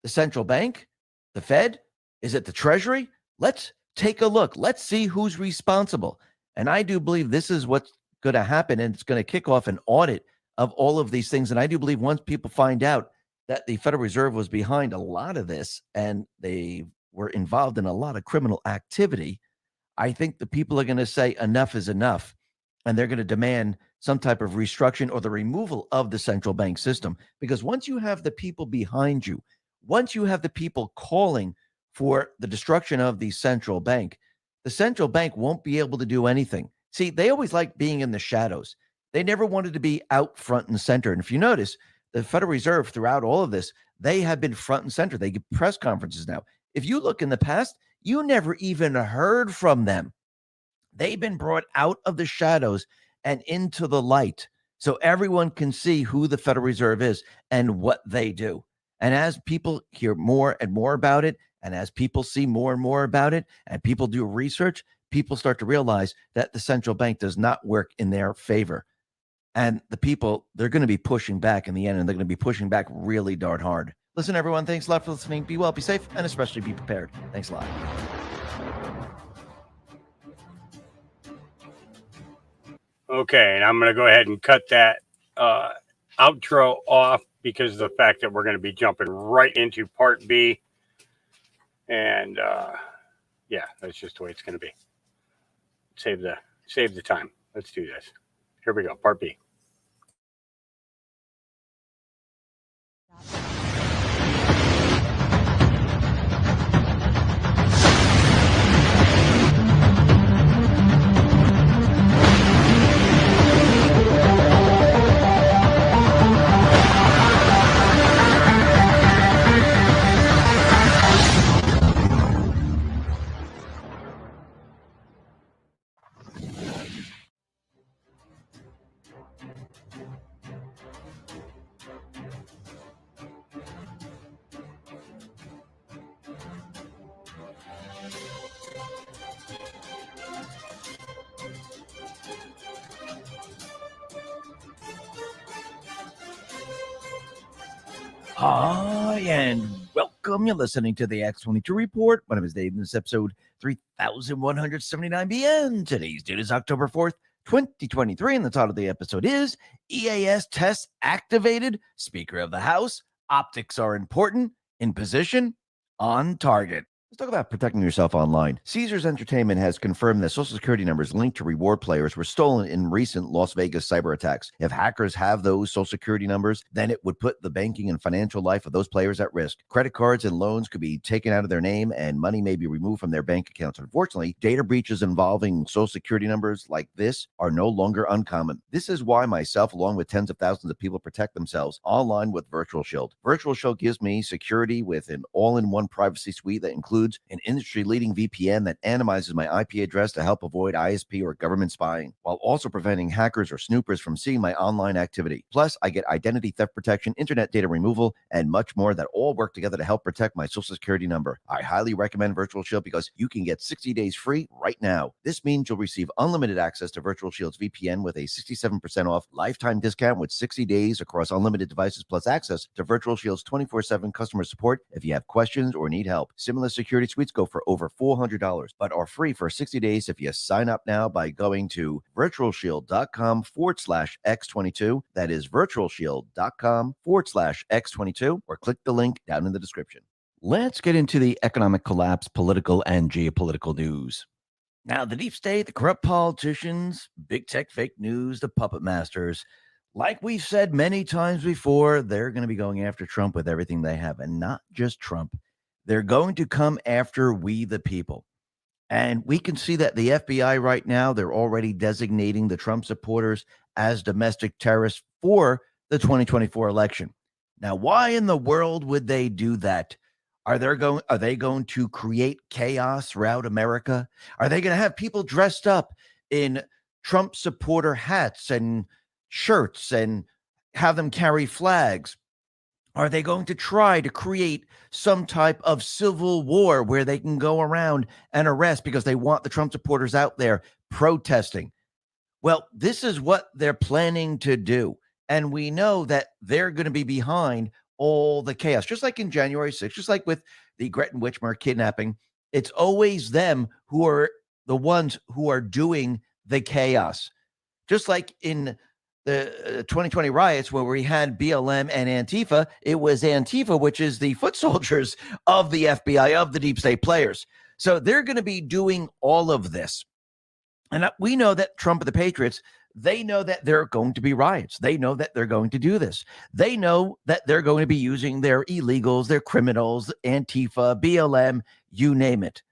the central bank, the Fed? Is it the Treasury? Let's take a look. Let's see who's responsible. And I do believe this is what's going to happen, and it's going to kick off an audit of all of these things. And I do believe once people find out that the Federal Reserve was behind a lot of this and they were involved in a lot of criminal activity, I think the people are going to say enough is enough, and they're going to demand some type of restructuring or the removal of the central bank system. Because once you have the people behind you, once you have the people calling for the destruction of the central bank won't be able to do anything. See, they always like being in the shadows. They never wanted to be out front and center. And if you notice, the Federal Reserve throughout all of this, they have been front and center. They give press conferences now. If you look in the past, you never even heard from them. They've been brought out of the shadows and into the light so everyone can see who the Federal Reserve is and what they do. And as people hear more and more about it, and as people see more and more about it, and people do research, people start to realize that the central bank does not work in their favor. And the people, they're going to be pushing back in the end, and they're going to be pushing back really darn hard. Listen, everyone, thanks a lot for listening. Be well, be safe, and especially be prepared. Thanks a lot. Okay, and I'm going to go ahead and cut that outro off because of the fact that we're going to be jumping right into part B. And yeah, that's just the way it's going to be. Save the time. Let's do this. Here we go, part B. Hi, and welcome. You're listening to the X22 Report. My name is Dave, and this is episode 3179 BN. Today's date is October 4th, 2023, and the title of the episode is EAS Test Activated, Speaker of the House, Optics Are Important, in Position, On Target. Let's talk about protecting yourself online. Caesars Entertainment has confirmed that Social Security numbers linked to reward players were stolen in recent Las Vegas cyber attacks. If hackers have those Social Security numbers, then it would put the banking and financial life of those players at risk. Credit cards and loans could be taken out of their name, and money may be removed from their bank accounts. Unfortunately, data breaches involving Social Security numbers like this are no longer uncommon. This is why myself, along with tens of thousands of people, protect themselves online with Virtual Shield. Virtual Shield gives me security with an all-in-one privacy suite that includes an industry-leading VPN that anonymizes my IP address to help avoid ISP or government spying, while also preventing hackers or snoopers from seeing my online activity. Plus, I get identity theft protection, internet data removal, and much more that all work together to help protect my Social Security number. I highly recommend Virtual Shield because you can get 60 days free right now. This means you'll receive unlimited access to Virtual Shield's VPN with a 67% off lifetime discount with 60 days across unlimited devices, plus access to Virtual Shield's 24/7 customer support if you have questions or need help. Similar security suites go for over $400, but are free for 60 days if you sign up now by going to virtualshield.com/X22. That is virtualshield.com/X22, or click the link down in the description. Let's get into the economic collapse, political and geopolitical news. Now, the deep state, the corrupt politicians, big tech, fake news, the puppet masters, like we've said many times before, they're going to be going after Trump with everything they have, and not just Trump. They're going to come after we, the people. And we can see that the FBI right now, they're already designating the Trump supporters as domestic terrorists for the 2024 election. Now, why in the world would they do that? Are they going to create chaos throughout America? Are they going to have people dressed up in Trump supporter hats and shirts and have them carry flags? Are they going to try to create some type of civil war where they can go around and arrest because they want the Trump supporters out there protesting? Well, this is what they're planning to do. And we know that they're going to be behind all the chaos, just like in January 6th, just like with the Gretchen Whitmer kidnapping. It's always them who are the ones who are doing the chaos. Just like in the 2020 riots where we had BLM and Antifa, it was Antifa, which is the foot soldiers of the FBI, of the deep state players. So they're going to be doing all of this. And we know that Trump and the Patriots, they know that there are going to be riots. They know that they're going to do this. They know that they're going to be using their illegals, their criminals, Antifa, BLM, you name it.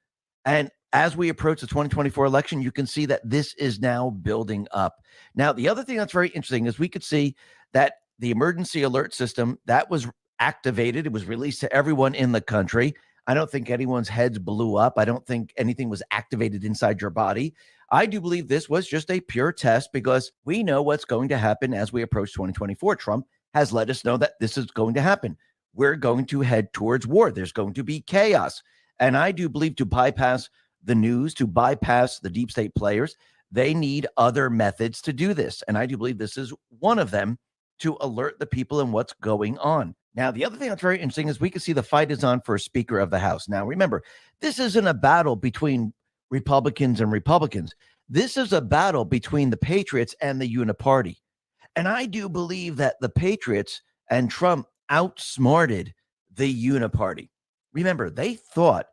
And as we approach the 2024 election, you can see that this is now building up. Now, the other thing that's very interesting is we could see that the emergency alert system that was activated, it was released to everyone in the country. I don't think anyone's heads blew up. I don't think anything was activated inside your body. I do believe this was just a pure test because we know what's going to happen as we approach 2024. Trump has let us know that this is going to happen. We're going to head towards war. There's going to be chaos. And I do believe to bypass the news, to bypass the deep state players, they need other methods to do this. And I do believe this is one of them to alert the people in what's going on. Now, the other thing that's very interesting is we can see the fight is on for a Speaker of the House. Now, remember, this isn't a battle between Republicans and Republicans. This is a battle between the Patriots and the Uniparty. And I do believe that the Patriots and Trump outsmarted the Uniparty. Remember, they thought,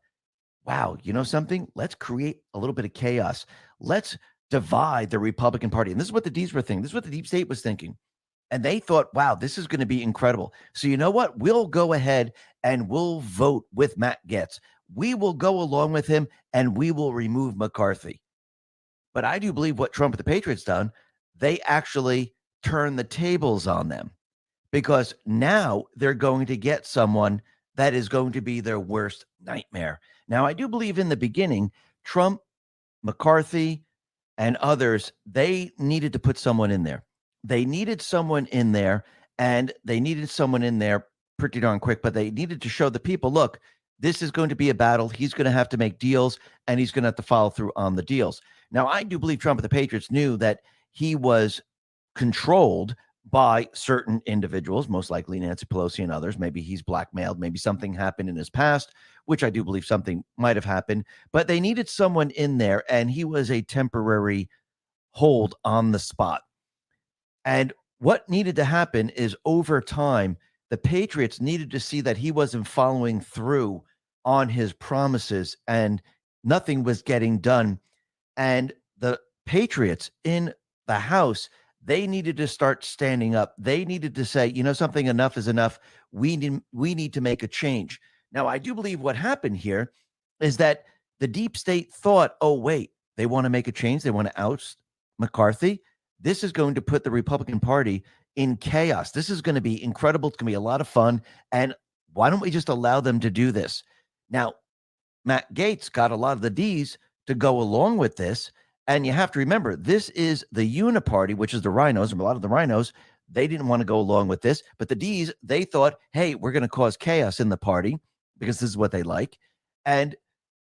wow, you know something? Let's create a little bit of chaos. Let's divide the Republican Party. And this is what the D's were thinking. This is what the deep state was thinking. And they thought, wow, this is going to be incredible. So you know what? We'll go ahead and we'll vote with Matt Gaetz. We will go along with him and we will remove McCarthy. But I do believe what Trump and the Patriots done, they actually turned the tables on them because now they're going to get someone that is going to be their worst nightmare. Now, I do believe in the beginning, Trump, McCarthy, and others, they needed to put someone in there. They needed someone in there, and they needed someone in there pretty darn quick, but they needed to show the people, look, this is going to be a battle. He's going to have to make deals, and he's going to have to follow through on the deals. Now, I do believe Trump and the Patriots knew that he was controlled by certain individuals, most likely Nancy Pelosi and others. Maybe he's blackmailed. Maybe something happened in his past, which I do believe something might have happened. But they needed someone in there, and he was a temporary hold on the spot. And what needed to happen is over time, the Patriots needed to see that he wasn't following through on his promises and nothing was getting done. And the Patriots in the House, they needed to start standing up. They needed to say, you know, something, enough is enough. We need to make a change. Now, I do believe what happened here is that the deep state thought, oh, wait, they want to make a change. They want to oust McCarthy. This is going to put the Republican Party in chaos. This is going to be incredible. It's going to be a lot of fun. And why don't we just allow them to do this? Now, Matt Gaetz got a lot of the D's to go along with this. And you have to remember, this is the Uniparty, which is the rhinos. And a lot of the rhinos, they didn't want to go along with this. But the D's, they thought, hey, we're going to cause chaos in the party because this is what they like. And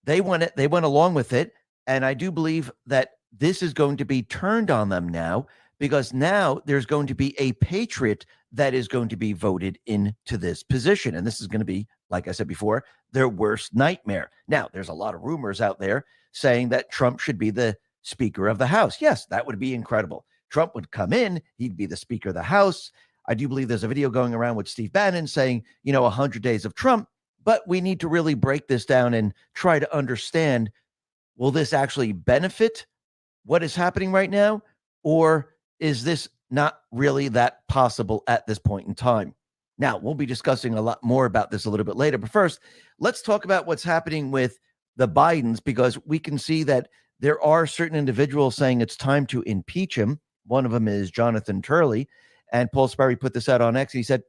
they went along with it. And I do believe that this is going to be turned on them now because now there's going to be a patriot that is going to be voted into this position. And this is going to be, like I said before, their worst nightmare. Now, there's a lot of rumors out there saying that Trump should be the Speaker of the House. Yes, that would be incredible. Trump would come in. He'd be the Speaker of the House. I do believe there's a video going around with Steve Bannon saying, 100 days of Trump, but we need to really break this down and try to understand, will this actually benefit what is happening right now? Or is this not really that possible at this point in time? Now, we'll be discussing a lot more about this a little bit later. But first, let's talk about what's happening with the Bidens, because we can see that there are certain individuals saying it's time to impeach him. One of them is Jonathan Turley. And Paul Sperry put this out on X. He said,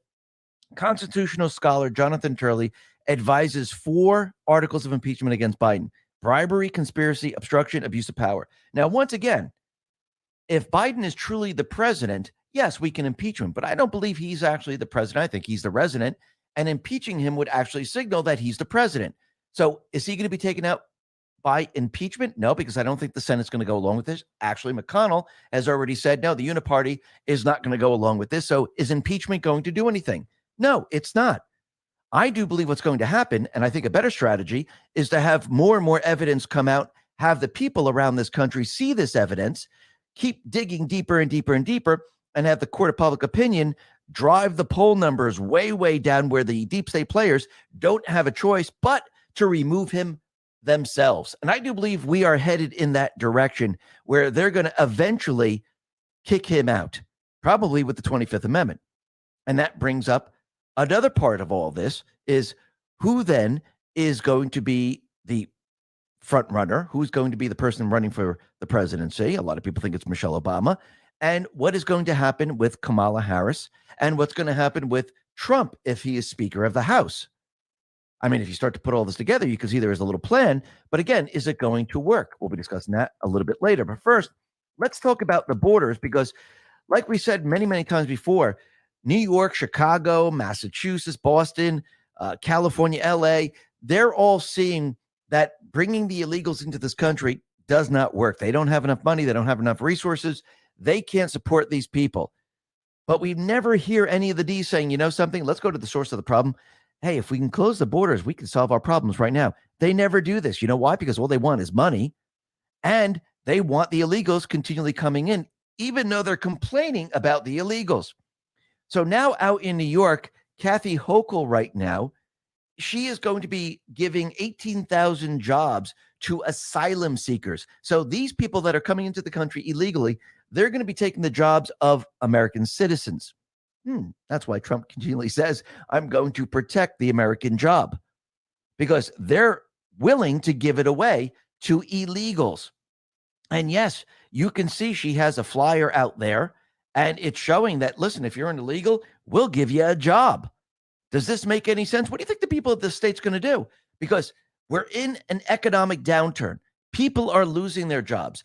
constitutional scholar Jonathan Turley advises 4 articles of impeachment against Biden: bribery, conspiracy, obstruction, abuse of power. Now, once again, if Biden is truly the president, yes, we can impeach him, but I don't believe he's actually the president. I think he's the resident, and impeaching him would actually signal that he's the president. So is he going to be taken out by impeachment? No, because I don't think the Senate's going to go along with this. Actually, McConnell has already said, no, the uniparty is not going to go along with this. So is impeachment going to do anything? No, it's not. I do believe what's going to happen, and I think a better strategy is to have more and more evidence come out, have the people around this country see this evidence, keep digging deeper and deeper and deeper, and have the court of public opinion drive the poll numbers way, way down where the deep state players don't have a choice but to remove him themselves. And I do believe we are headed in that direction where they're going to eventually kick him out, probably with the 25th Amendment. And that brings up another part of all this is who then is going to be the front runner, who's going to be the person running for the presidency. A lot of people think it's Michelle Obama. And what is going to happen with Kamala Harris and what's going to happen with Trump if he is Speaker of the House. I mean, if you start to put all this together, you can see there is a little plan. But again, is it going to work? We'll be discussing that a little bit later. But first, let's talk about the borders because like we said many, many times before, New York, Chicago, Massachusetts, Boston, California, LA, they're all seeing that bringing the illegals into this country does not work. They don't have enough money. They don't have enough resources. They can't support these people. But we never hear any of the D's saying, you know something, let's go to the source of the problem. Hey, if we can close the borders, we can solve our problems right now. They never do this. You know why? Because all they want is money. And they want the illegals continually coming in, even though they're complaining about the illegals. So now out in New York, Kathy Hochul right now, she is going to be giving 18,000 jobs to asylum seekers. So these people that are coming into the country illegally, they're going to be taking the jobs of American citizens. That's why Trump continually says, I'm going to protect the American job, because they're willing to give it away to illegals. And yes, you can see she has a flyer out there and it's showing that, listen, if you're an illegal, we'll give you a job. Does this make any sense? What do you think the people of this state's going to do? Because we're in an economic downturn. People are losing their jobs.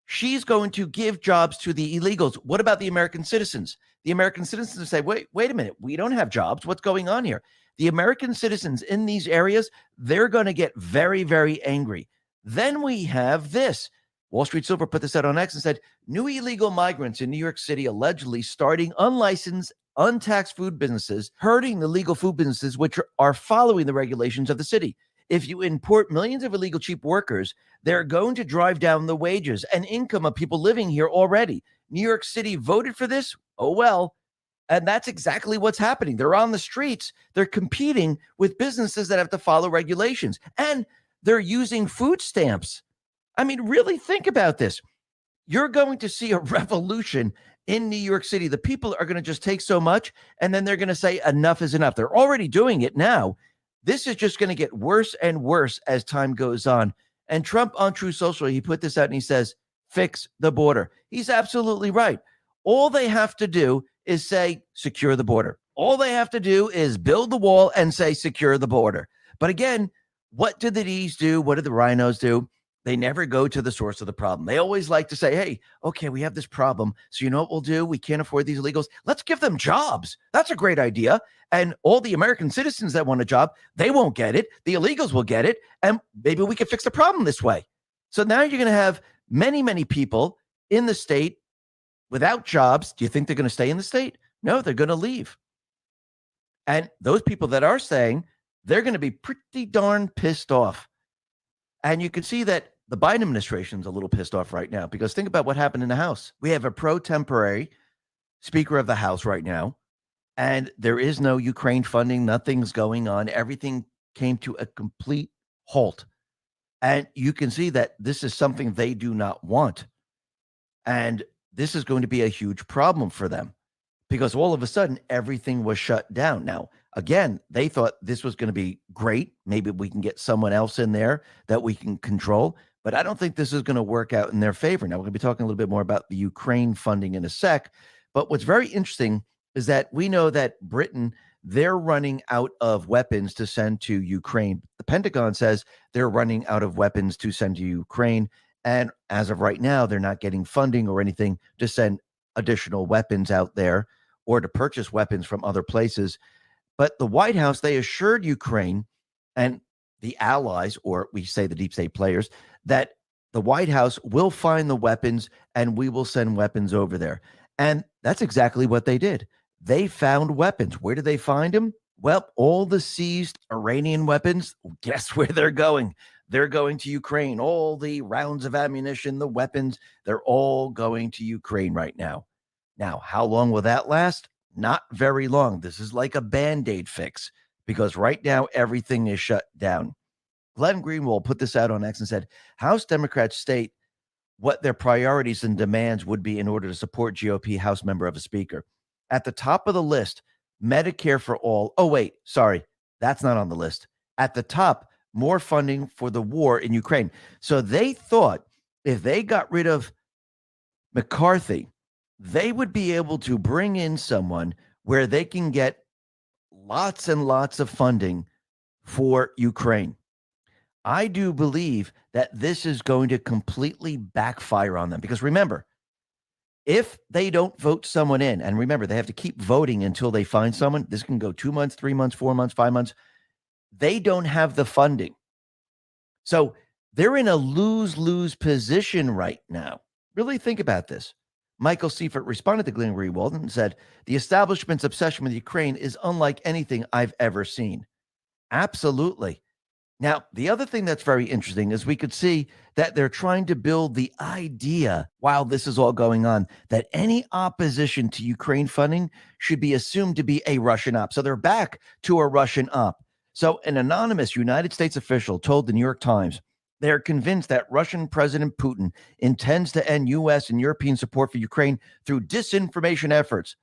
She's going to give jobs to the illegals. What about the American citizens? The American citizens say, wait a minute. We don't have jobs. What's going on here? The American citizens in these areas, they're going to get very, very angry. Then we have this. Wall Street Silver put this out on X and said, new illegal migrants in New York City allegedly starting unlicensed, untaxed food businesses, hurting the legal food businesses, which are following the regulations of the city. If you import millions of illegal cheap workers, they're going to drive down the wages and income of people living here already. New York City voted for this. Oh, well. And that's exactly what's happening. They're on the streets. They're competing with businesses that have to follow regulations. And they're using food stamps. I mean, really think about this. You're going to see a revolution in New York City. The people are going to just take so much, and then they're going to say enough is enough. They're already doing it now. This is just going to get worse and worse as time goes on. And Trump on True Social, he put this out and he says, fix the border. He's absolutely right. All they have to do is say, secure the border. All they have to do is build the wall and say, secure the border. But again, what did the D's do? What did the rhinos do? They never go to the source of the problem. They always like to say, hey, okay, we have this problem. So you know what we'll do? We can't afford these illegals. Let's give them jobs. That's a great idea. And all the American citizens that want a job, they won't get it. The illegals will get it. And maybe we can fix the problem this way. So now you're going to have many, many people in the state without jobs. Do you think they're going to stay in the state? No, they're going to leave. And those people that are staying, they're going to be pretty darn pissed off. And you can see that the Biden administration is a little pissed off right now, because think about what happened in the House. We have a pro-temporary Speaker of the House right now, and there is no Ukraine funding. Nothing's going on. Everything came to a complete halt. And you can see that this is something they do not want. And this is going to be a huge problem for them, because all of a sudden everything was shut down. Now, again, they thought this was going to be great. Maybe we can get someone else in there that we can control, but I don't think this is going to work out in their favor. Now, we're going to be talking a little bit more about the Ukraine funding in a sec, but what's very interesting is that we know that Britain, they're running out of weapons to send to Ukraine. The Pentagon says they're running out of weapons to send to Ukraine, and as of right now, they're not getting funding or anything to send additional weapons out there or to purchase weapons from other places. But the White House, they assured Ukraine, and the allies, or we say the deep state players, that the White House will find the weapons and we will send weapons over there. And that's exactly what they did. They found weapons. Where did they find them? Well, all the seized Iranian weapons, guess where they're going? They're going to Ukraine. All the rounds of ammunition, the weapons, they're all going to Ukraine right now. Now, how long will that last? Not very long. This is like a Band-Aid fix because right now everything is shut down. Glenn Greenwald put this out on X and said, House Democrats state what their priorities and demands would be in order to support GOP House member of a speaker. At the top of the list, Medicare for all. Oh, wait, sorry. That's not on the list. At the top, more funding for the war in Ukraine. So they thought if they got rid of McCarthy, they would be able to bring in someone where they can get lots and lots of funding for Ukraine. I do believe that this is going to completely backfire on them because remember, if they don't vote someone in, and remember, they have to keep voting until they find someone. This can go 2 months, 3 months, 4 months, 5 months. They don't have the funding. So they're in a lose-lose position right now. Really think about this. Michael Seifert responded to Glenn Greenwald and said, the establishment's obsession with Ukraine is unlike anything I've ever seen. Absolutely. Now, the other thing that's very interesting is we could see that they're trying to build the idea while this is all going on that any opposition to Ukraine funding should be assumed to be a Russian op. So they're back to a Russian op. So an anonymous United States official told the New York Times they're convinced that Russian President Putin intends to end U.S. and European support for Ukraine through disinformation efforts.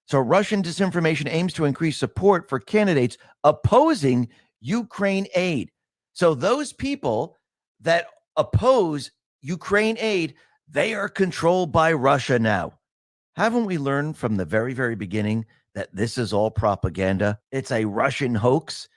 So Russian disinformation aims to increase support for candidates opposing Ukraine aid. So those people that oppose Ukraine aid, they are controlled by Russia now. Haven't we learned from the very, very beginning that this is all propaganda? It's a Russian hoax.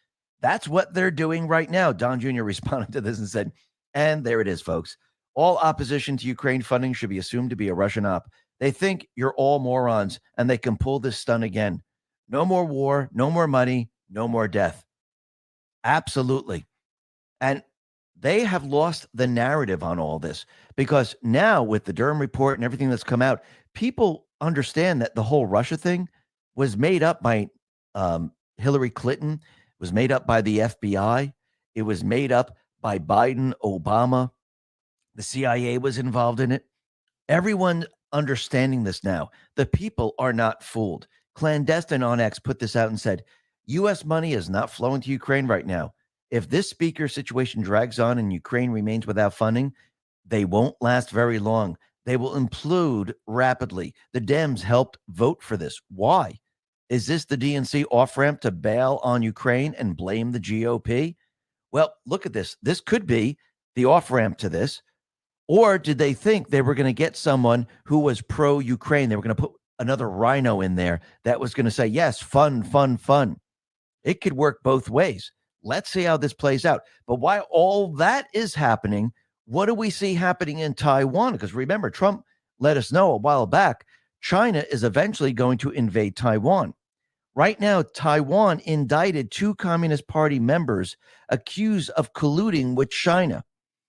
That's what they're doing right now. Don Jr. responded to this and said, and there it is, folks. All opposition to Ukraine funding should be assumed to be a Russian op. They think you're all morons and they can pull this stunt again. No more war, no more money, no more death. Absolutely. And they have lost the narrative on all this because now with the Durham report and everything that's come out, people understand that the whole Russia thing was made up by Hillary Clinton, was made up by the FBI. It was made up by Biden, Obama. The CIA was involved in it. Everyone understanding this now. The people are not fooled. Clandestine on X put this out and said, U.S. money is not flowing to Ukraine right now. If this speaker situation drags on and Ukraine remains without funding, they won't last very long. They will implode rapidly. The Dems helped vote for this. Why? Is this the DNC off-ramp to bail on Ukraine and blame the GOP? Well, look at this. This could be the off-ramp to this. Or did they think they were going to get someone who was pro-Ukraine? They were going to put another rhino in there that was going to say, yes, fun, fun, fun. It could work both ways. Let's see how this plays out. But while all that is happening, what do we see happening in Taiwan? Because remember, Trump let us know a while back, China is eventually going to invade Taiwan. Right now, Taiwan indicted 2 Communist Party members accused of colluding with China.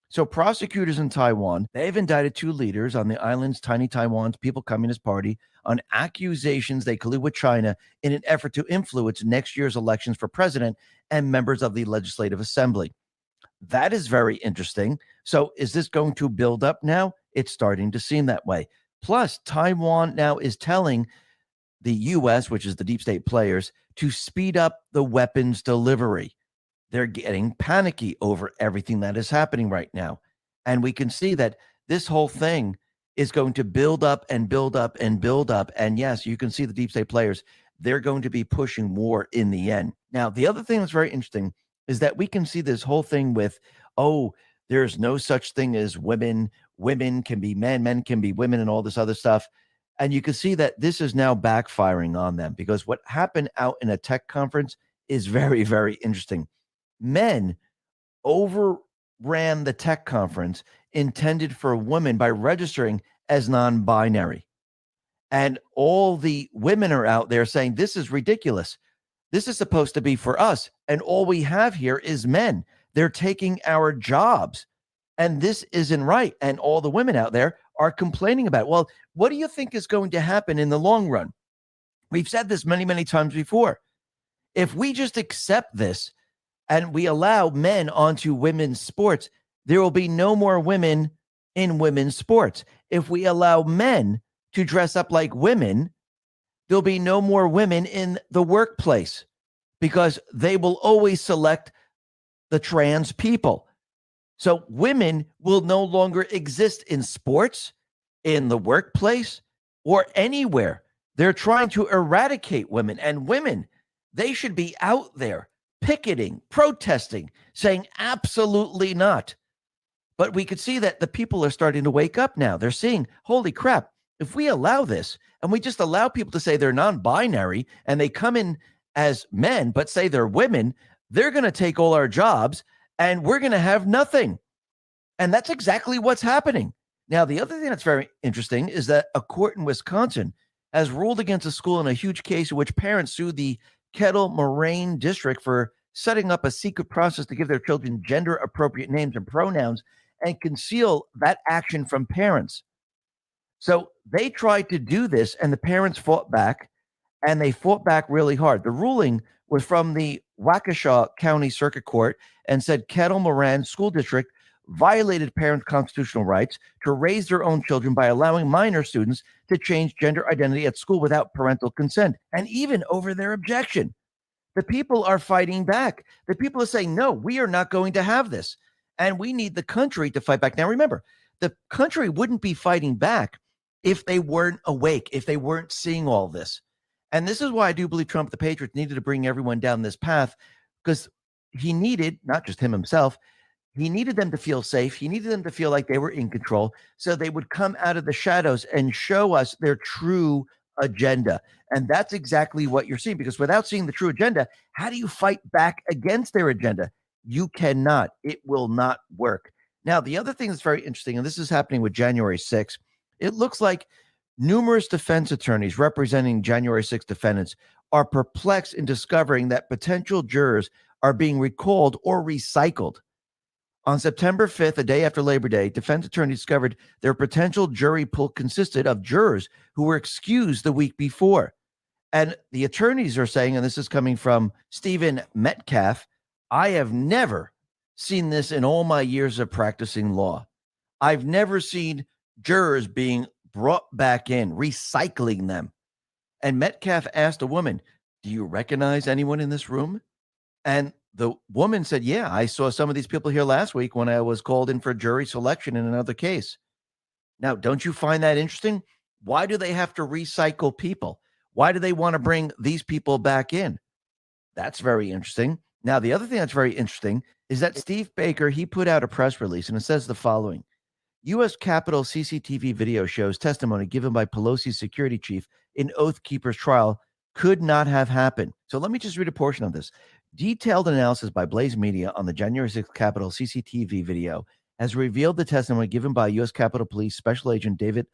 So prosecutors in Taiwan, they've indicted 2 leaders on the island's tiny Taiwan's People Communist Party on accusations they collude with China in an effort to influence next year's elections for president and members of the Legislative Assembly. That is very interesting. So is this going to build up now? It's starting to seem that way. Plus, Taiwan now is telling the U.S., which is the deep state players, to speed up the weapons delivery. They're getting panicky over everything that is happening right now. And we can see that this whole thing is going to build up and build up and build up. And yes, you can see the deep state players, they're going to be pushing war in the end. Now, the other thing that's very interesting is that we can see this whole thing with, oh, there's no such thing as women. Women can be men, men can be women, and all this other stuff. And you can see that this is now backfiring on them because what happened out in a tech conference is very, very interesting. Men overran the tech conference intended for women by registering as non-binary. And all the women are out there saying, this is ridiculous. This is supposed to be for us. And all we have here is men. They're taking our jobs. And this isn't right. And all the women out there are complaining about it. Well, what do you think is going to happen in the long run? We've said this many, many times before. If we just accept this and we allow men onto women's sports, there will be no more women in women's sports. If we allow men to dress up like women, there'll be no more women in the workplace because they will always select the trans people. So women will no longer exist in sports, in the workplace, or anywhere. They're trying to eradicate women, and women, they should be out there picketing, protesting, saying absolutely not. But we could see that the people are starting to wake up now. They're seeing, holy crap, if we allow this and we just allow people to say they're non-binary and they come in as men, but say they're women, they're going to take all our jobs and we're going to have nothing. And that's exactly what's happening. Now, the other thing that's very interesting is that a court in Wisconsin has ruled against a school in a huge case in which parents sued the Kettle Moraine district for setting up a secret process to give their children gender appropriate names and pronouns and conceal that action from parents. So they tried to do this and the parents fought back, and they fought back really hard. The ruling was from the Waukesha County Circuit Court and said Kettle Moraine School District violated parents' constitutional rights to raise their own children by allowing minor students to change gender identity at school without parental consent, and even over their objection. The people are fighting back. The people are saying, no, we are not going to have this. And we need the country to fight back. Now, remember, the country wouldn't be fighting back if they weren't awake, if they weren't seeing all this. And this is why I do believe Trump, the Patriots, needed to bring everyone down this path, because he needed, not just him himself, he needed them to feel safe. He needed them to feel like they were in control so they would come out of the shadows and show us their true agenda. And that's exactly what you're seeing, because without seeing the true agenda, how do you fight back against their agenda? You cannot. It will not work. Now, the other thing that's very interesting, and this is happening with January 6th, it looks like numerous defense attorneys representing January 6th defendants are perplexed in discovering that potential jurors are being recalled or recycled. On September 5th, a day after Labor Day, defense attorneys discovered their potential jury pool consisted of jurors who were excused the week before. And the attorneys are saying, and this is coming from Stephen Metcalf, I have never seen this in all my years of practicing law. I've never seen jurors being brought back in, recycling them. And Metcalf asked a woman, do you recognize anyone in this room? And the woman said, yeah, I saw some of these people here last week when I was called in for jury selection in another case. Now, don't you find that interesting? Why do they have to recycle people? Why do they want to bring these people back in? That's very interesting. Now, the other thing that's very interesting is that Steve Baker, he put out a press release and it says the following. U.S. Capitol CCTV video shows testimony given by Pelosi's security chief in Oath Keeper's trial could not have happened. So let me just read a portion of this. Detailed analysis by Blaze Media on the January 6th Capitol CCTV video has revealed the testimony given by U.S. Capitol Police Special Agent David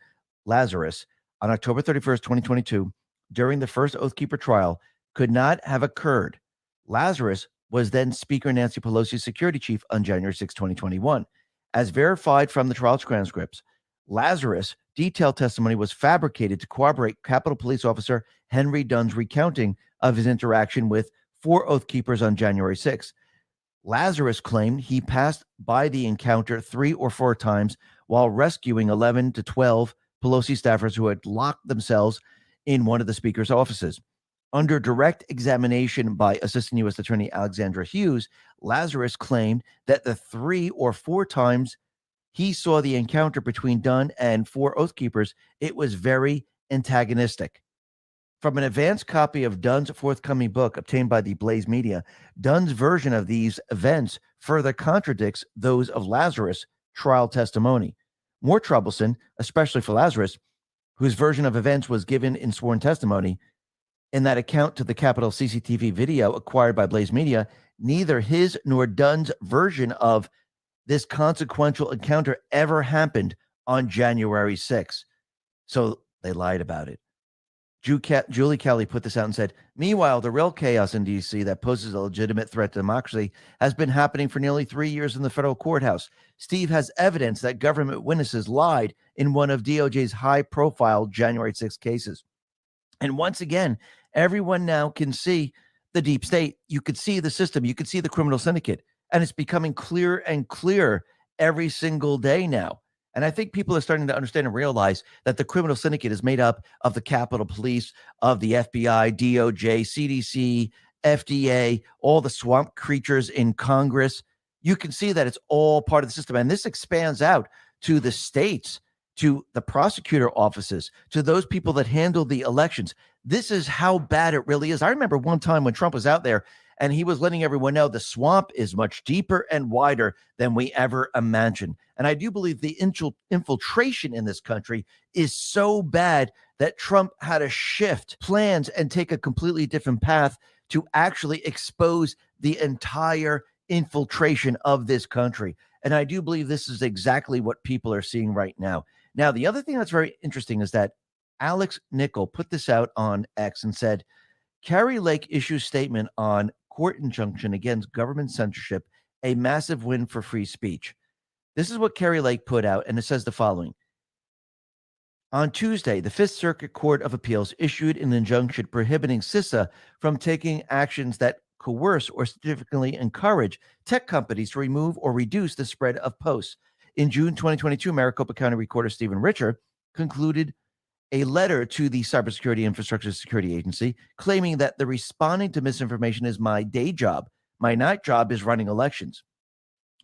Lazarus on October 31st, 2022, during the first Oath Keeper trial could not have occurred. Lazarus was then Speaker Nancy Pelosi's security chief on January 6, 2021. As verified from the trial transcripts, Lazarus' detailed testimony was fabricated to corroborate Capitol Police Officer Henry Dunn's recounting of his interaction with 4 Oath Keepers on January 6th. Lazarus claimed he passed by the encounter 3 or 4 times while rescuing 11 to 12 Pelosi staffers who had locked themselves in one of the speaker's offices. Under direct examination by Assistant U.S. Attorney Alexandra Hughes, Lazarus claimed that the 3 or 4 times he saw the encounter between Dunn and 4 Oath Keepers, it was very antagonistic. From an advanced copy of Dunn's forthcoming book obtained by the Blaze Media, Dunn's version of these events further contradicts those of Lazarus' trial testimony. More troublesome, especially for Lazarus, whose version of events was given in sworn testimony, in that account to the Capitol CCTV video acquired by Blaze Media, neither his nor Dunn's version of this consequential encounter ever happened on January 6th. So they lied about it. Julie Kelly put this out and said, meanwhile, the real chaos in D.C. that poses a legitimate threat to democracy has been happening for nearly 3 years in the federal courthouse. Steve has evidence that government witnesses lied in one of DOJ's high-profile January 6 cases. And once again, everyone now can see the deep state. You could see the system. You could see the criminal syndicate. And it's becoming clearer and clearer every single day now. And I think people are starting to understand and realize that the criminal syndicate is made up of the Capitol Police, of the FBI, DOJ, CDC, FDA, all the swamp creatures in Congress. You can see that it's all part of the system. And this expands out to the states, to the prosecutor offices, to those people that handle the elections. This is how bad it really is. I remember one time when Trump was out there and he was letting everyone know the swamp is much deeper and wider than we ever imagined. And I do believe the infiltration in this country is so bad that Trump had to shift plans and take a completely different path to actually expose the entire infiltration of this country. And I do believe this is exactly what people are seeing right now. Now, the other thing that's very interesting is that Alex Nichol put this out on X and said, Kari Lake issues statement on court injunction against government censorship, a massive win for free speech. This is what Kari Lake put out, and it says the following. On Tuesday, the Fifth Circuit Court of Appeals issued an injunction prohibiting CISA from taking actions that coerce or significantly encourage tech companies to remove or reduce the spread of posts. In June 2022, Maricopa County Recorder Stephen Richer concluded a letter to the Cybersecurity Infrastructure Security Agency claiming that the responding to misinformation is my day job. My night job is running elections.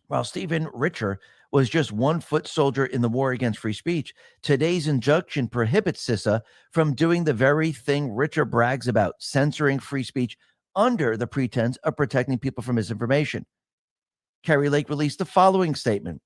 While Stephen Richer was just one foot soldier in the war against free speech, today's injunction prohibits CISA from doing the very thing Richer brags about, censoring free speech under the pretense of protecting people from misinformation. Kari Lake released the following statement.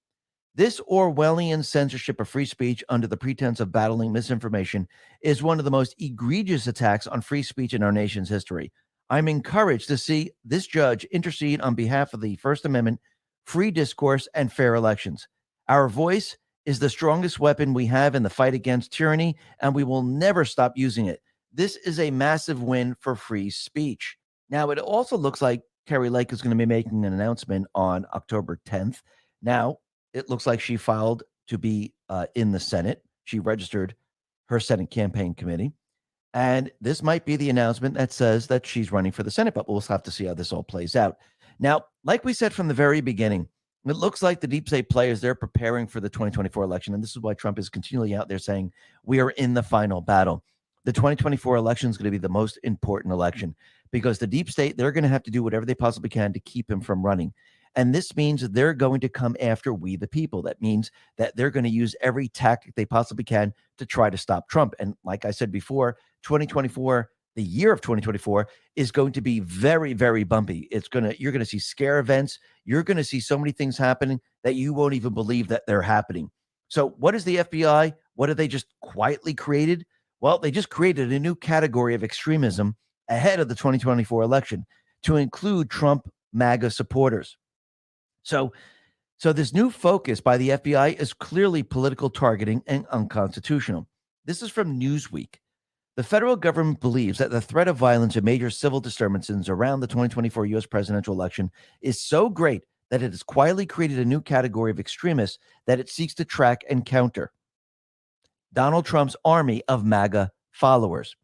This Orwellian censorship of free speech under the pretense of battling misinformation is one of the most egregious attacks on free speech in our nation's history. I'm encouraged to see this judge intercede on behalf of the First Amendment, free discourse, and fair elections. Our voice is the strongest weapon we have in the fight against tyranny, and we will never stop using it. This is a massive win for free speech. Now, it also looks like Kari Lake is going to be making an announcement on October 10th. Now, it looks like she filed to be in the Senate. She registered her Senate campaign committee. And this might be the announcement that says that she's running for the Senate, but we'll have to see how this all plays out. Now, like we said from the very beginning, it looks like the deep state players, they're preparing for the 2024 election. And this is why Trump is continually out there saying we are in the final battle. The 2024 election is going to be the most important election because the deep state, they're going to have to do whatever they possibly can to keep him from running. And this means that they're going to come after we, the people. That means that they're going to use every tactic they possibly can to try to stop Trump. And like I said before, 2024, the year of 2024 is going to be very, very bumpy. You're going to see scare events. You're going to see so many things happening that you won't even believe that they're happening. So what is the FBI? What have they just quietly created? Well, they just created a new category of extremism ahead of the 2024 election to include Trump MAGA supporters. So this new focus by the FBI is clearly political targeting and unconstitutional. This is from Newsweek. The federal government believes that the threat of violence and major civil disturbances around the 2024 U.S. presidential election is so great that it has quietly created a new category of extremists that it seeks to track and counter. Donald Trump's army of MAGA followers.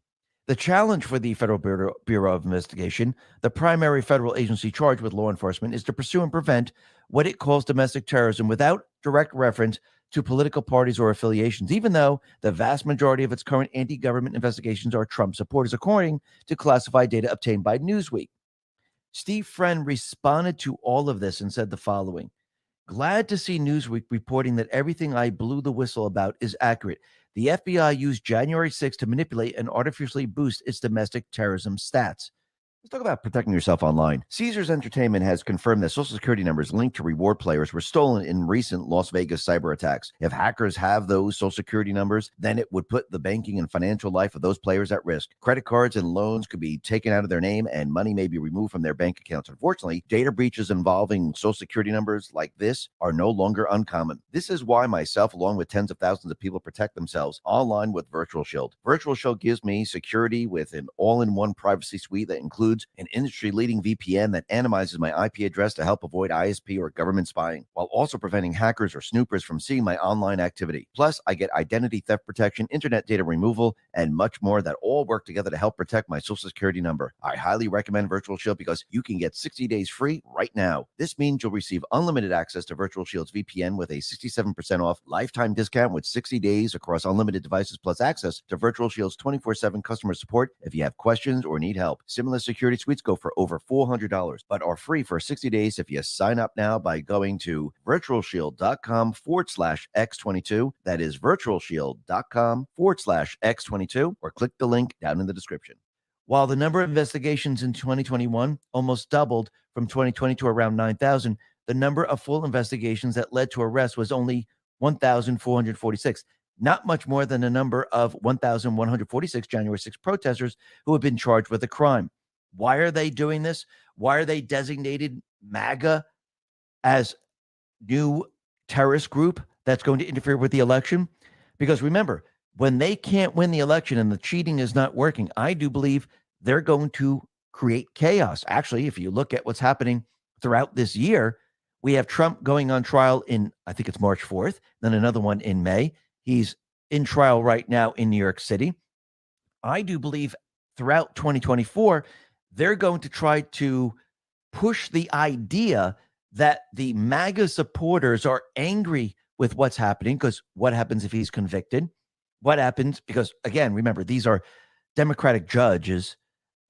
The challenge for the Federal Bureau of Investigation, the primary federal agency charged with law enforcement, is to pursue and prevent what it calls domestic terrorism without direct reference to political parties or affiliations, even though the vast majority of its current anti-government investigations are Trump supporters, according to classified data obtained by Newsweek. Steve Friend responded to all of this and said the following. Glad to see Newsweek reporting that everything I blew the whistle about is accurate. The FBI used January 6th to manipulate and artificially boost its domestic terrorism stats. Let's talk about protecting yourself online. Caesars Entertainment has confirmed that Social Security numbers linked to reward players were stolen in recent Las Vegas cyber attacks. If hackers have those Social Security numbers, then it would put the banking and financial life of those players at risk. Credit cards and loans could be taken out of their name, and money may be removed from their bank accounts. Unfortunately, data breaches involving Social Security numbers like this are no longer uncommon. This is why myself, along with tens of thousands of people, protect themselves online with Virtual Shield. Virtual Shield gives me security with an all-in-one privacy suite that includes an industry-leading VPN that anonymizes my IP address to help avoid ISP or government spying, while also preventing hackers or snoopers from seeing my online activity. Plus, I get identity theft protection, internet data removal, and much more that all work together to help protect my Social Security number. I highly recommend Virtual Shield because you can get 60 days free right now. This means you'll receive unlimited access to Virtual Shield's VPN with a 67% off lifetime discount with 60 days across unlimited devices, plus access to Virtual Shield's 24/7 customer support if you have questions or need help. Similar security suites go for over $400, but are free for 60 days if you sign up now by going to virtualshield.com/X22. That is virtualshield.com/X22, or click the link down in the description. While the number of investigations in 2021 almost doubled from 2020 to around 9,000, the number of full investigations that led to arrest was only 1,446. Not much more than the number of 1,146 January 6 protesters who have been charged with a crime. Why are they doing this? Why are they designated MAGA as new terrorist group that's going to interfere with the election? Because remember, when they can't win the election and the cheating is not working, I do believe they're going to create chaos. Actually, if you look at what's happening throughout this year, we have Trump going on trial in, I think it's March 4th, then another one in May. He's in trial right now in New York City. I do believe throughout 2024, they're going to try to push the idea that the MAGA supporters are angry with what's happening, because what happens if he's convicted? What happens? Because, again, remember, these are Democratic judges.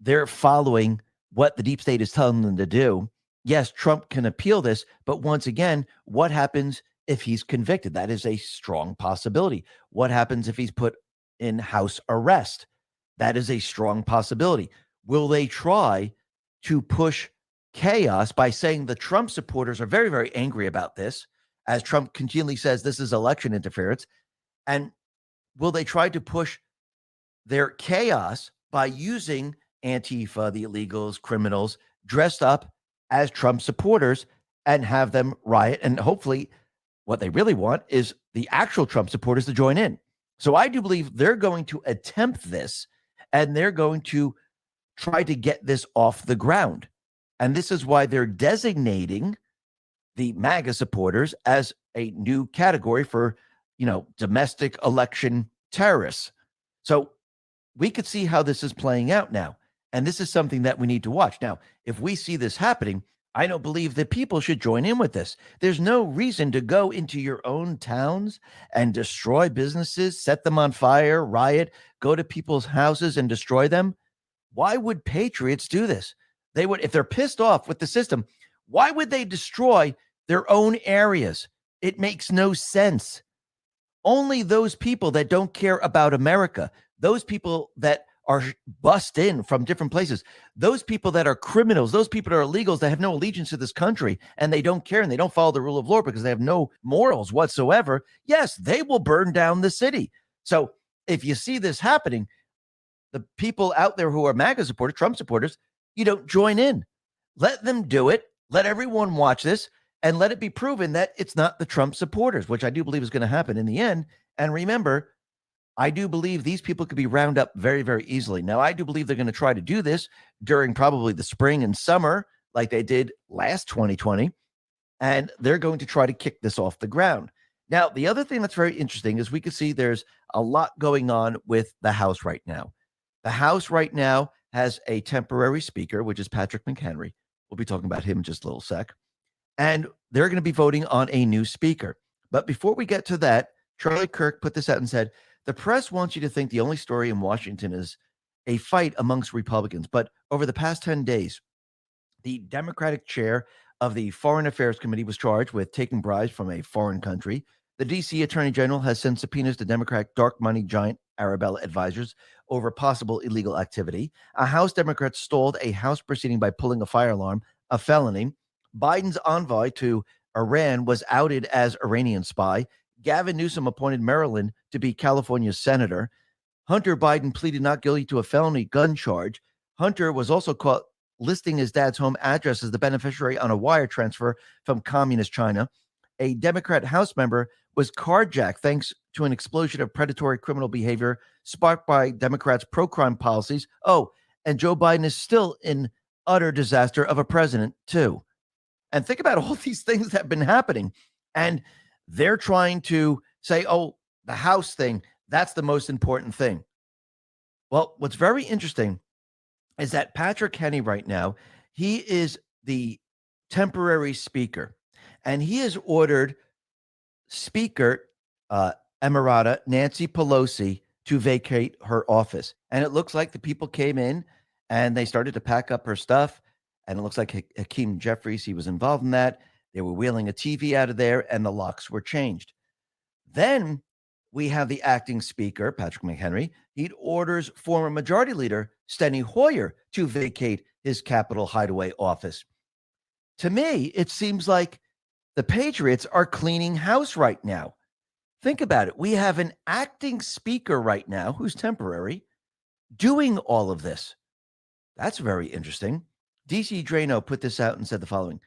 They're following what the deep state is telling them to do. Yes, Trump can appeal this, but once again, what happens if he's convicted? That is a strong possibility. What happens if he's put in house arrest? That is a strong possibility. Will they try to push chaos by saying the Trump supporters are very, very angry about this, as Trump continually says this is election interference? And will they try to push their chaos by using Antifa, the illegals, criminals, dressed up as Trump supporters and have them riot? And hopefully what they really want is the actual Trump supporters to join in. So I do believe they're going to attempt this, and they're going to try to get this off the ground. And this is why they're designating the MAGA supporters as a new category for, domestic election terrorists. So we could see how this is playing out now. And this is something that we need to watch. Now, if we see this happening, I don't believe that people should join in with this. There's no reason to go into your own towns and destroy businesses, set them on fire, riot, go to people's houses and destroy them. Why would patriots do this? They would, if they're pissed off with the system, why would they destroy their own areas? It makes no sense. Only those people that don't care about America, those people that are bussed in from different places, those people that are criminals, those people that are illegals that have no allegiance to this country and they don't care and they don't follow the rule of law because they have no morals whatsoever, yes, they will burn down the city. So if you see this happening, the people out there who are MAGA supporters, Trump supporters, you don't join in. Let them do it. Let everyone watch this and let it be proven that it's not the Trump supporters, which I do believe is going to happen in the end. And remember, I do believe these people could be rounded up very, very easily. Now, I do believe they're going to try to do this during probably the spring and summer, like they did last 2020. And they're going to try to kick this off the ground. Now, the other thing that's very interesting is we can see there's a lot going on with the House right now. The House right now has a temporary speaker, which is Patrick McHenry. We'll be talking about him in just a little sec. And they're going to be voting on a new speaker. But before we get to that, Charlie Kirk put this out and said, the press wants you to think the only story in Washington is a fight amongst Republicans. But over the past 10 days, the Democratic chair of the Foreign Affairs Committee was charged with taking bribes from a foreign country. The D.C. Attorney General has sent subpoenas to Democratic dark money giant Arabella Advisors over possible illegal activity. A House Democrat stalled a House proceeding by pulling a fire alarm, a felony. Biden's envoy to Iran was outed as Iranian spy. Gavin Newsom appointed Maryland to be California's senator. Hunter Biden pleaded not guilty to a felony gun charge. Hunter was also caught listing his dad's home address as the beneficiary on a wire transfer from communist China. A Democrat House member was carjacked thanks to an explosion of predatory criminal behavior sparked by Democrats' pro-crime policies. Oh, and Joe Biden is still in utter disaster of a president, too. And think about all these things that have been happening. And they're trying to say, oh, the House thing, that's the most important thing. Well, what's very interesting is that Patrick Kenny right now, he is the temporary speaker. And he has ordered Speaker Emirata Nancy Pelosi to vacate her office. And it looks like the people came in and they started to pack up her stuff. And it looks like Hakeem Jeffries, he was involved in that. They were wheeling a TV out of there and the locks were changed. Then we have the acting speaker, Patrick McHenry. He orders former majority leader Steny Hoyer to vacate his Capitol hideaway office. To me, it seems like the Patriots are cleaning house right now. Think about it. We have an acting speaker right now who's temporary doing all of this. That's very interesting. DC Drano put this out and said the following.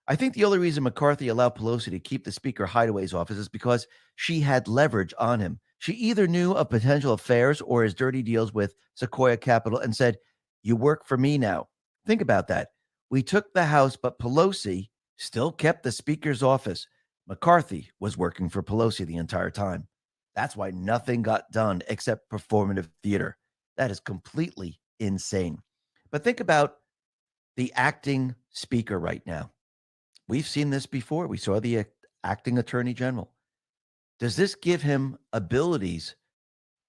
I think the only reason McCarthy allowed Pelosi to keep the Speaker Hideaway's office is because she had leverage on him. She either knew of potential affairs or his dirty deals with Sequoia Capital and said, you work for me now. Think about that. We took the House, but Pelosi still kept the Speaker's office. McCarthy was working for Pelosi the entire time. That's why nothing got done except performative theater. That is completely insane. But think about the acting speaker right now. We've seen this before. We saw the acting attorney general. Does this give him abilities?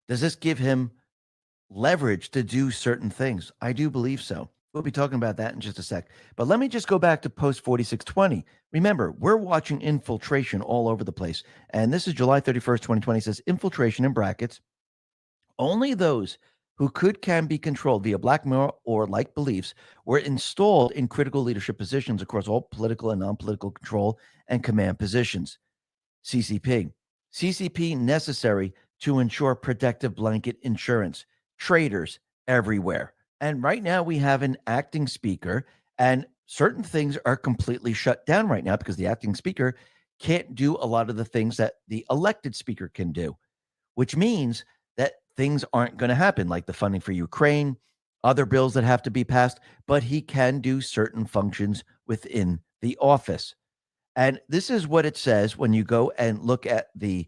Does this give him leverage to do certain things? I do believe so. We'll be talking about that in just a sec. But let me just go back to post 4620. Remember, we're watching infiltration all over the place. And this is July 31st, 2020. It says infiltration in brackets. Only those who can be controlled via blackmail or like beliefs were installed in critical leadership positions across all political and non-political control and command positions. CCP. CCP necessary to ensure protective blanket insurance. Traitors everywhere. And right now we have an acting speaker, and certain things are completely shut down right now because the acting speaker can't do a lot of the things that the elected speaker can do, which means that things aren't going to happen, like the funding for Ukraine, other bills that have to be passed, but he can do certain functions within the office. And this is what it says when you go and look at the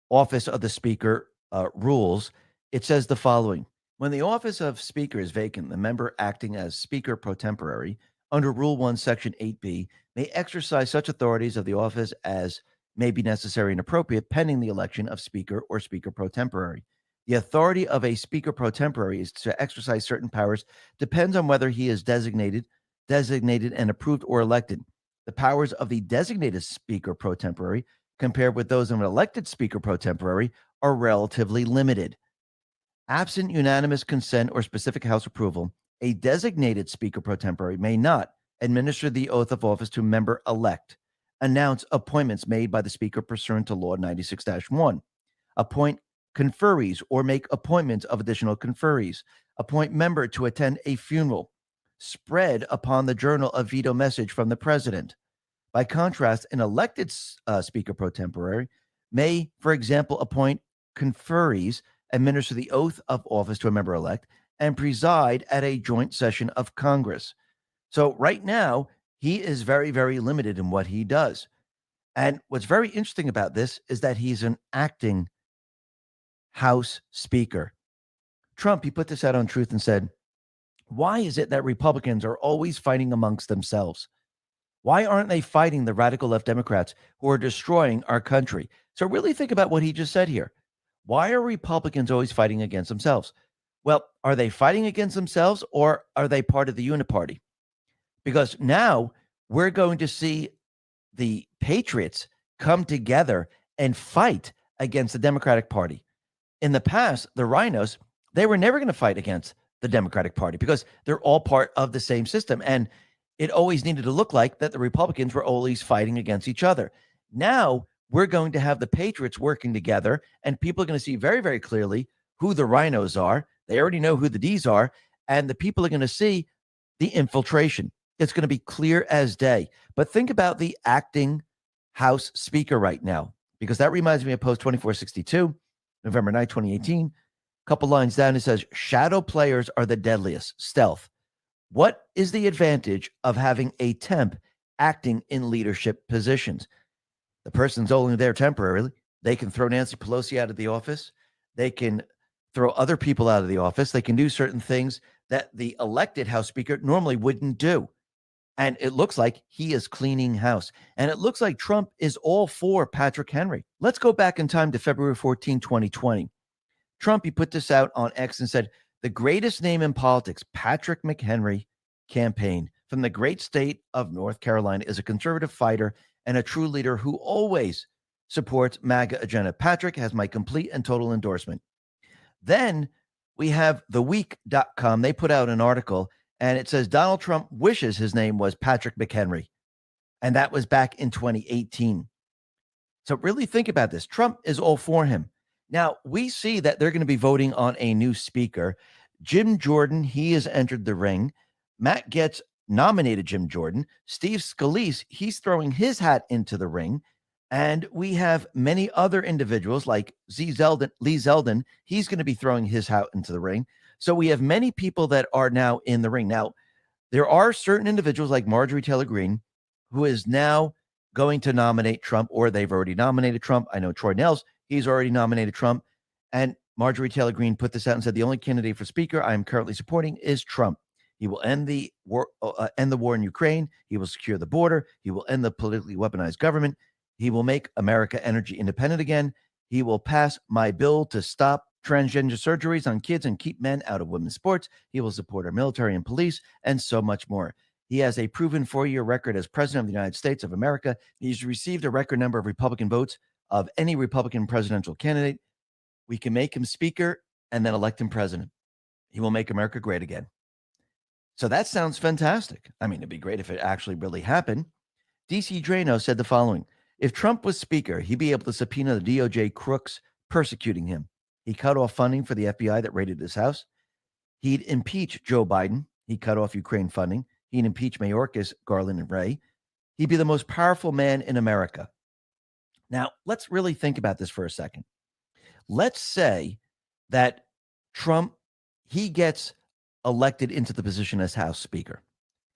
office of the speaker rules. It says the following. When the office of speaker is vacant, the member acting as speaker pro tempore under Rule 1, Section 8B may exercise such authorities of the office as may be necessary and appropriate pending the election of speaker or speaker pro tempore. The authority of a speaker pro tempore is to exercise certain powers depends on whether he is designated and approved or elected. The powers of the designated speaker pro tempore compared with those of an elected speaker pro tempore are relatively limited. Absent unanimous consent or specific House approval, a designated speaker pro tempore may not administer the oath of office to member-elect, announce appointments made by the speaker pursuant to Law 96-1, appoint conferees or make appointments of additional conferees, appoint member to attend a funeral, spread upon the journal a veto message from the president. By contrast, an elected speaker pro tempore may, for example, appoint conferees, administer the oath of office to a member-elect, and preside at a joint session of Congress. So right now, he is very, very limited in what he does. And what's very interesting about this is that he's an acting House Speaker. Trump, he put this out on Truth and said, why is it that Republicans are always fighting amongst themselves? Why aren't they fighting the radical left Democrats who are destroying our country? So really think about what he just said here. Why are Republicans always fighting against themselves? Well, are they fighting against themselves or are they part of the uniparty? Because now we're going to see the Patriots come together and fight against the Democratic Party. in the past, the rhinos, they were never going to fight against the Democratic Party because they're all part of the same system. And it always needed to look like that the Republicans were always fighting against each other. Now we're going to have the Patriots working together, and people are going to see very, very clearly who the rhinos are. They already know who the D's are, and the people are going to see the infiltration. It's going to be clear as day. But think about the acting House Speaker right now, because that reminds me of Post 2462, November 9, 2018. A couple lines down, it says, shadow players are the deadliest, stealth. What is the advantage of having a temp acting in leadership positions? The person's only there temporarily. They can throw Nancy Pelosi out of the office. They can throw other people out of the office. They can do certain things that the elected House Speaker normally wouldn't do. And it looks like he is cleaning house. And it looks like Trump is all for Patrick Henry. Let's go back in time to February 14, 2020. Trump, he put this out on X and said, the greatest name in politics, Patrick McHenry campaign from the great state of North Carolina, is a conservative fighter and a true leader who always supports MAGA agenda. Patrick has my complete and total endorsement. Then we have theweek.com. They put out an article and it says Donald Trump wishes his name was Patrick McHenry. And that was back in 2018. So really think about this. Trump is all for him. Now, we see that they're going to be voting on a new speaker. Jim Jordan, he has entered the ring. Matt Gaetz nominated Jim Jordan. Steve Scalise, he's throwing his hat into the ring. And we have many other individuals like Lee Zeldin. He's going to be throwing his hat into the ring. So we have many people that are now in the ring. Now, there are certain individuals like Marjorie Taylor Greene, who is now going to nominate Trump, or they've already nominated Trump. I know Troy Nehls, he's already nominated Trump. And Marjorie Taylor Greene put this out and said, the only candidate for speaker I am currently supporting is Trump. He will end the war in Ukraine. He will secure the border. He will end the politically weaponized government. He will make America energy independent again. He will pass my bill to stop transgender surgeries on kids and keep men out of women's sports. He will support our military and police and so much more. He has a proven 4-year record as president of the United States of America. He's received a record number of Republican votes of any Republican presidential candidate. We can make him speaker and then elect him president. He will make America great again. So that sounds fantastic. I mean, it'd be great if it actually really happened. DC Drano said the following: if Trump was speaker, he'd be able to subpoena the DOJ crooks persecuting him. He cut off funding for the FBI that raided his house. He'd impeach Joe Biden. He cut off Ukraine funding. He'd impeach Mayorkas, Garland, and Wray. He'd be the most powerful man in America. Now, let's really think about this for a second. Let's say that Trump, he gets elected into the position as House Speaker.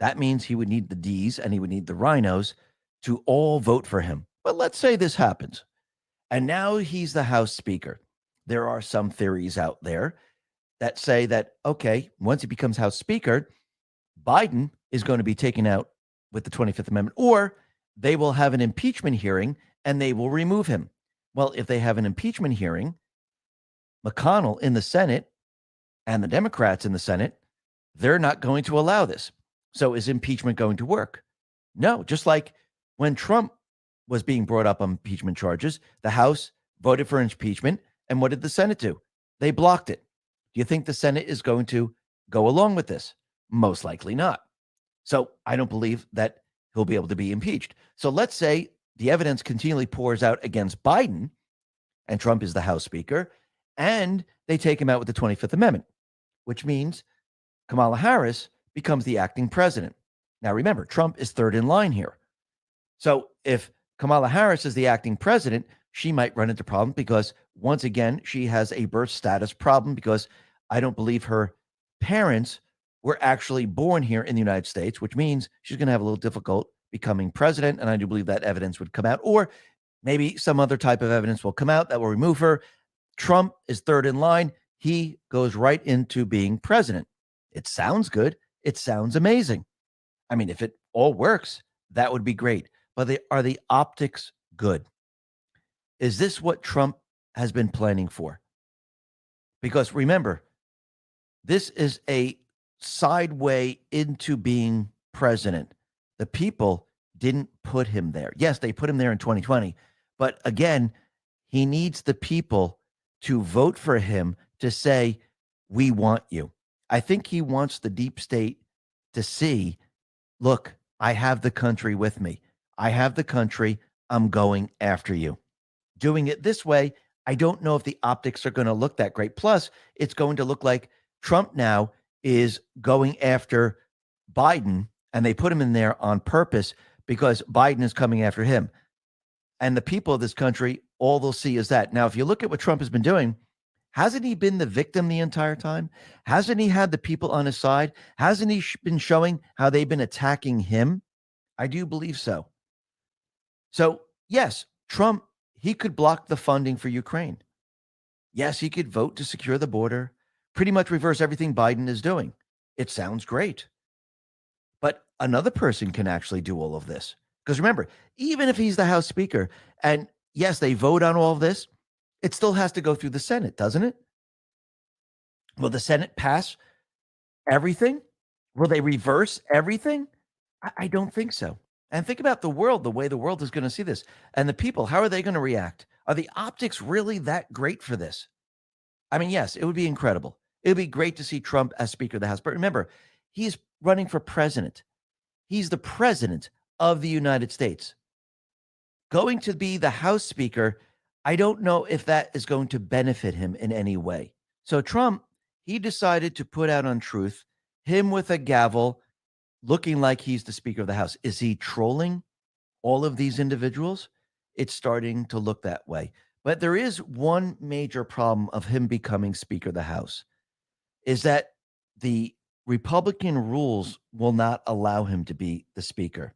That means he would need the D's and he would need the rhinos to all vote for him. But let's say this happens. And now he's the House Speaker. There are some theories out there that say that, okay, once he becomes House Speaker, Biden is going to be taken out with the 25th Amendment, or they will have an impeachment hearing and they will remove him. Well, if they have an impeachment hearing, McConnell in the Senate and the Democrats in the Senate, they're not going to allow this. So is impeachment going to work? No, just like when Trump was being brought up on impeachment charges, the House voted for impeachment. And what did the Senate do? They blocked it. Do you think the Senate is going to go along with this? Most likely not. So I don't believe that he'll be able to be impeached. So let's say the evidence continually pours out against Biden and Trump is the House Speaker, and they take him out with the 25th Amendment, which means Kamala Harris becomes the acting president. Now, remember, Trump is third in line here. So if Kamala Harris is the acting president, she might run into problems because, once again, she has a birth status problem because I don't believe her parents were actually born here in the United States, which means she's going to have a little difficult becoming president. And I do believe that evidence would come out, or maybe some other type of evidence will come out that will remove her. Trump is third in line. He goes right into being president. It sounds good. It sounds amazing. I mean, if it all works, that would be great. But are the optics good? Is this what Trump has been planning for? Because remember, this is a sideway into being president. The people didn't put him there. Yes, they put him there in 2020. But again, he needs the people to vote for him to say, we want you. I think he wants the deep state to see, look, I have the country with me. I have the country. I'm going after you. Doing it this way, I don't know if the optics are going to look that great. Plus, it's going to look like Trump now is going after Biden, and they put him in there on purpose because Biden is coming after him. And the people of this country, all they'll see is that. Now, if you look at what Trump has been doing, hasn't he been the victim the entire time? Hasn't he had the people on his side? Hasn't he been showing how they've been attacking him? I do believe so. So, yes, Trump, he could block the funding for Ukraine. Yes, he could vote to secure the border, pretty much reverse everything Biden is doing. It sounds great. But another person can actually do all of this. Because remember, even if he's the House Speaker, and yes, they vote on all of this, it still has to go through the Senate, doesn't it? Will the Senate pass everything? Will they reverse everything? I don't think so. And think about the world, the way the world is going to see this. And the people, how are they going to react? Are the optics really that great for this? I mean, yes, it would be incredible. It would be great to see Trump as Speaker of the House. But remember, he's running for president. He's the president of the United States. Going to be the House Speaker, I don't know if that is going to benefit him in any way. So Trump, he decided to put out on Truth, him with a gavel, looking like he's the Speaker of the House. Is he trolling all of these individuals? It's starting to look that way. But there is one major problem of him becoming Speaker of the House, is that the Republican rules will not allow him to be the Speaker.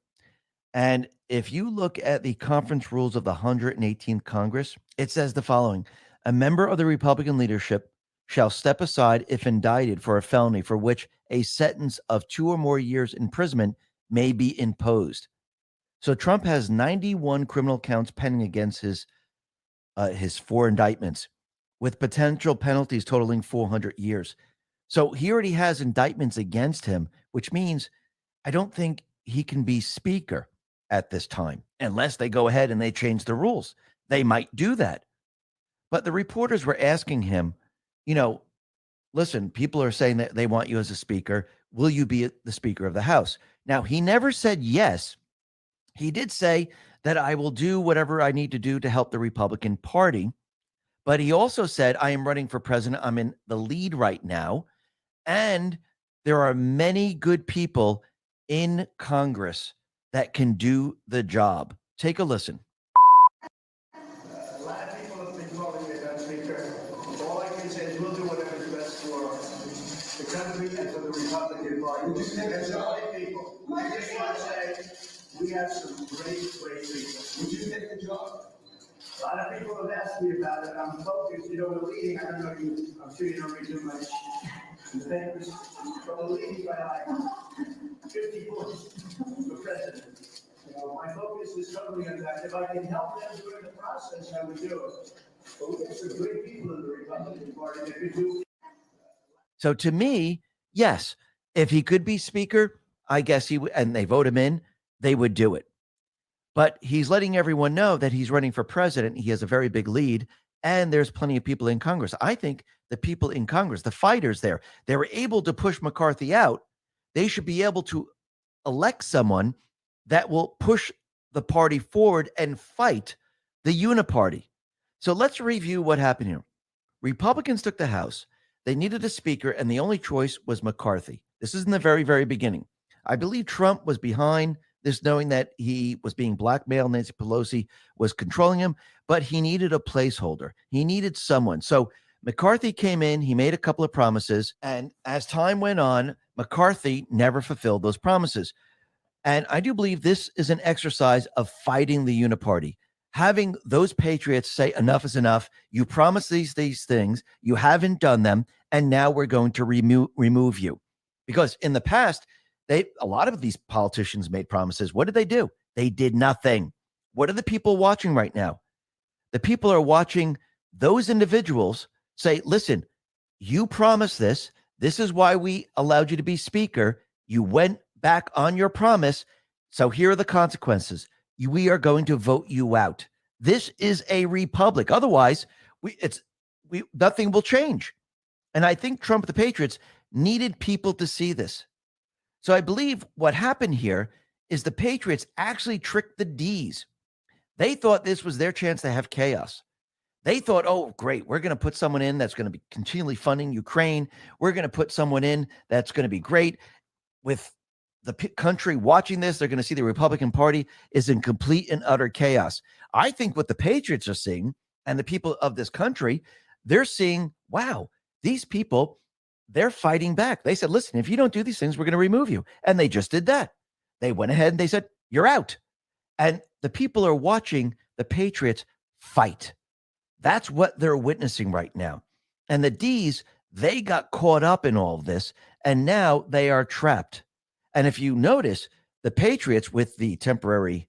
And if you look at the conference rules of the 118th Congress, it says the following: a member of the Republican leadership shall step aside if indicted for a felony for which a sentence of 2 or more years imprisonment may be imposed. So Trump has 91 criminal counts pending against his 4 indictments, with potential penalties totaling 400 years. So he already has indictments against him, which means I don't think he can be Speaker at this time, unless they go ahead and they change the rules. They might do that. But the reporters were asking him, listen, people are saying that they want you as a Speaker. Will you be the Speaker of the House? Now, he never said yes. He did say that I will do whatever I need to do to help the Republican Party. But he also said, I am running for president. I'm in the lead right now. And there are many good people in Congress that can do the job. Take a listen. A lot of people have been calling me that, Speaker. All I can say is we'll do whatever is best for the country and for the Republican Party. There's a lot of people. I just want to say we have some great people. Would you take the job? A lot of people have asked me about it. I'm focused. We're leading. I don't know you. I'm sure you don't read too much in the papers. But we're leading by like 50 points for president. My focus is totally on that. If I can help them during the process, I would do it. But we have some great people in the Republican Party that could do. So to me, yes, if he could be Speaker, I guess he would, and they vote him in, they would do it. But he's letting everyone know that he's running for president. He has a very big lead, and there's plenty of people in Congress. I think the people in Congress, the fighters there, they were able to push McCarthy out. They should be able to elect someone that will push the party forward and fight the uniparty. So let's review what happened here. Republicans took the House. They needed a Speaker, and the only choice was McCarthy. This is in the very, very beginning. I believe Trump was behind this, knowing that he was being blackmailed. Nancy Pelosi was controlling him, but he needed a placeholder. He needed someone. So McCarthy came in. He made a couple of promises, and as time went on, McCarthy never fulfilled those promises. And I do believe this is an exercise of fighting the uniparty, having those patriots say enough is enough. You promised these things, you haven't done them, and now we're going to remove you. Because in the past, a lot of these politicians made promises. What did they do? They did nothing. What are the people watching right now? The people are watching those individuals say, listen, you promised this. This is why we allowed you to be Speaker. You went back on your promise. So here are the consequences. We are going to vote you out. This is a republic. Otherwise, it's nothing will change. And I think Trump, the Patriots, needed people to see this. So I believe what happened here is the Patriots actually tricked the D's. They thought this was their chance to have chaos. They thought, oh, great, we're going to put someone in that's going to be continually funding Ukraine. We're going to put someone in that's going to be great. With the country watching this, they're going to see the Republican Party is in complete and utter chaos. I think what the Patriots are seeing, and the people of this country, they're seeing, wow, these people, they're fighting back. They said, listen, if you don't do these things, we're going to remove you. And they just did that. They went ahead and they said, you're out. And the people are watching the Patriots fight. That's what they're witnessing right now. And the D's, they got caught up in all of this, and now they are trapped. And if you notice, the Patriots, with the temporary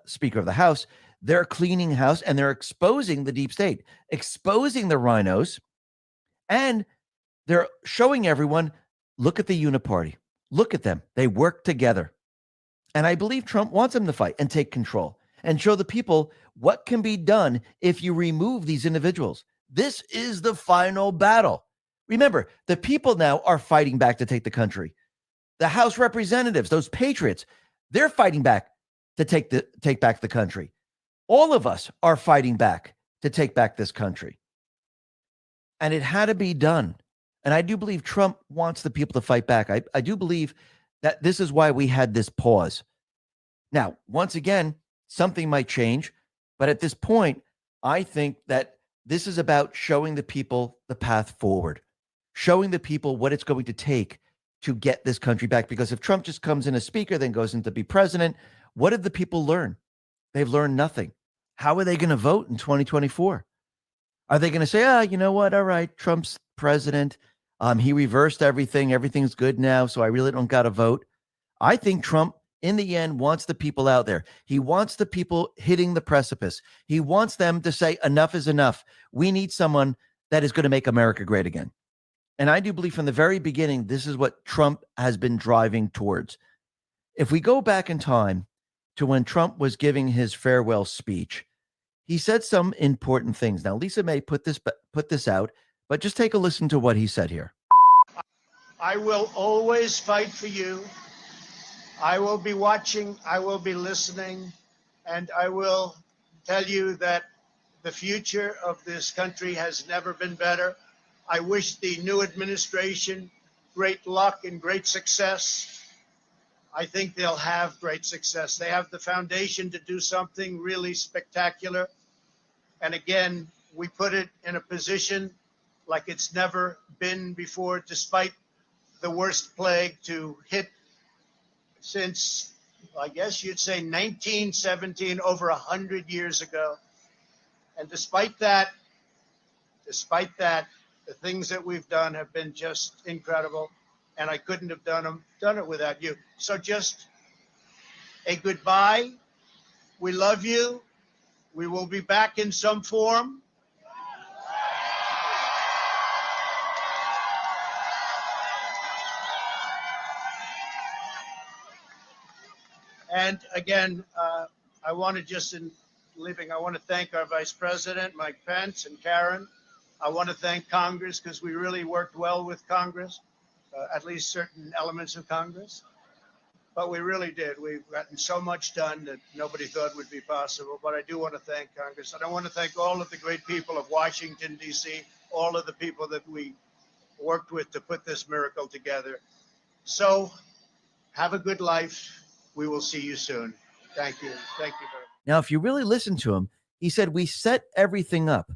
Speaker of the House, they're cleaning house and they're exposing the deep state, exposing the rhinos, and they're showing everyone, look at the uniparty. Look at them. They work together. And I believe Trump wants them to fight and take control and show the people what can be done if you remove these individuals. This is the final battle. Remember, the people now are fighting back to take the country. The House representatives, those patriots, they're fighting back to take back the country. All of us are fighting back to take back this country. And it had to be done. And I do believe Trump wants the people to fight back. I do believe that this is why we had this pause. Now, once again, something might change. But at this point, I think that this is about showing the people the path forward, showing the people what it's going to take to get this country back. Because if Trump just comes in as speaker, then goes in to be president, what did the people learn? They've learned nothing. How are they going to vote in 2024? Are they going to say, you know what? All right, Trump's president. He reversed everything. Everything's good now. So I really don't got to vote. I think Trump, in the end, wants the people out there. He wants the people hitting the precipice. He wants them to say, enough is enough. We need someone that is going to make America great again. And I do believe from the very beginning, this is what Trump has been driving towards. If we go back in time to when Trump was giving his farewell speech, he said some important things. Now, Lisa May put this out, but just take a listen to what he said here. I will always fight for you. I will be watching, I will be listening, and I will tell you that the future of this country has never been better. I wish the new administration great luck and great success. I think they'll have great success. They have the foundation to do something really spectacular. And again, we put it in a position like it's never been before, despite the worst plague to hit since, I guess you'd say 1917, over 100 years ago. And despite that, the things that we've done have been just incredible. And I couldn't have done it without you. So just a goodbye. We love you. We will be back in some form. And again, I want to I want to thank our Vice President, Mike Pence, and Karen. I want to thank Congress because we really worked well with Congress, at least certain elements of Congress. But we really did. We've gotten so much done that nobody thought would be possible. But I do want to thank Congress. And I want to thank all of the great people of Washington, D.C., all of the people that we worked with to put this miracle together. So have a good life. We will see you soon. Thank you. Thank you very much. Now, if you really listen to him, he said, we set everything up.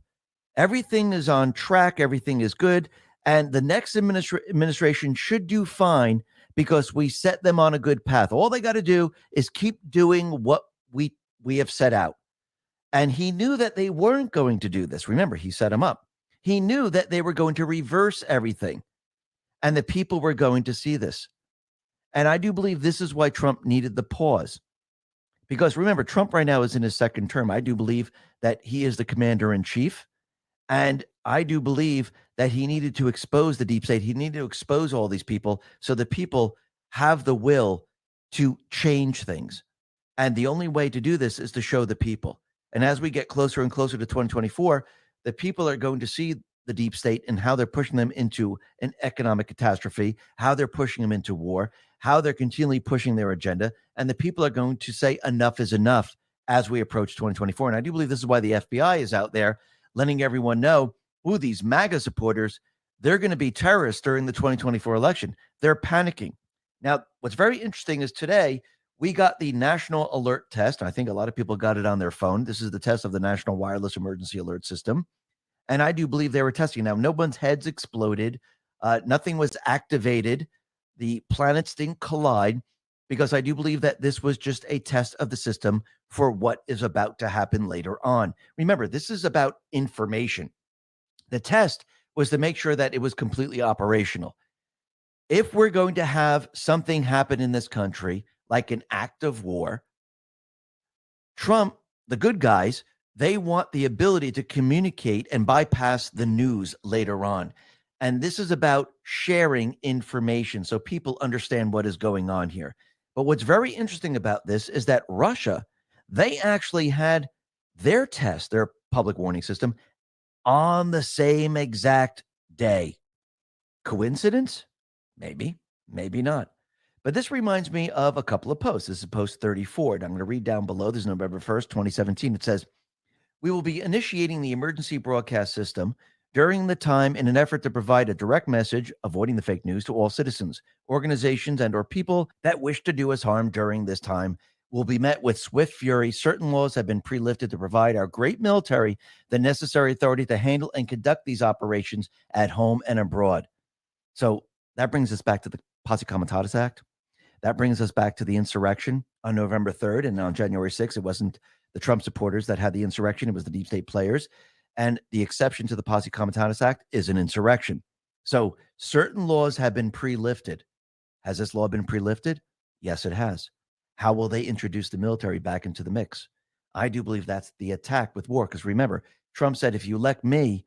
Everything is on track. Everything is good. And the next administration should do fine because we set them on a good path. All they got to do is keep doing what we have set out. And he knew that they weren't going to do this. Remember, he set them up. He knew that they were going to reverse everything. And the people were going to see this. And I do believe this is why Trump needed the pause. Because remember, Trump right now is in his second term. I do believe that he is the commander in chief. And I do believe that he needed to expose the deep state. He needed to expose all these people so the people have the will to change things. And the only way to do this is to show the people. And as we get closer and closer to 2024, that people are going to see the deep state and how they're pushing them into an economic catastrophe, how they're pushing them into war, how they're continually pushing their agenda, and the people are going to say enough is enough as we approach 2024. And I do believe this is why the FBI is out there letting everyone know, ooh, these MAGA supporters, they're going to be terrorists during the 2024 election. They're panicking. Now, what's very interesting is today we got the National Alert Test. I think a lot of people got it on their phone. This is the test of the National Wireless Emergency Alert System. And I do believe they were testing. Now, no one's heads exploded. Nothing was activated. The planets didn't collide, because I do believe that this was just a test of the system for what is about to happen later on. Remember, this is about information. The test was to make sure that it was completely operational. If we're going to have something happen in this country, like an act of war, Trump, the good guys, they want the ability to communicate and bypass the news later on. And this is about sharing information so people understand what is going on here. But what's very interesting about this is that Russia, they actually had their test, their public warning system, on the same exact day. Coincidence? Maybe, maybe not. But this reminds me of a couple of posts. This is post 34, and I'm going to read down below. This is November 1st, 2017. It says, "We will be initiating the emergency broadcast system during the time in an effort to provide a direct message, avoiding the fake news, to all citizens, organizations, and or people that wish to do us harm during this time will be met with swift fury. Certain laws have been pre-lifted to provide our great military the necessary authority to handle and conduct these operations at home and abroad." So that brings us back to the Posse Comitatus Act. That brings us back to the insurrection on November 3rd. And on January 6th, it wasn't the Trump supporters that had the insurrection. It was the deep state players. And the exception to the Posse Comitatus Act is an insurrection. So certain laws have been pre-lifted. Has this law been pre-lifted? Yes, it has. How will they introduce the military back into the mix? I do believe that's the attack with war. Because remember, Trump said, if you elect me,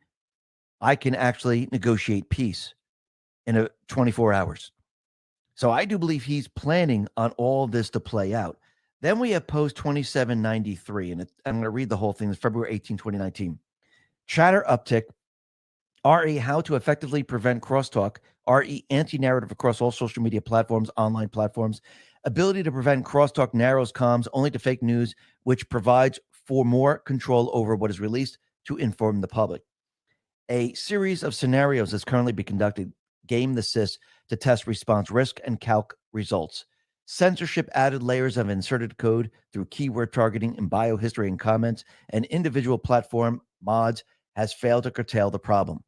I can actually negotiate peace in 24 hours. So I do believe he's planning on all this to play out. Then we have post 2793, and I'm going to read the whole thing. It's February 18, 2019. Chatter uptick. RE, how to effectively prevent crosstalk. RE, anti-narrative across all social media platforms, online platforms. Ability to prevent crosstalk narrows comms only to fake news, which provides for more control over what is released to inform the public. A series of scenarios is currently being conducted. Game the sys to test response risk and calc results. Censorship added layers of inserted code through keyword targeting in biohistory and comments, and individual platform mods has failed to curtail the problem,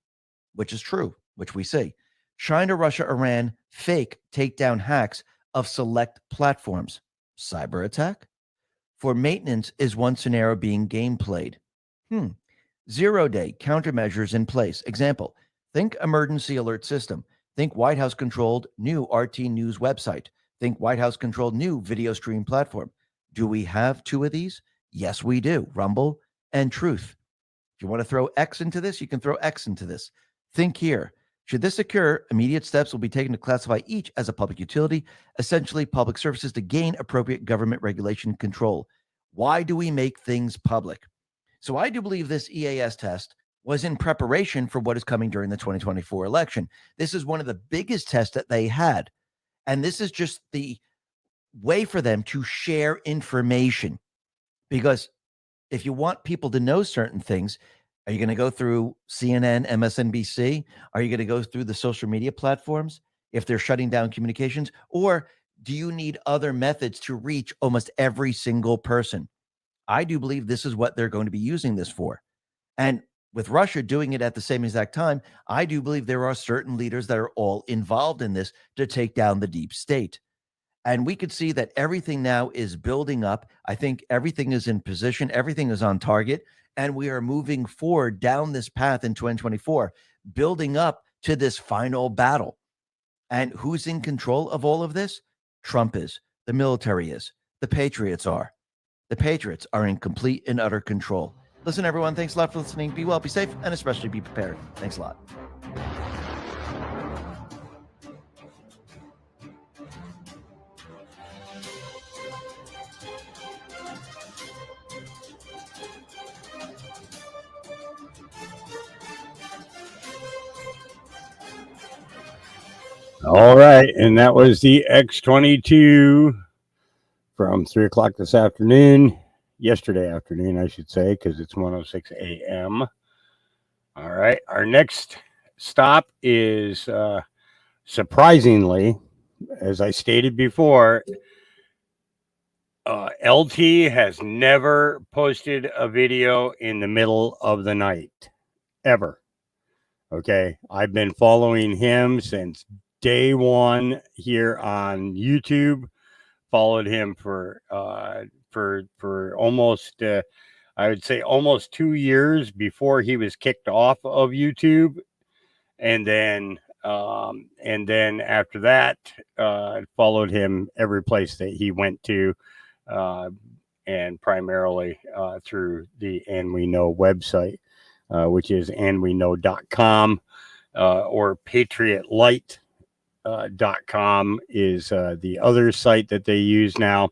which is true, which we see. China, Russia, Iran fake takedown hacks of select platforms. Cyber attack? For maintenance is one scenario being game played. 0-day countermeasures in place. Example, think emergency alert system. Think White House controlled new RT News website. Think White House controlled new video stream platform. Do we have two of these? Yes, we do. Rumble and Truth. If you want to throw X into this, you can throw X into this. Think here. Should this occur, immediate steps will be taken to classify each as a public utility, essentially public services, to gain appropriate government regulation control. Why do we make things public? So I do believe this EAS test was in preparation for what is coming during the 2024 election. This is one of the biggest tests that they had. And this is just the way for them to share information. Because if you want people to know certain things, are you going to go through CNN, MSNBC? Are you going to go through the social media platforms if they're shutting down communications? Or do you need other methods to reach almost every single person? I do believe this is what they're going to be using this for. And with Russia doing it at the same exact time, I do believe there are certain leaders that are all involved in this to take down the deep state. And we could see that everything now is building up. I think everything is in position. Everything is on target. And we are moving forward down this path in 2024, building up to this final battle. And who's in control of all of this? Trump is. The military is. The Patriots are. The Patriots are in complete and utter control. Listen, everyone, thanks a lot for listening. Be well, be safe, and especially be prepared. Thanks a lot. All right. And that was the X22 from 3 o'clock this afternoon. Yesterday afternoon, I should say, because it's 1:06 a.m. All right. Our next stop is surprisingly, as I stated before, LT has never posted a video in the middle of the night, ever. Okay. I've been following him since day one here on YouTube. Followed him for almost, I would say almost 2 years before he was kicked off of YouTube. And then after that, followed him every place that he went to. And primarily through the And We Know website, which is andweknow.com, or patriotlight.com is the other site that they use now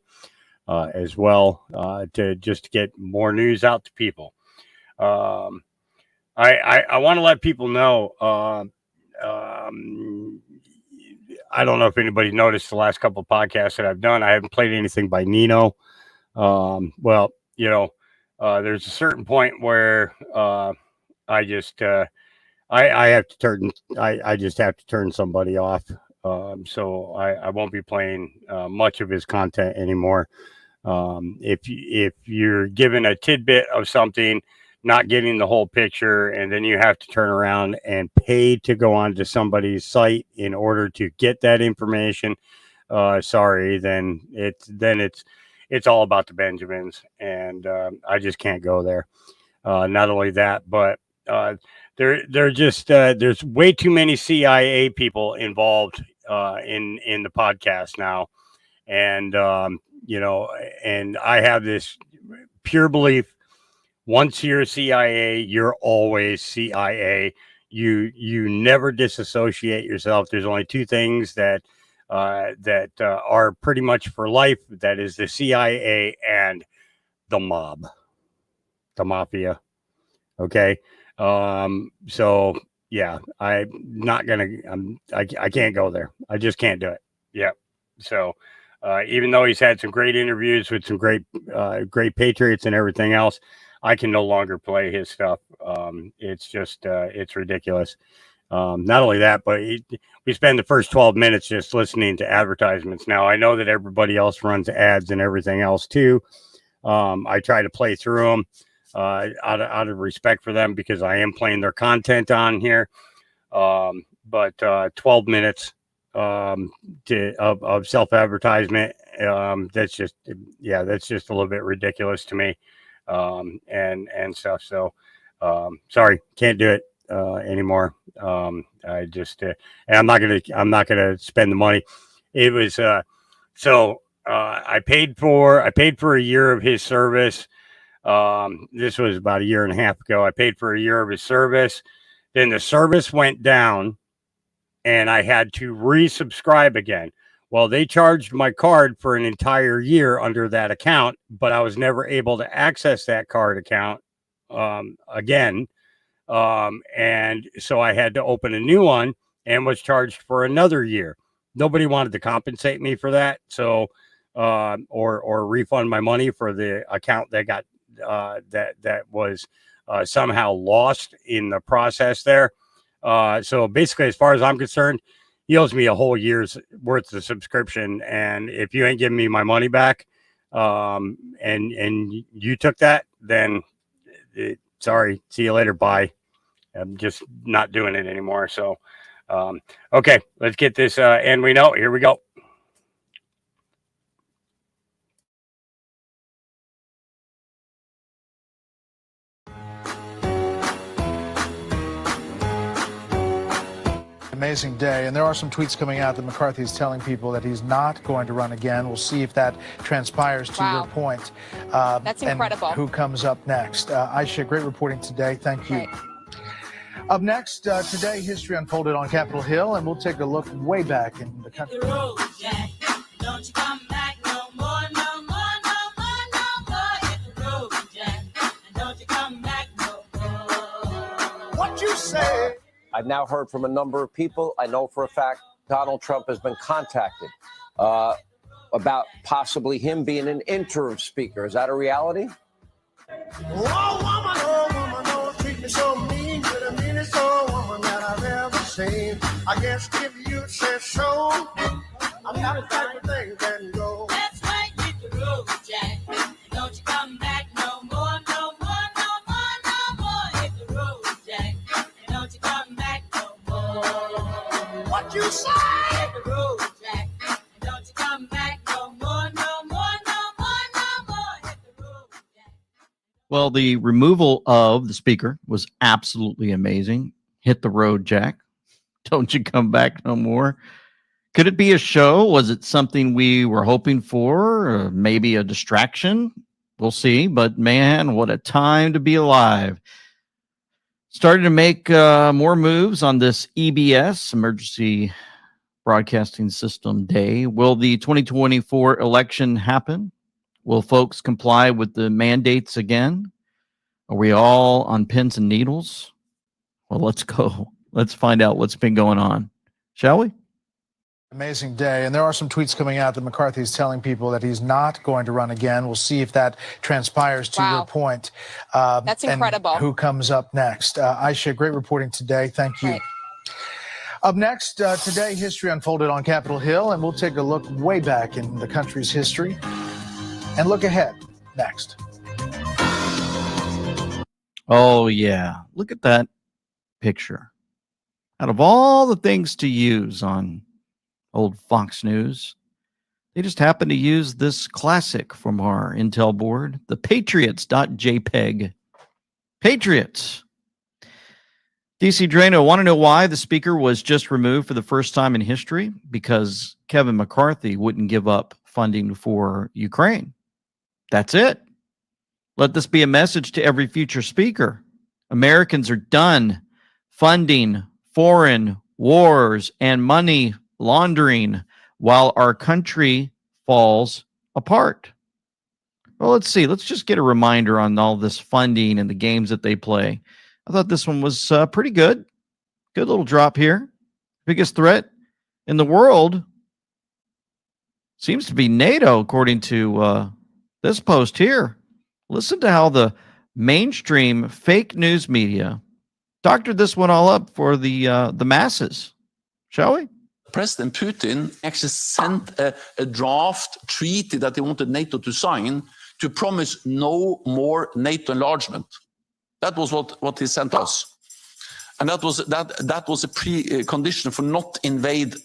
as well, to just get more news out to people. I want to let people know, I don't know if anybody noticed the last couple of podcasts that I've done. I haven't played anything by Nino. Well, you know, there's a certain point where I just I have to turn I just have to turn somebody off. So I won't be playing much of his content anymore. If you're given a tidbit of something, not getting the whole picture, and then you have to turn around and pay to go onto somebody's site in order to get that information, sorry, then it's all about the Benjamins, and I just can't go there. Not only that, but they're just there's way too many CIA people involved in the podcast now, and you know, and I have this pure belief: once you're CIA, you're always CIA. You never disassociate yourself. There's only two things that are pretty much for life. That is the CIA and the mob, the mafia. Okay. So yeah, I can't go there. I just can't do it. Yeah. So, even though he's had some great interviews with some great patriots and everything else, I can no longer play his stuff. It's just, it's ridiculous. Not only that, but we spend the first 12 minutes just listening to advertisements. Now, I know that everybody else runs ads and everything else too. I try to play through them out of respect for them, because I am playing their content on here. But 12 minutes of self-advertisement, that's just a little bit ridiculous to me, and stuff. So sorry, can't do it anymore. I just and I'm not gonna spend the money. It was I paid for a year of his service. This was about a year and a half ago. I paid for a year of his service. Then the service went down and I had to resubscribe again. Well, they charged my card for an entire year under that account, but I was never able to access that card account again. And so I had to open a new one and was charged for another year. Nobody wanted to compensate me for that. So, or refund my money for the account that got, that was somehow lost in the process there. So basically, as far as I'm concerned, he owes me a whole year's worth of subscription. And if you ain't giving me my money back, and you took that, then sorry, see you later. Bye. I'm just not doing it anymore. So, okay, let's get this. And we know, here we go. Amazing day, and there are some tweets coming out that McCarthy is telling people that he's not going to run again. We'll see if that transpires to your point. That's incredible. And who comes up next? Aisha, great reporting today. Thank you. Right. Up next, today history unfolded on Capitol Hill, and we'll take a look way back in the country. Don't you come back no more, no more, no more, no more. Hit the road, Jack, and don't you come back no more. What you say? I've now heard from a number of people. I know for a fact Donald Trump has been contacted about possibly him being an interim speaker. Is that a reality? Oh, woman, don't treat me so mean. You're the meanest old woman that I've ever seen. I guess if you say so, I'm not the type of thing can go. That's right, hit the road, Jack. And don't you come back no more, no more, no more, no more. Hit the road, Jack. And don't you come back no more. What you say? Hit the road, Jack. And don't you come back no more, no more, no more, no more. Hit the road, Jack. Well, the removal of the speaker was absolutely amazing. Hit the road, Jack. Don't you come back no more. Could it be a show? Was it something we were hoping for? Or maybe a distraction? We'll see. But man, what a time to be alive. Started to make more moves on this EBS, Emergency Broadcasting System Day. Will the 2024 election happen? Will folks comply with the mandates again? Are we all on pins and needles? Well, let's go. Let's find out what's been going on. Shall we? Amazing day. And there are some tweets coming out that McCarthy is telling people that he's not going to run again. We'll see if that transpires to your point. That's and incredible. who comes up next? Aisha, great reporting today. Thank you. Right. Up next, today history unfolded on Capitol Hill, and we'll take a look way back in the country's history and look ahead next. Oh, yeah. Look at that picture. Out of all the things to use on old Fox News, they just happen to use this classic from our Intel board, the Patriots.jpg. Patriots. DC Drano, want to know why the speaker was just removed for the first time in history? Because Kevin McCarthy wouldn't give up funding for Ukraine. That's it. Let this be a message to every future speaker. Americans are done funding foreign wars and money laundering while our country falls apart. Well, let's see. Let's just get a reminder on all this funding and the games that they play. I thought this one was pretty good. Good little drop here. Biggest threat in the world seems to be NATO, according to this post here. Listen to how the mainstream fake news media doctored this one all up for the masses. Shall we? President Putin actually sent a draft treaty that he wanted NATO to sign to promise no more NATO enlargement. That was what he sent us. And that was a precondition for not invade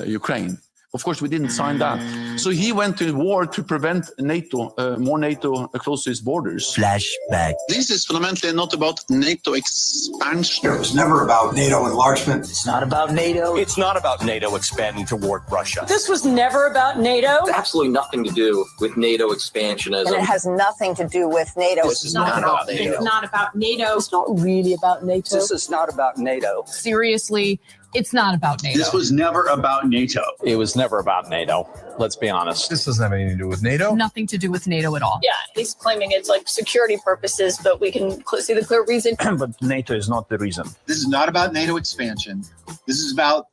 Ukraine. Of course, we didn't sign that. So he went to war to prevent NATO, more NATO close to his borders. Flashback. This is fundamentally not about NATO expansion. It was never about NATO enlargement. It's not about NATO. It's not about NATO expanding toward Russia. This was never about NATO. It's absolutely nothing to do with NATO expansionism. And it has nothing to do with NATO. This is not about NATO. It's not about NATO. It's not really about NATO. This is not about NATO. Seriously, it's not about NATO. This was never about NATO. It was never about NATO. Let's be honest. This doesn't have anything to do with NATO. Nothing to do with NATO at all. Yeah, he's claiming it's like security purposes, but we can see the clear reason. But NATO is not the reason. This is not about NATO expansion. This is about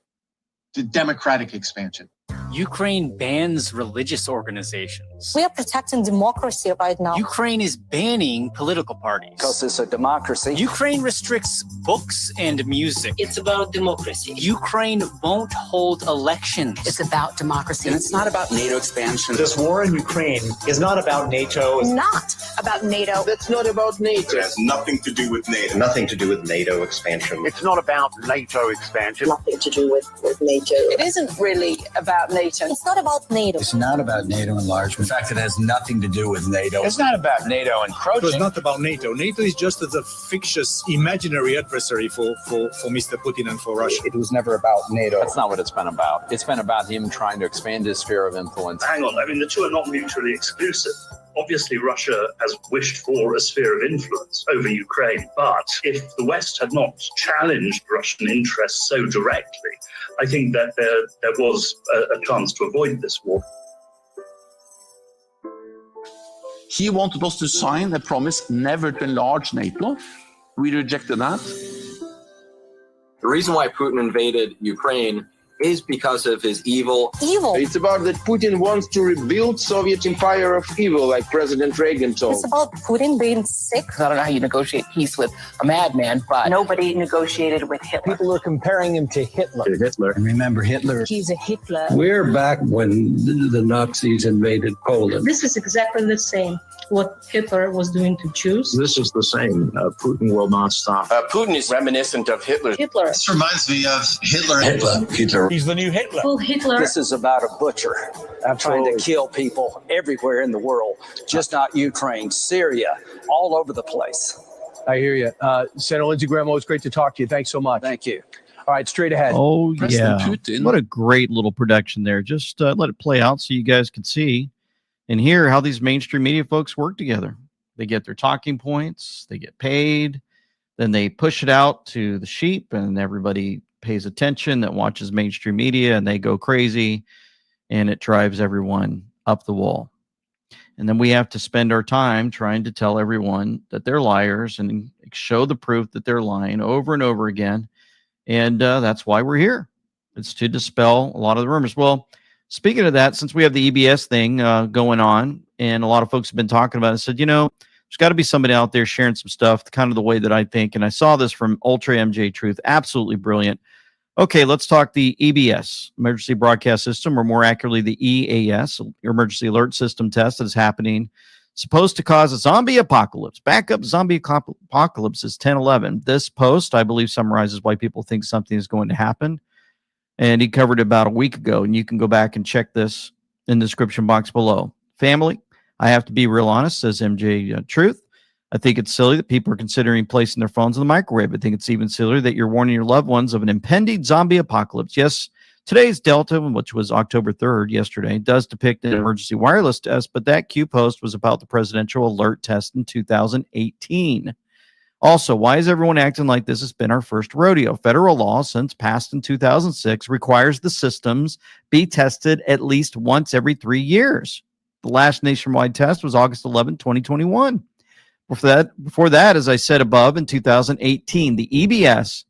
the democratic expansion. Ukraine bans religious organizations. We are protecting democracy right now. Ukraine is banning political parties. Because it's a democracy. Ukraine restricts books and music. It's about democracy. Ukraine won't hold elections. It's about democracy. And it's not about NATO expansion. This war in Ukraine is not about NATO. Not about NATO. That's not about NATO. It has nothing to do with NATO. Nothing to do with NATO expansion. It's not about NATO expansion. Nothing to do with NATO. It isn't really about NATO. It's not about NATO. It's not about NATO enlargement. In fact, it has nothing to do with NATO. It's not about NATO encroaching. It's not about NATO. NATO is just a fictitious, imaginary adversary for Mr. Putin and for Russia. It was never about NATO. That's not what it's been about. It's been about him trying to expand his sphere of influence. Hang on, I mean, the two are not mutually exclusive. Obviously, Russia has wished for a sphere of influence over Ukraine, but if the West had not challenged Russian interests so directly, I think that there was a chance to avoid this war. He wanted us to sign a promise never to enlarge NATO. We rejected that. The reason why Putin invaded Ukraine is because of his evil. It's about that Putin wants to rebuild Soviet empire of evil, like President Reagan told. It's about Putin being sick. I don't know how you negotiate peace with a madman, but Nobody negotiated with Hitler. People are comparing him to Hitler. And remember Hitler. He's a Hitler. We're back when the Nazis invaded Poland. This is exactly the same what Hitler was doing to Jews. This is the same. Putin will not stop. Putin is reminiscent of Hitler. Hitler. This reminds me of Hitler. Hitler. He's the new Hitler. Full Hitler. This is about a butcher trying to kill people everywhere in the world, just not Ukraine, Syria, all over the place. I hear you. Senator Lindsey Graham, always great to talk to you. Thanks so much. Thank you. All right, straight ahead. Oh, President yeah. Putin- What a great little production there. Just let it play out so you guys can see and hear how these mainstream media folks work together. They get their talking points, they get paid, then they push it out to the sheep, and everybody pays attention that watches mainstream media, and they go crazy, and it drives everyone up the wall. And then we have to spend our time trying to tell everyone that they're liars and show the proof that they're lying over and over again. And that's why we're here. It's to dispel a lot of the rumors. Well, speaking of that, since we have the EBS thing going on, and a lot of folks have been talking about it, said, there's got to be somebody out there sharing some stuff, kind of the way that I think. And I saw this from Ultra MJ Truth. Absolutely brilliant. Okay, let's talk the EBS, Emergency Broadcast System, or more accurately, the EAS, Emergency Alert System test that is happening. Supposed to cause a zombie apocalypse. Backup zombie apocalypse is 10/11. This post, I believe, summarizes why people think something is going to happen. And he covered it about a week ago. And you can go back and check this in the description box below. Family, I have to be real honest, says MJ Truth. I think it's silly that people are considering placing their phones in the microwave. I think it's even sillier that you're warning your loved ones of an impending zombie apocalypse. Yes, today's Delta, which was October 3rd, yesterday, does depict an emergency wireless test, but that Q post was about the presidential alert test in 2018. Also, why is everyone acting like this has been our first rodeo? Federal law, since passed in 2006, requires the systems be tested at least once every 3 years. The last nationwide test was August 11, 2021. Before that, as I said above, in 2018, the EBS,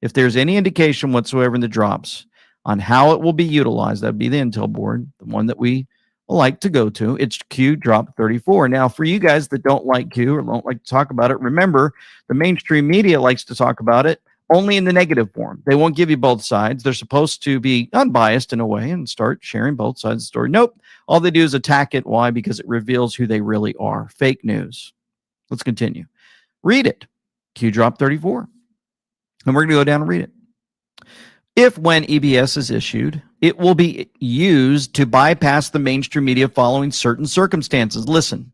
if there's any indication whatsoever in the drops on how it will be utilized, that would be the Intel board, the one that we like to go to. It's Q drop 34. Now, for you guys that don't like Q or don't like to talk about it, remember, the mainstream media likes to talk about it only in the negative form. They won't give you both sides. They're supposed to be unbiased in a way and start sharing both sides of the story. Nope. All they do is attack it. Why? Because it reveals who they really are. Fake news. Let's continue. Read it. Q drop 34. And we're going to go down and read it. If when EBS is issued, it will be used to bypass the mainstream media following certain circumstances. Listen,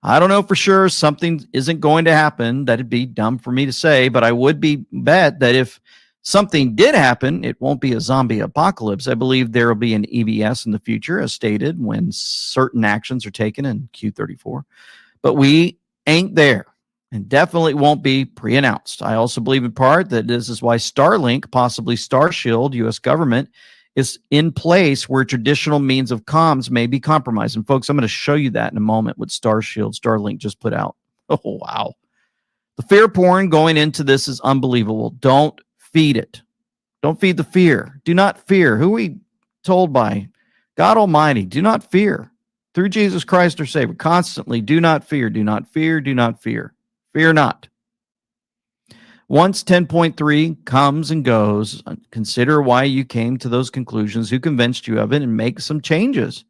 I don't know for sure something isn't going to happen. That'd be dumb for me to say, but I would bet that if something did happen, it won't be a zombie apocalypse. I believe there will be an EBS in the future, as stated, when certain actions are taken in Q34. But we ain't there, and definitely won't be pre-announced. I also believe in part that this is why Starlink, possibly Starshield, U.S. government, is in place where traditional means of comms may be compromised. And folks, I'm going to show you that in a moment what Starlink just put out. Oh, wow. The fear porn going into this is unbelievable. Don't feed it. Don't feed the fear. Do not fear. Who are we told by? God Almighty. Do not fear. Through Jesus Christ our Savior. Constantly, do not fear. Do not fear. Do not fear. Fear not. Once 10.3 comes and goes, consider why you came to those conclusions, who convinced you of it, and make some changes.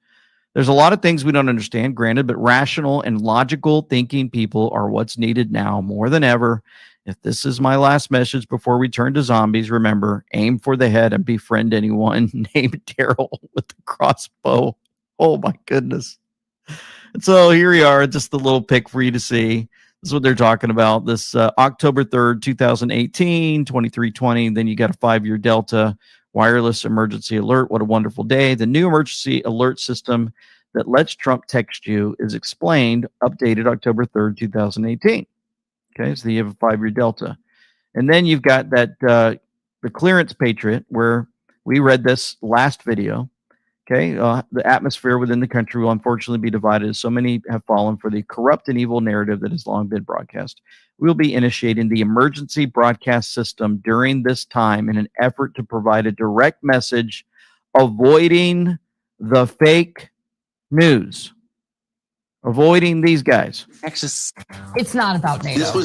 There's a lot of things we don't understand, granted, but rational and logical thinking people are what's needed now more than ever. If this is my last message before we turn to zombies, remember, aim for the head and befriend anyone named Daryl with the crossbow. Oh, my goodness. And so here we are, just the little pic for you to see. This is what they're talking about. This October 3rd, 2018, 2320. Then you got a 5-year Delta wireless emergency alert. What a wonderful day. The new emergency alert system that lets Trump text you is explained, updated October 3rd, 2018. Okay, so you have a 5-year Delta. And then you've got that the Clearance Patriot, where we read this last video. Okay, the atmosphere within the country will unfortunately be divided as so many have fallen for the corrupt and evil narrative that has long been broadcast. We will be initiating the emergency broadcast system during this time in an effort to provide a direct message avoiding the fake news. Avoiding these guys. It's not about NATO.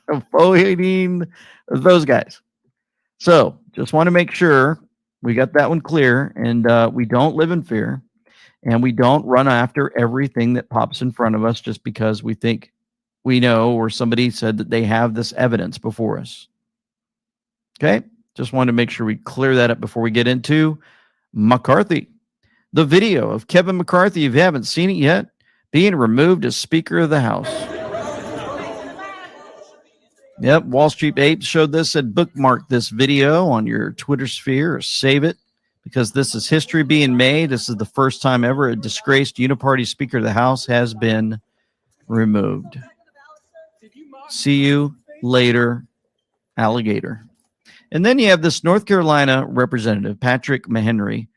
Avoiding those guys. So just want to make sure we got that one clear, and we don't live in fear, and we don't run after everything that pops in front of us just because we think we know or somebody said that they have this evidence before us. Okay? Just wanted to make sure we clear that up before we get into McCarthy. The video of Kevin McCarthy, if you haven't seen it yet, being removed as Speaker of the House. Yep, Wall Street Apes showed this, said bookmark this video on your Twitter sphere or save it because this is history being made. This is the first time ever a disgraced uniparty Speaker of the House has been removed. See you later, alligator. And then you have this North Carolina representative, Patrick McHenry,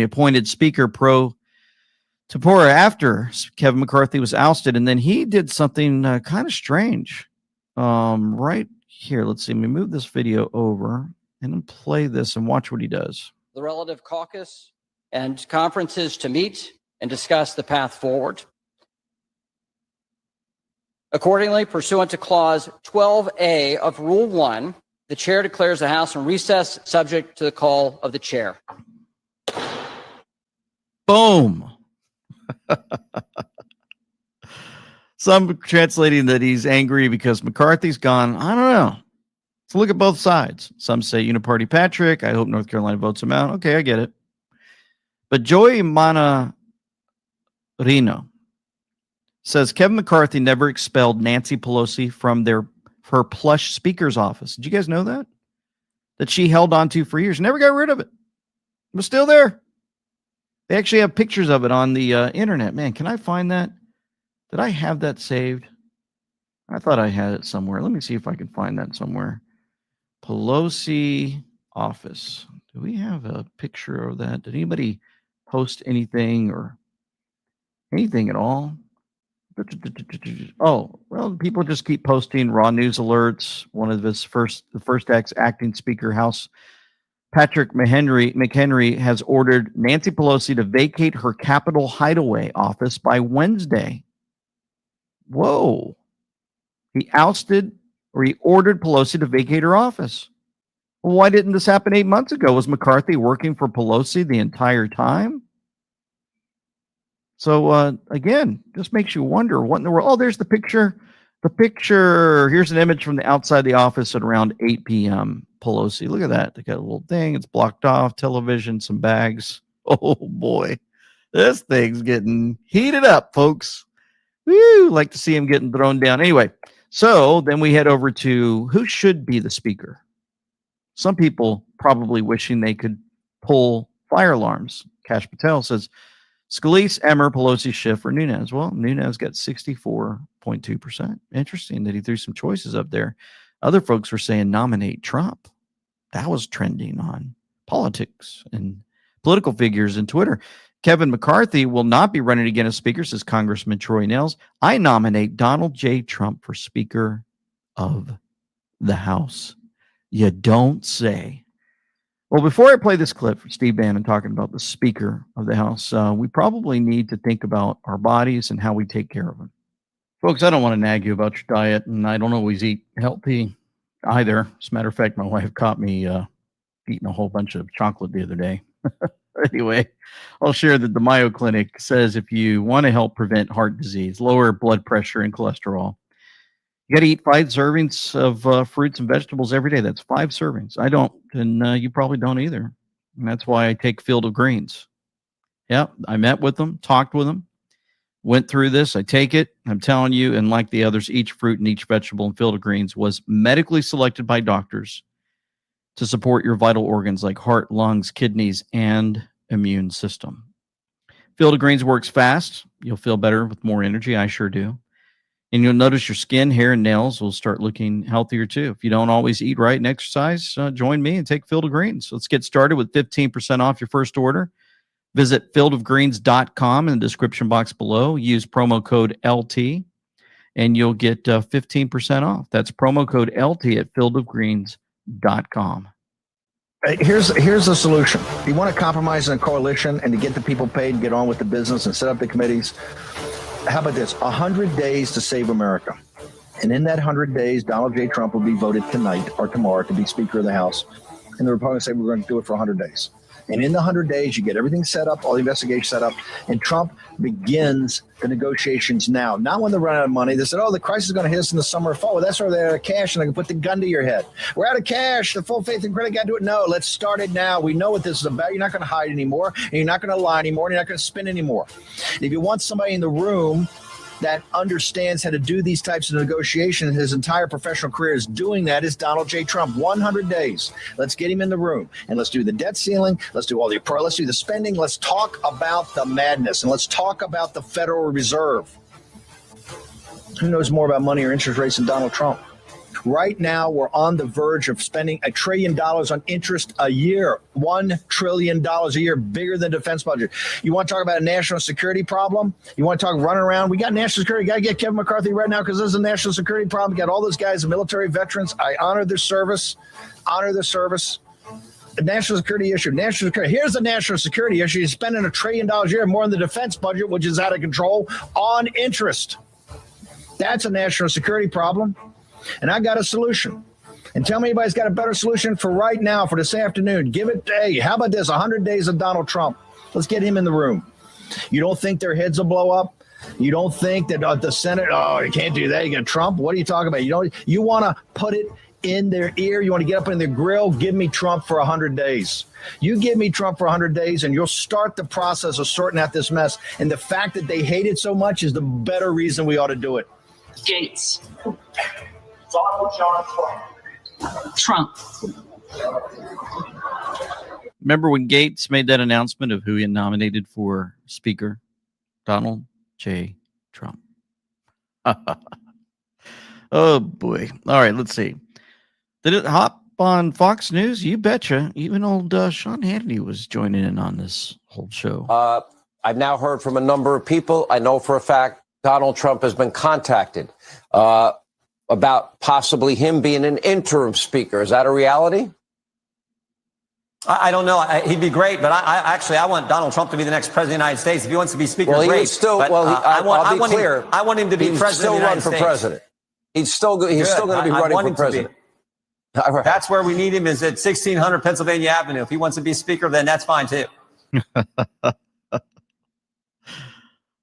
appointed Speaker pro tempore after Kevin McCarthy was ousted. And then he did something kind of strange. Right here, let's see. Let me move this video over and then play this and watch what he does. The relative caucus and conferences to meet and discuss the path forward. Accordingly, pursuant to Clause 12A of Rule 1, the chair declares the House in recess subject to the call of the chair. Boom. Some translating that he's angry because McCarthy's gone. I don't know. So look at both sides. Some say Uniparty Patrick. I hope North Carolina votes him out. Okay, I get it. But Joy Manarino says Kevin McCarthy never expelled Nancy Pelosi from her plush speaker's office. Did you guys know that? That she held on to for years. Never got rid of it. It was still there. They actually have pictures of it on the internet. Man, can I find that? Did I have that saved? I thought I had it somewhere. Let me see if I can find that somewhere. Pelosi office. Do we have a picture of that? Did anybody post anything or anything at all? Oh, well, people just keep posting raw news alerts. One of the first acting Speaker House, Patrick McHenry has ordered Nancy Pelosi to vacate her Capitol hideaway office by Wednesday. Whoa. He ordered Pelosi to vacate her office. Well, why didn't this happen 8 months ago? Was McCarthy working for Pelosi the entire time? So, again, just makes you wonder what in the world. Oh, there's the picture. The picture. Here's an image from the outside of the office at around 8 p.m. Pelosi. Look at that. They got a little thing. It's blocked off. Television, some bags. Oh, boy. This thing's getting heated up, folks. Woo, like to see him getting thrown down. Anyway, so then we head over to who should be the speaker. Some people probably wishing they could pull fire alarms. Kash Patel says, Scalise, Emmer, Pelosi, Schiff, or Nunes. Well, Nunes got 64.2%. Interesting that he threw some choices up there. Other folks were saying nominate Trump. That was trending on politics and political figures and Twitter. Kevin McCarthy will not be running again as Speaker, says Congressman Troy Nehls. I nominate Donald J. Trump for Speaker of the House. You don't say. Well, before I play this clip from Steve Bannon talking about the Speaker of the House, we probably need to think about our bodies and how we take care of them. Folks, I don't want to nag you about your diet, and I don't always eat healthy either. As a matter of fact, my wife caught me eating a whole bunch of chocolate the other day. Anyway, I'll share that the Mayo Clinic says if you want to help prevent heart disease, lower blood pressure and cholesterol, you got to eat 5 servings of fruits and vegetables every day. That's 5 servings. I don't, and you probably don't either. And that's why I take Field of Greens. Yeah, I met with them, talked with them, went through this. I take it. I'm telling you, and like the others, each fruit and each vegetable in Field of Greens was medically selected by doctors to support your vital organs like heart, lungs, kidneys, and immune system. Field of Greens works fast. You'll feel better with more energy. I sure do. And you'll notice your skin, hair, and nails will start looking healthier too. If you don't always eat right and exercise, join me and take Field of Greens. So let's get started with 15% off your first order. Visit fieldofgreens.com in the description box below. Use promo code LT and you'll get 15% off. That's promo code LT at fieldofgreens.com. Here's the solution. You want to compromise in a coalition and to get the people paid and get on with the business and set up the committees. How about this? 100 days to save America. And in that 100 days, Donald J. Trump will be voted tonight or tomorrow to be Speaker of the House. And the Republicans say we're going to do it for 100 days. And in the 100 days, you get everything set up, all the investigations set up, and Trump begins the negotiations now. Not when they run out of money. They said, oh, the crisis is going to hit us in the summer or fall. Well, that's where they're out of cash, and they're going to put the gun to your head. We're out of cash. The full faith and credit got to do it. No, let's start it now. We know what this is about. You're not going to hide anymore, and you're not going to lie anymore, and you're not going to spin anymore. And if you want somebody in the room that understands how to do these types of negotiations, his entire professional career is doing that, is Donald J. Trump. 100 days. Let's get him in the room and let's do the debt ceiling. Let's do let's do the spending. Let's talk about the madness and let's talk about the Federal Reserve. Who knows more about money or interest rates than Donald Trump? Right now, we're on the verge of spending $1 trillion on interest a year. $1 trillion a year, bigger than the defense budget. You want to talk about a national security problem? You want to talk running around? We got national security. Got to get Kevin McCarthy right now because this is a national security problem. We got all those guys, military veterans. I honor their service. The national security issue. National security. Here's the national security issue. You're spending $1 trillion a year, more than the defense budget, which is out of control, on interest. That's a national security problem. And I got a solution. And tell me anybody's got a better solution for right now, for this afternoon. Give it, hey, how about this? 100 days of Donald Trump. Let's get him in the room. You don't think their heads will blow up? You don't think that the Senate, oh, you can't do that. You got Trump. What are you talking about? You want to put it in their ear. You want to get up in their grill. Give me Trump for 100 days. You give me Trump for 100 days and you'll start the process of sorting out this mess. And the fact that they hate it so much is the better reason we ought to do it. Gates. Donald John Trump. Remember when Gates made that announcement of who he had nominated for Speaker? Donald J. Trump. Oh, boy. All right, let's see. Did it hop on Fox News? You betcha. Even old Sean Hannity was joining in on this whole show. I've now heard from a number of people. I know for a fact Donald Trump has been contacted about possibly him being an interim speaker. Is that a reality? I don't know. He'd be great, but I want Donald Trump to be the next president of the United States. If he wants to be speaker, well, great. He still, but, well, I want him to be president of the United States. President. He's still going to be running for president. Right. That's where we need him, is at 1600 Pennsylvania Avenue. If he wants to be speaker, then that's fine too.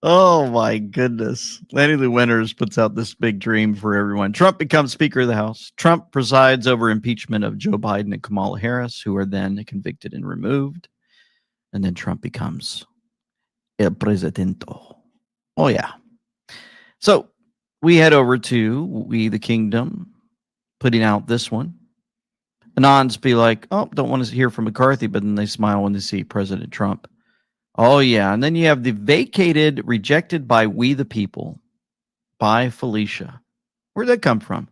Oh, my goodness. Lanny Lou Winters puts out this big dream for everyone. Trump becomes Speaker of the House. Trump presides over impeachment of Joe Biden and Kamala Harris, who are then convicted and removed. And then Trump becomes el presidente. Oh, yeah. So we head over to We the Kingdom, putting out this one. Anons be like, oh, don't want to hear from McCarthy, but then they smile when they see President Trump. Oh, yeah. And then you have the vacated, rejected by We the People by Felicia. Where'd that come from?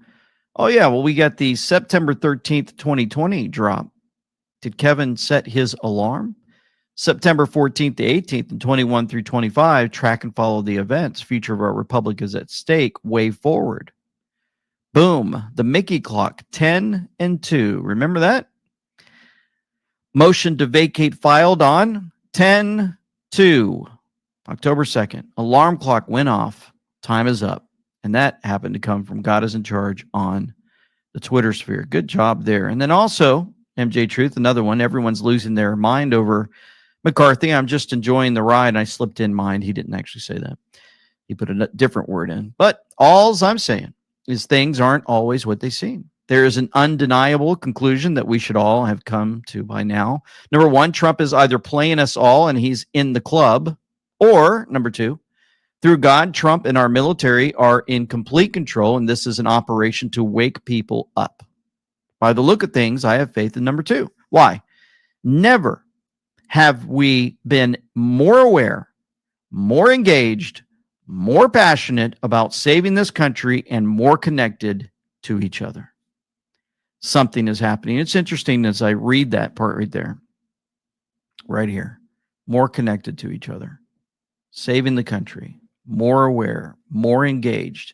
Oh, yeah. Well, we got the September 13th, 2020 drop. Did Kevin set his alarm? September 14th to 18th and 21 through 25, track and follow the events. Future of our republic is at stake. Way forward. Boom. The Mickey clock, 10 and 2. Remember that? Motion to vacate filed on 10/2, October 2nd. Alarm clock went off. Time is up. And that happened to come from God is in Charge on the Twitter sphere. Good job there. And then also, MJ Truth, another one. Everyone's losing their mind over McCarthy. I'm just enjoying the ride. I slipped in mind. He didn't actually say that. He put a different word in. But all I'm saying is things aren't always what they seem. There is an undeniable conclusion that we should all have come to by now. Number one, Trump is either playing us all and he's in the club, or number two, through God, Trump and our military are in complete control, and this is an operation to wake people up. By the look of things, I have faith in number two. Why? Never have we been more aware, more engaged, more passionate about saving this country and more connected to each other. Something is happening. It's interesting as I read that part right there, right here. More connected to each other, saving the country, more aware, more engaged.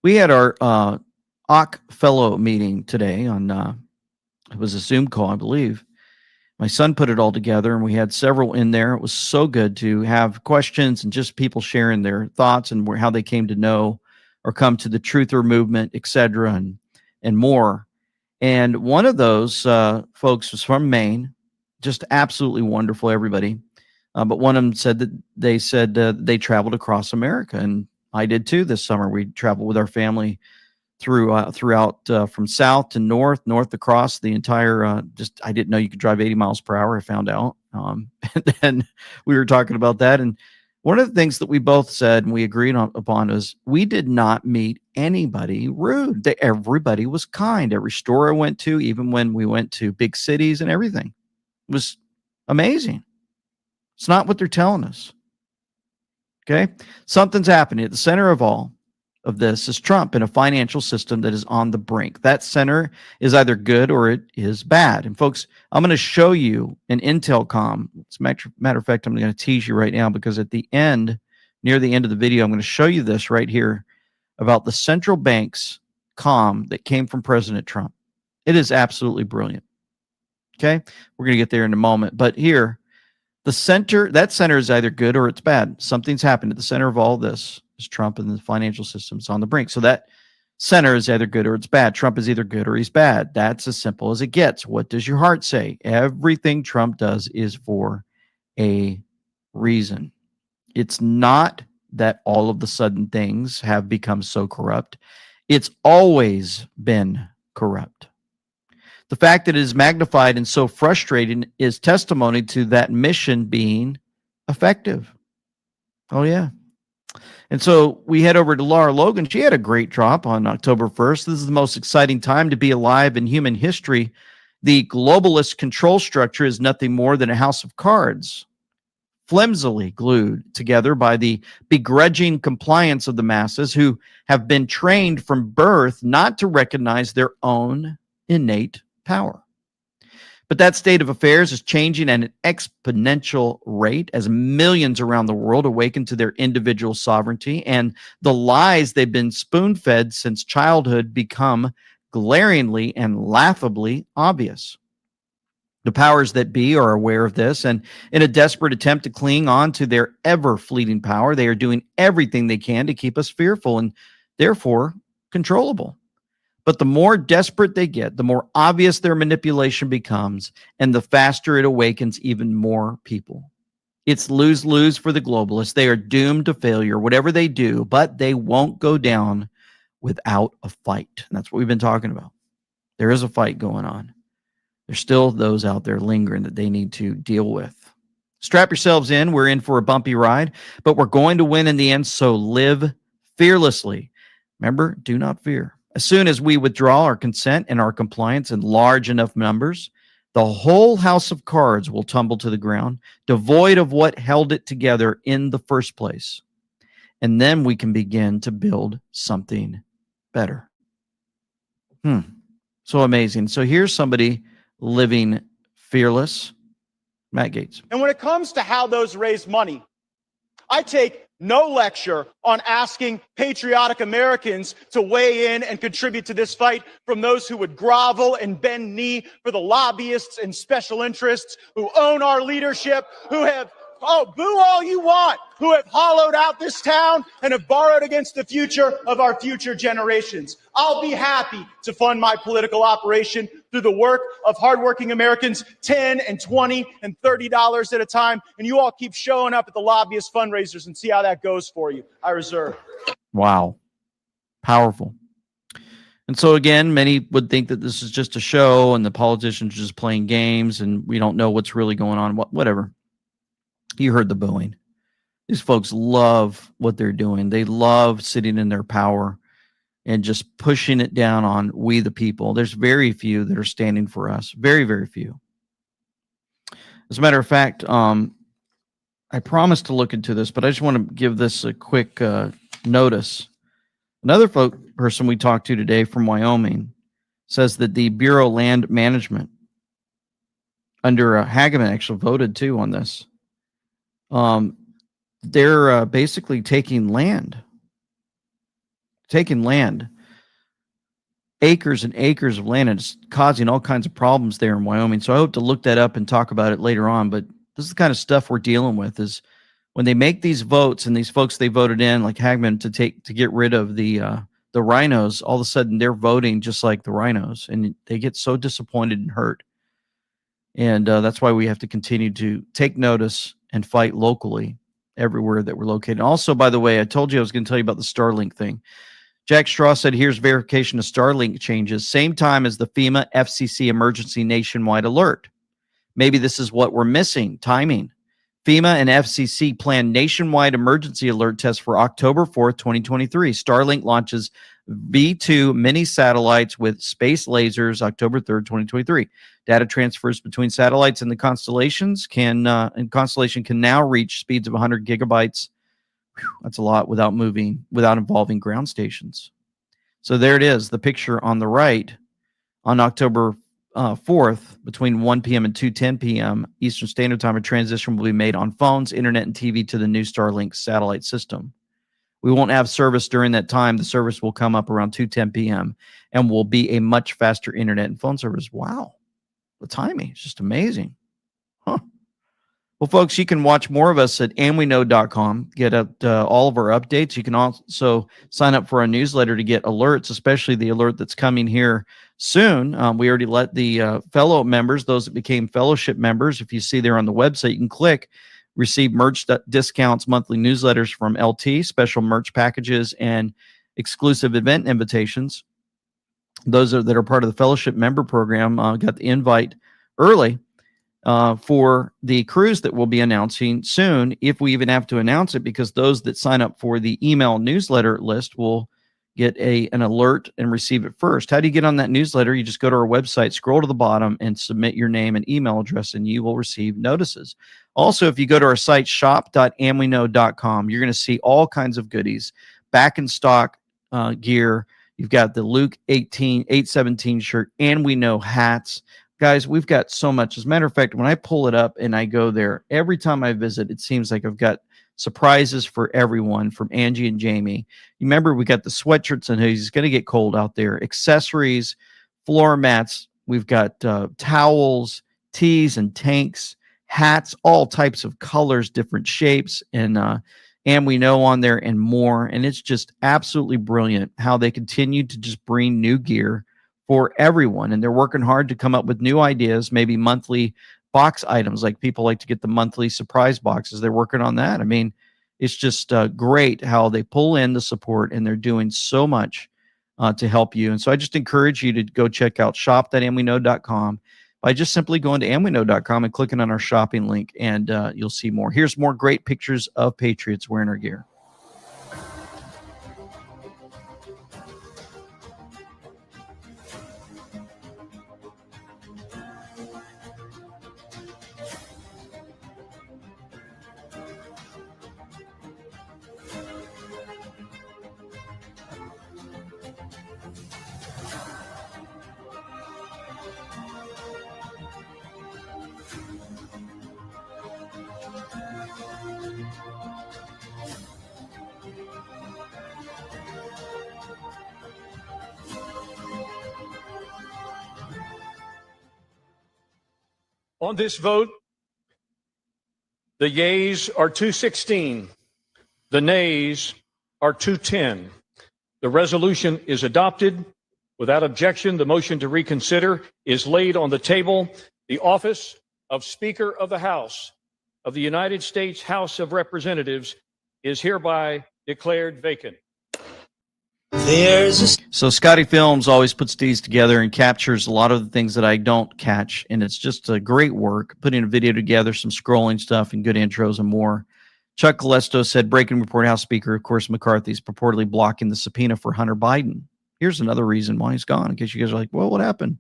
We had our AUK fellow meeting today on, it was a Zoom call, I believe. My son put it all together, and we had several in there. It was so good to have questions and just people sharing their thoughts and how they came to know or come to the truther movement, etc., and more. And one of those folks was from Maine, just absolutely wonderful, everybody. But one of them said that they traveled across America, and I did too this summer. We traveled with our family throughout from south to north across the entire. I didn't know you could drive 80 miles per hour. I found out, and then we were talking about that. And one of the things that we both said and we agreed upon was we did not meet anybody rude. Everybody was kind. Every store I went to, even when we went to big cities and everything, it was amazing. It's not what they're telling us. Okay, something's happening at the center of all of this is Trump and a financial system that is on the brink. That center is either good or it is bad. And folks, I'm going to show you an Intelcom. As a matter of fact, I'm going to tease you right now because at the end, near the end of the video, I'm going to show you this right here about the central bank's comm that came from President Trump. It is absolutely brilliant. Okay, we're going to get there in a moment. But here, that center is either good or it's bad. Something's happened at the center of all this. Trump and the financial system's on the brink. So that center is either good or it's bad. Trump is either good or he's bad. That's as simple as it gets. What does your heart say? Everything Trump does is for a reason. It's not that all of the sudden things have become so corrupt. It's always been corrupt. The fact that it is magnified and so frustrating is testimony to that mission being effective. Oh, yeah. And so we head over to Lara Logan. She had a great drop on October 1st. This is the most exciting time to be alive in human history. The globalist control structure is nothing more than a house of cards, flimsily glued together by the begrudging compliance of the masses who have been trained from birth not to recognize their own innate power. But that state of affairs is changing at an exponential rate as millions around the world awaken to their individual sovereignty, and the lies they've been spoon-fed since childhood become glaringly and laughably obvious. The powers that be are aware of this, and in a desperate attempt to cling on to their ever-fleeting power, they are doing everything they can to keep us fearful and therefore controllable. But the more desperate they get, the more obvious their manipulation becomes, and the faster it awakens even more people. It's lose-lose for the globalists. They are doomed to failure, whatever they do, but they won't go down without a fight. And that's what we've been talking about. There is a fight going on. There's still those out there lingering that they need to deal with. Strap yourselves in. We're in for a bumpy ride, but we're going to win in the end, so live fearlessly. Remember, do not fear. As soon as we withdraw our consent and our compliance in large enough numbers, the whole house of cards will tumble to the ground, devoid of what held it together in the first place. And then we can begin to build something better. So amazing. So here's somebody living fearless. Matt Gaetz. And when it comes to how those raise money, I take no lecture on asking patriotic Americans to weigh in and contribute to this fight from those who would grovel and bend knee for the lobbyists and special interests who own our leadership, who have, boo all you want, who have hollowed out this town and have borrowed against the future of our future generations. I'll be happy to fund my political operation through the work of hardworking Americans, $10 and $20 and $30 at a time. And you all keep showing up at the lobbyist fundraisers and see how that goes for you. I reserve. Wow. Powerful. And so again, many would think that this is just a show and the politicians are just playing games and we don't know what's really going on. Whatever. You heard the booing. These folks love what they're doing. They love sitting in their power and just pushing it down on we the people. There's very few that are standing for us. Very, very few. As a matter of fact, I I promised to look into this, but I just want to give this a quick notice. Another person we talked to today from Wyoming says that the Bureau of Land Management under Hageman actually voted too on this. They're basically taking land, acres and acres of land, and it's causing all kinds of problems there in Wyoming. So I hope to look that up and talk about it later on. But this is the kind of stuff we're dealing with, is when they make these votes and these folks they voted in, like Hageman, to get rid of the rhinos, all of a sudden they're voting just like the rhinos, and they get so disappointed and hurt. And that's why we have to continue to take notice and fight locally everywhere that we're located. Also, by the way, I told you I was going to tell you about the Starlink thing. Jack Straw said, here's verification of Starlink changes, same time as the FEMA FCC emergency nationwide alert. Maybe this is what we're missing, timing. FEMA and FCC plan nationwide emergency alert test for October 4th, 2023. Starlink launches V2 mini satellites with space lasers October 3rd, 2023. Data transfers between satellites and the constellation can now reach speeds of 100 gigabytes. Whew, that's a lot without involving ground stations. So there it is, the picture on the right. On October 4th, between 1 p.m. and 2:10 p.m. Eastern Standard Time, a transition will be made on phones, internet, and TV to the new Starlink satellite system. We won't have service during that time. The service will come up around 2:10 p.m. and will be a much faster internet and phone service. Wow. The timing is just amazing. Huh. Well, folks, you can watch more of us at amweknow.com, get all of our updates. You can also sign up for our newsletter to get alerts, especially the alert that's coming here soon. We already let the fellow members, those that became fellowship members, if you see there on the website, you can click receive merch discounts, monthly newsletters from LT, special merch packages, and exclusive event invitations. Those that are part of the fellowship member program got the invite early for the cruise that we'll be announcing soon, if we even have to announce it, because those that sign up for the email newsletter list will get an alert and receive it first. How do you get on that newsletter? You just go to our website, scroll to the bottom, and submit your name and email address, and you will receive notices. Also, if you go to our site, shop.amweknow.com, you're going to see all kinds of goodies, back in stock gear. You've got the Luke 817 shirt, and we know hats. Guys, we've got so much. As a matter of fact, when I pull it up and I go there, every time I visit, it seems like I've got surprises for everyone from Angie and Jamie. You remember, we got the sweatshirts and hoodies. It's going to get cold out there. Accessories, floor mats. We've got towels, tees and tanks, hats, all types of colors, different shapes, and we know on there and more. And it's just absolutely brilliant how they continue to just bring new gear for everyone. And they're working hard to come up with new ideas, maybe monthly box items, like people like to get the monthly surprise boxes. They're working on that. I mean, it's just great how they pull in the support, and they're doing so much to help you. And so I just encourage you to go check out shop.amweknow.com by just simply going to amweknow.com and clicking on our shopping link, and you'll see more. Here's more great pictures of Patriots wearing our gear. On this vote, the yeas are 216, the nays are 210. The resolution is adopted. Without objection, the motion to reconsider is laid on the table. The office of Speaker of the House of the United States House of Representatives is hereby declared vacant. So Scotty Films always puts these together and captures a lot of the things that I don't catch, and it's just a great work putting a video together, some scrolling stuff, and good intros and more. Chuck Colesto said, breaking report, House Speaker, of course, McCarthy is purportedly blocking the subpoena for Hunter Biden. Here's another reason why he's gone, in case you guys are like, well, what happened?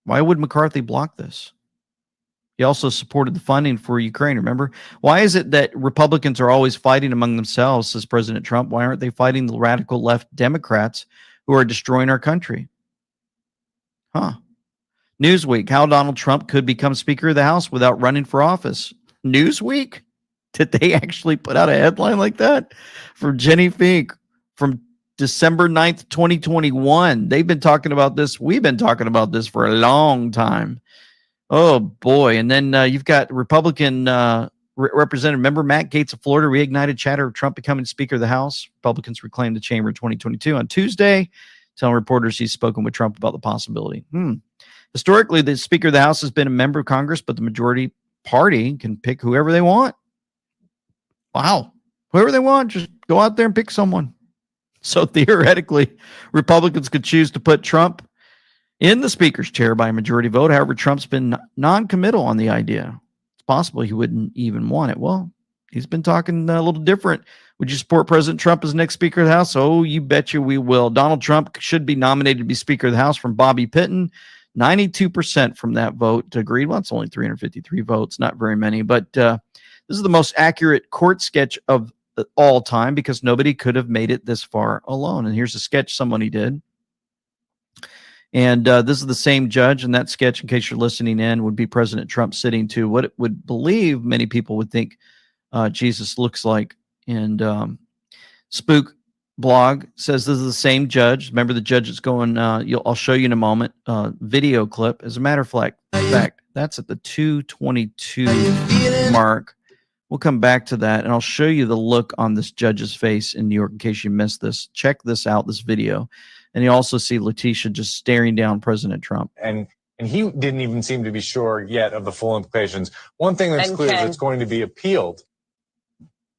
Why would McCarthy block this? He also supported the funding for Ukraine. Remember, why is it that Republicans are always fighting among themselves, says President Trump? Why aren't they fighting the radical left Democrats who are destroying our country? Newsweek, how Donald Trump could become Speaker of the House without running for office. Newsweek? Did they actually put out a headline like that? From Jenny Fink from December 9th, 2021. They've been talking about this. We've been talking about this for a long time. Oh, boy. And then you've got Republican Representative, remember Matt Gaetz of Florida reignited chatter of Trump becoming Speaker of the House. Republicans reclaimed the chamber in 2022 on Tuesday, telling reporters he's spoken with Trump about the possibility. Historically, the Speaker of the House has been a member of Congress, but the majority party can pick whoever they want. Wow. Whoever they want, just go out there and pick someone. So theoretically, Republicans could choose to put Trump in the Speaker's chair by a majority vote. However, Trump's been non-committal on the idea. It's possible he wouldn't even want it. Well, he's been talking a little different. Would you support President Trump as next Speaker of the House? Oh, you betcha we will. Donald Trump should be nominated to be Speaker of the House from Bobby Pitton. 92% from that vote agreed. Well, it's only 353 votes, not very many. But this is the most accurate court sketch of all time because nobody could have made it this far alone. And here's a sketch somebody did. And this is the same judge. And that sketch, in case you're listening in, would be President Trump sitting to what it would believe many people would think Jesus looks like. And Spook Blog says this is the same judge. Remember the judge that's going, I'll show you in a moment, video clip. As a matter of fact, that's at the 2:22 mark. We'll come back to that, and I'll show you the look on this judge's face in New York in case you missed this. Check this out, this video. And you also see Letitia just staring down President Trump. And he didn't even seem to be sure yet of the full implications. One thing that's clear is it's going to be appealed.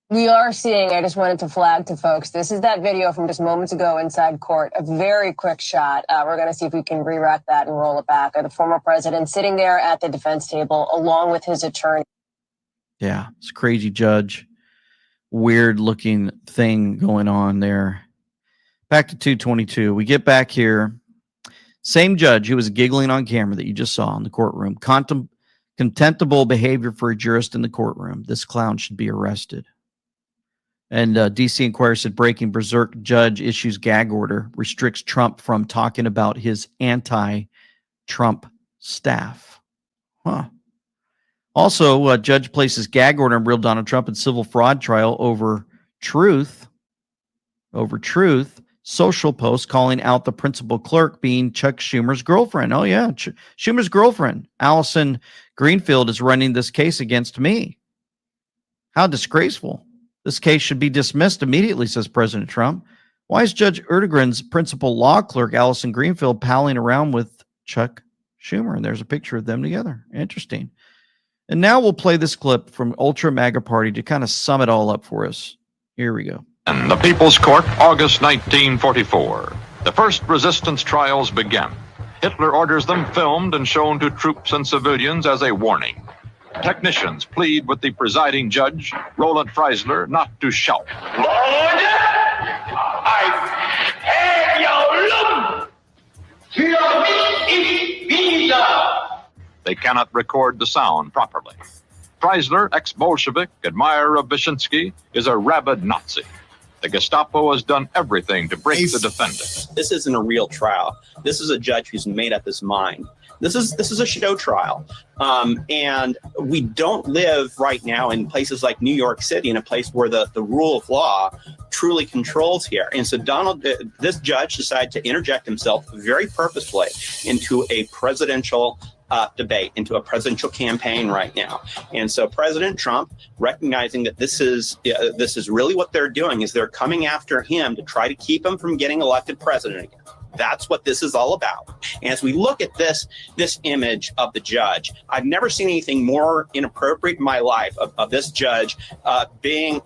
We are seeing, I just wanted to flag to folks, this is that video from just moments ago inside court, a very quick shot. We're going to see if we can re-rack that and roll it back. The former president sitting there at the defense table along with his attorney. Yeah, it's a crazy judge. Weird looking thing going on there. Back to 222. We get back here. Same judge who was giggling on camera that you just saw in the courtroom. Contemptible behavior for a jurist in the courtroom. This clown should be arrested. And DC Inquirer said breaking berserk judge issues gag order, restricts Trump from talking about his anti-Trump staff. Also, a judge places gag order on real Donald Trump in civil fraud trial over truth. Social post calling out the principal clerk being Chuck Schumer's girlfriend. Oh, yeah. Schumer's girlfriend, Allison Greenfield, is running this case against me. How disgraceful. This case should be dismissed immediately, says President Trump. Why is Judge Erdogan's principal law clerk, Allison Greenfield, palling around with Chuck Schumer? And there's a picture of them together. Interesting. And now we'll play this clip from Ultra MAGA Party to kind of sum it all up for us. Here we go. The People's Court, August 1944. The first resistance trials begin. Hitler orders them filmed and shown to troops and civilians as a warning. Technicians plead with the presiding judge, Roland Freisler, not to shout. They cannot record the sound properly. Freisler, ex-Bolshevik, admirer of Wyszynski, is a rabid Nazi. The Gestapo has done everything to break the defendant. This isn't a real trial. This is a judge who's made up his mind. This is a show trial. And we don't live right now in places like New York City, in a place where the rule of law truly controls here. And so this judge decided to interject himself very purposefully into a presidential debate, into a presidential campaign right now. And so President Trump, recognizing that this is really what they're doing, is they're coming after him to try to keep him from getting elected president again. That's what this is all about. And as we look at this image of the judge, I've never seen anything more inappropriate in my life of this judge being,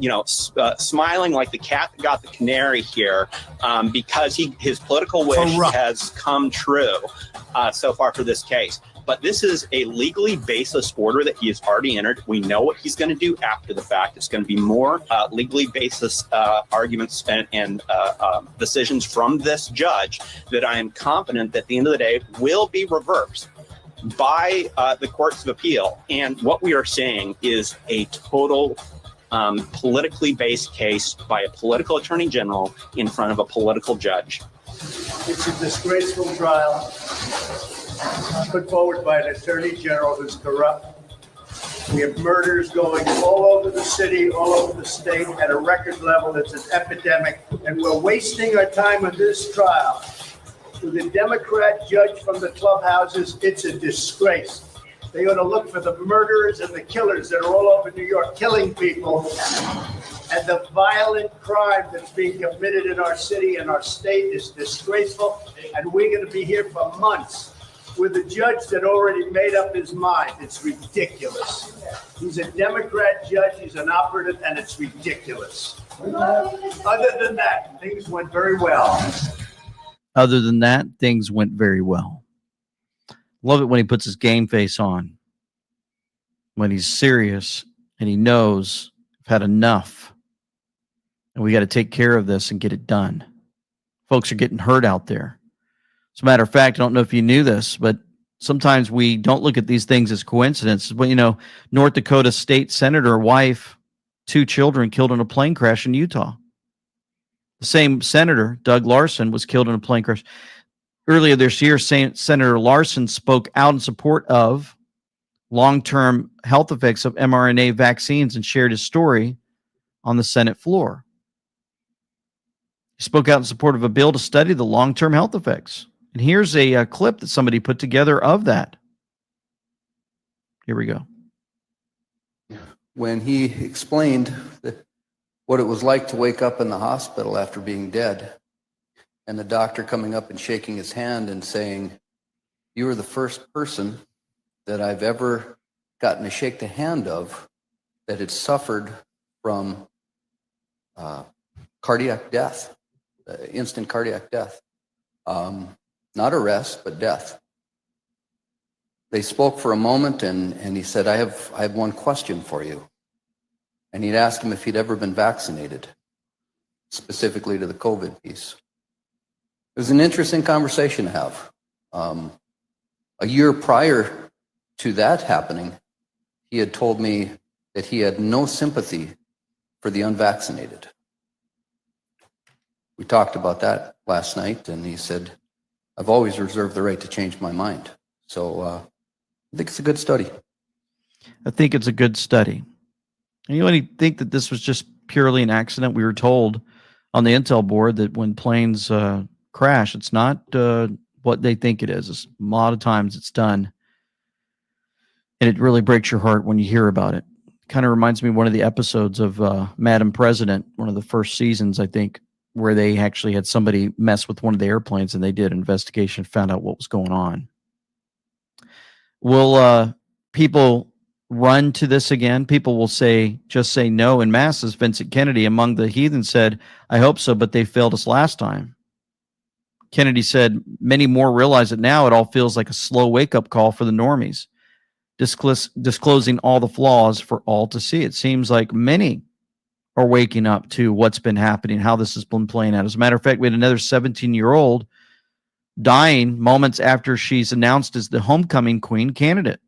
smiling like the cat that got the canary here, because his political wish has come true so far for this case. But this is a legally baseless order that he has already entered. We know what he's going to do after the fact. It's going to be more legally baseless arguments and decisions from this judge that I am confident that at the end of the day will be reversed. by the courts of appeal. And what we are saying is a total politically based case by a political attorney general in front of a political judge. It's a disgraceful trial put forward by an attorney general who's corrupt. We have murders going all over the city, all over the state at a record level. It's an epidemic, and we're wasting our time on this trial with a Democrat judge from the clubhouses. It's a disgrace. They ought to look for the murderers and the killers that are all over New York killing people, and the violent crime that's being committed in our city and our state is disgraceful. And we're going to be here for months with a judge that already made up his mind. It's ridiculous. He's a Democrat judge, he's an operative, and it's ridiculous. Other than that, things went very well. Other than that, things went very well. Love it when he puts his game face on. When he's serious and he knows I've had enough. And we got to take care of this and get it done. Folks are getting hurt out there. As a matter of fact, I don't know if you knew this, but sometimes we don't look at these things as coincidences. But, you know, North Dakota state senator, wife, 2 children killed in a plane crash in Utah. The same senator, Doug Larson, was killed in a plane crash. Earlier this year, Senator Larson spoke out in support of long-term health effects of mRNA vaccines and shared his story on the Senate floor. He spoke out in support of a bill to study the long-term health effects. And here's a clip that somebody put together of that. Here we go. When he explained what it was like to wake up in the hospital after being dead, and the doctor coming up and shaking his hand and saying, "You are the first person that I've ever gotten to shake the hand of that had suffered from cardiac death, instant cardiac death. Not arrest, but death." They spoke for a moment, and he said, I have one question for you. And he'd asked him if he'd ever been vaccinated, specifically to the COVID piece. It was an interesting conversation to have. A year prior to that happening, he had told me that he had no sympathy for the unvaccinated. We talked about that last night, and he said, I've always reserved the right to change my mind. So I think it's a good study. I think it's a good study. And you only think that this was just purely an accident. We were told on the Intel board that when planes crash, it's not what they think it is. A lot of times it's done. And it really breaks your heart when you hear about it. Kind of reminds me of one of the episodes of Madam President, one of the first seasons, I think, where they actually had somebody mess with one of the airplanes, and they did an investigation, found out what was going on. Will people run to this again? People will just say no in masses. Vincent Kennedy, among the heathen, said, I hope so, but they failed us last time. Kennedy said, many more realize it now. It all feels like a slow wake-up call for the normies, disclosing all the flaws for all to see. It seems like many are waking up to what's been happening, how this has been playing out. As a matter of fact, we had another 17-year-old dying moments after she's announced as the homecoming queen candidate.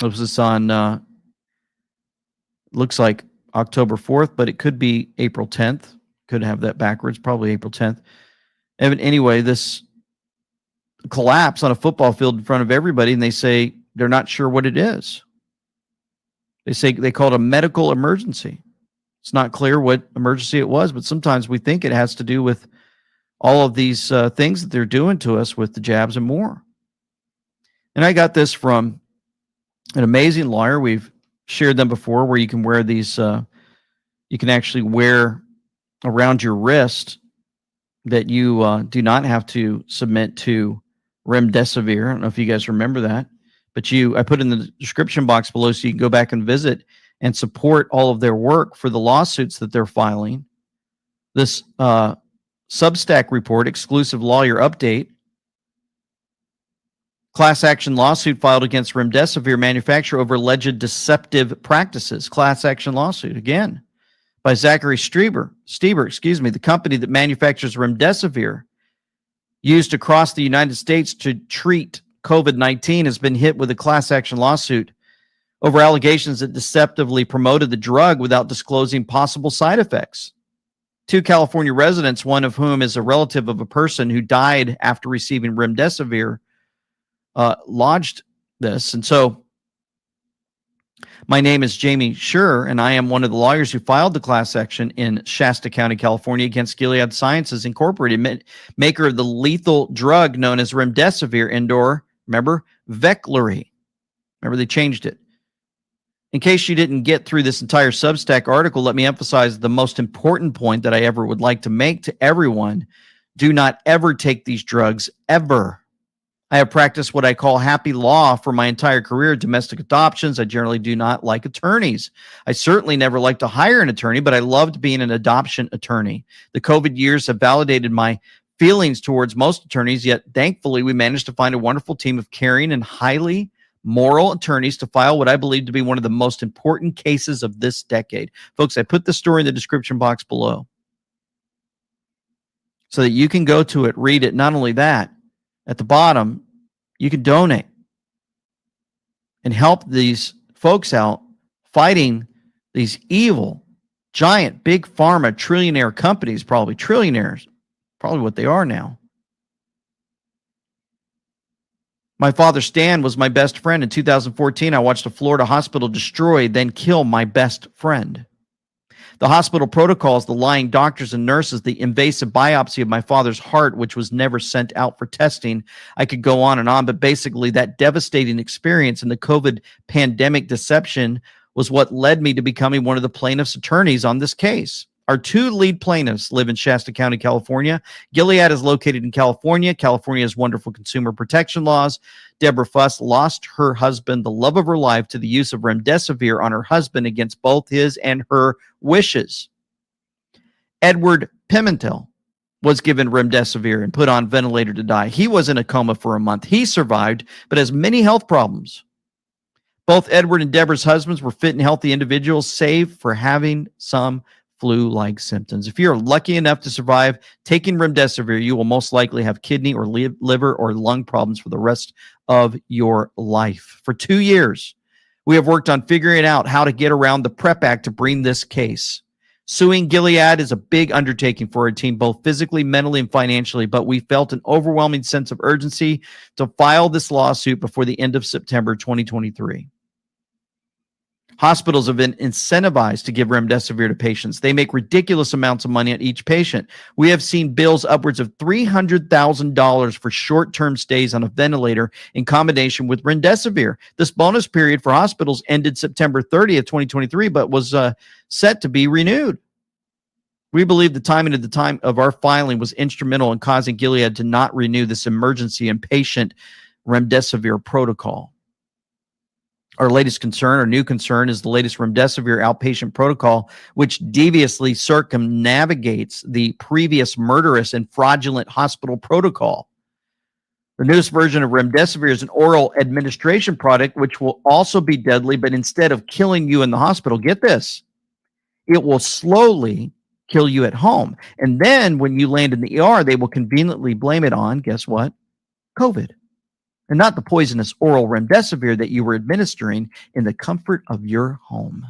This is on, looks like October 4th, but it could be April 10th. Could have that backwards, probably April 10th. Anyway, this collapse on a football field in front of everybody, and they say they're not sure what it is. They say they call it a medical emergency. It's not clear what emergency it was, but sometimes we think it has to do with all of these things that they're doing to us with the jabs and more. And I got this from an amazing lawyer. We've shared them before, where you can wear these, you can actually wear around your wrist that you do not have to submit to remdesivir. I don't know if you guys remember that, but I put in the description box below so you can go back and visit and support all of their work for the lawsuits that they're filing. This Substack report, exclusive lawyer update, class action lawsuit filed against remdesivir manufacturer over alleged deceptive practices. Class action lawsuit again by Zachary Stieber, the company that manufactures remdesivir, used across the United States to treat COVID-19 has been hit with a class action lawsuit over allegations that deceptively promoted the drug without disclosing possible side effects. 2 California residents, one of whom is a relative of a person who died after receiving remdesivir, lodged this. And so my name is Jamie Schur, and I am one of the lawyers who filed the class action in Shasta County, California against Gilead Sciences Incorporated, maker of the lethal drug known as remdesivir indoor, remember, Veklury. Remember, they changed it. In case you didn't get through this entire Substack article, let me emphasize the most important point that I ever would like to make to everyone. Do not ever take these drugs, ever. I have practiced what I call happy law for my entire career, domestic adoptions. I generally do not like attorneys. I certainly never like to hire an attorney, but I loved being an adoption attorney. The COVID years have validated my feelings towards most attorneys, yet thankfully we managed to find a wonderful team of caring and highly moral attorneys to file what I believe to be one of the most important cases of this decade. Folks, I put the story in the description box below so that you can go to it, read it. Not only that, at the bottom, you can donate and help these folks out fighting these evil, giant, big pharma, trillionaire companies, probably trillionaires, probably what they are now. My father, Stan, was my best friend. In 2014, I watched a Florida hospital destroy, then kill my best friend. The hospital protocols, the lying doctors and nurses, the invasive biopsy of my father's heart, which was never sent out for testing. I could go on, but basically that devastating experience and the COVID pandemic deception was what led me to becoming one of the plaintiff's attorneys on this case. Our 2 lead plaintiffs live in Shasta County, California. Gilead is located in California. California has wonderful consumer protection laws. Deborah Fuss lost her husband, the love of her life, to the use of remdesivir on her husband against both his and her wishes. Edward Pimentel was given remdesivir and put on ventilator to die. He was in a coma for a month. He survived, but has many health problems. Both Edward and Deborah's husbands were fit and healthy individuals, save for having some flu-like symptoms. If you're lucky enough to survive taking remdesivir, you will most likely have kidney or liver or lung problems for the rest of your life. For 2 years, we have worked on figuring out how to get around the PrEP Act to bring this case. Suing Gilead is a big undertaking for our team, both physically, mentally, and financially, but we felt an overwhelming sense of urgency to file this lawsuit before the end of September 2023. Hospitals have been incentivized to give remdesivir to patients. They make ridiculous amounts of money on each patient. We have seen bills upwards of $300,000 for short-term stays on a ventilator in combination with remdesivir. This bonus period for hospitals ended September 30th, 2023, but was set to be renewed. We believe the timing of our filing was instrumental in causing Gilead to not renew this emergency and patient remdesivir protocol. Our latest concern, our new concern, is the latest remdesivir outpatient protocol, which deviously circumnavigates the previous murderous and fraudulent hospital protocol. The newest version of remdesivir is an oral administration product, which will also be deadly, but instead of killing you in the hospital, get this, it will slowly kill you at home. And then when you land in the ER, they will conveniently blame it on, guess what? COVID. And not the poisonous oral remdesivir that you were administering in the comfort of your home.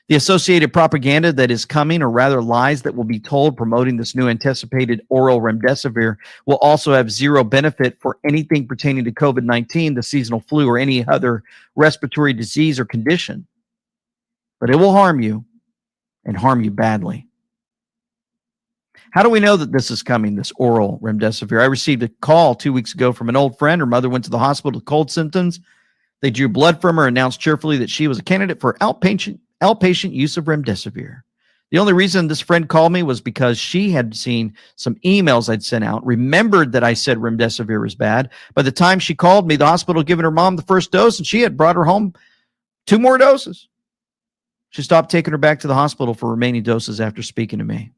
The associated propaganda that is coming, or rather lies that will be told promoting this new anticipated oral remdesivir, will also have zero benefit for anything pertaining to COVID-19, the seasonal flu, or any other respiratory disease or condition. But it will harm you, and harm you badly. How do we know that this is coming, this oral remdesivir? I received a call 2 weeks ago from an old friend. Her mother went to the hospital with cold symptoms. They drew blood from her and announced cheerfully that she was a candidate for outpatient use of remdesivir. The only reason this friend called me was because she had seen some emails I'd sent out, remembered that I said remdesivir was bad. By the time she called me, the hospital had given her mom the first dose, and she had brought her home 2 more doses. She stopped taking her back to the hospital for remaining doses after speaking to me.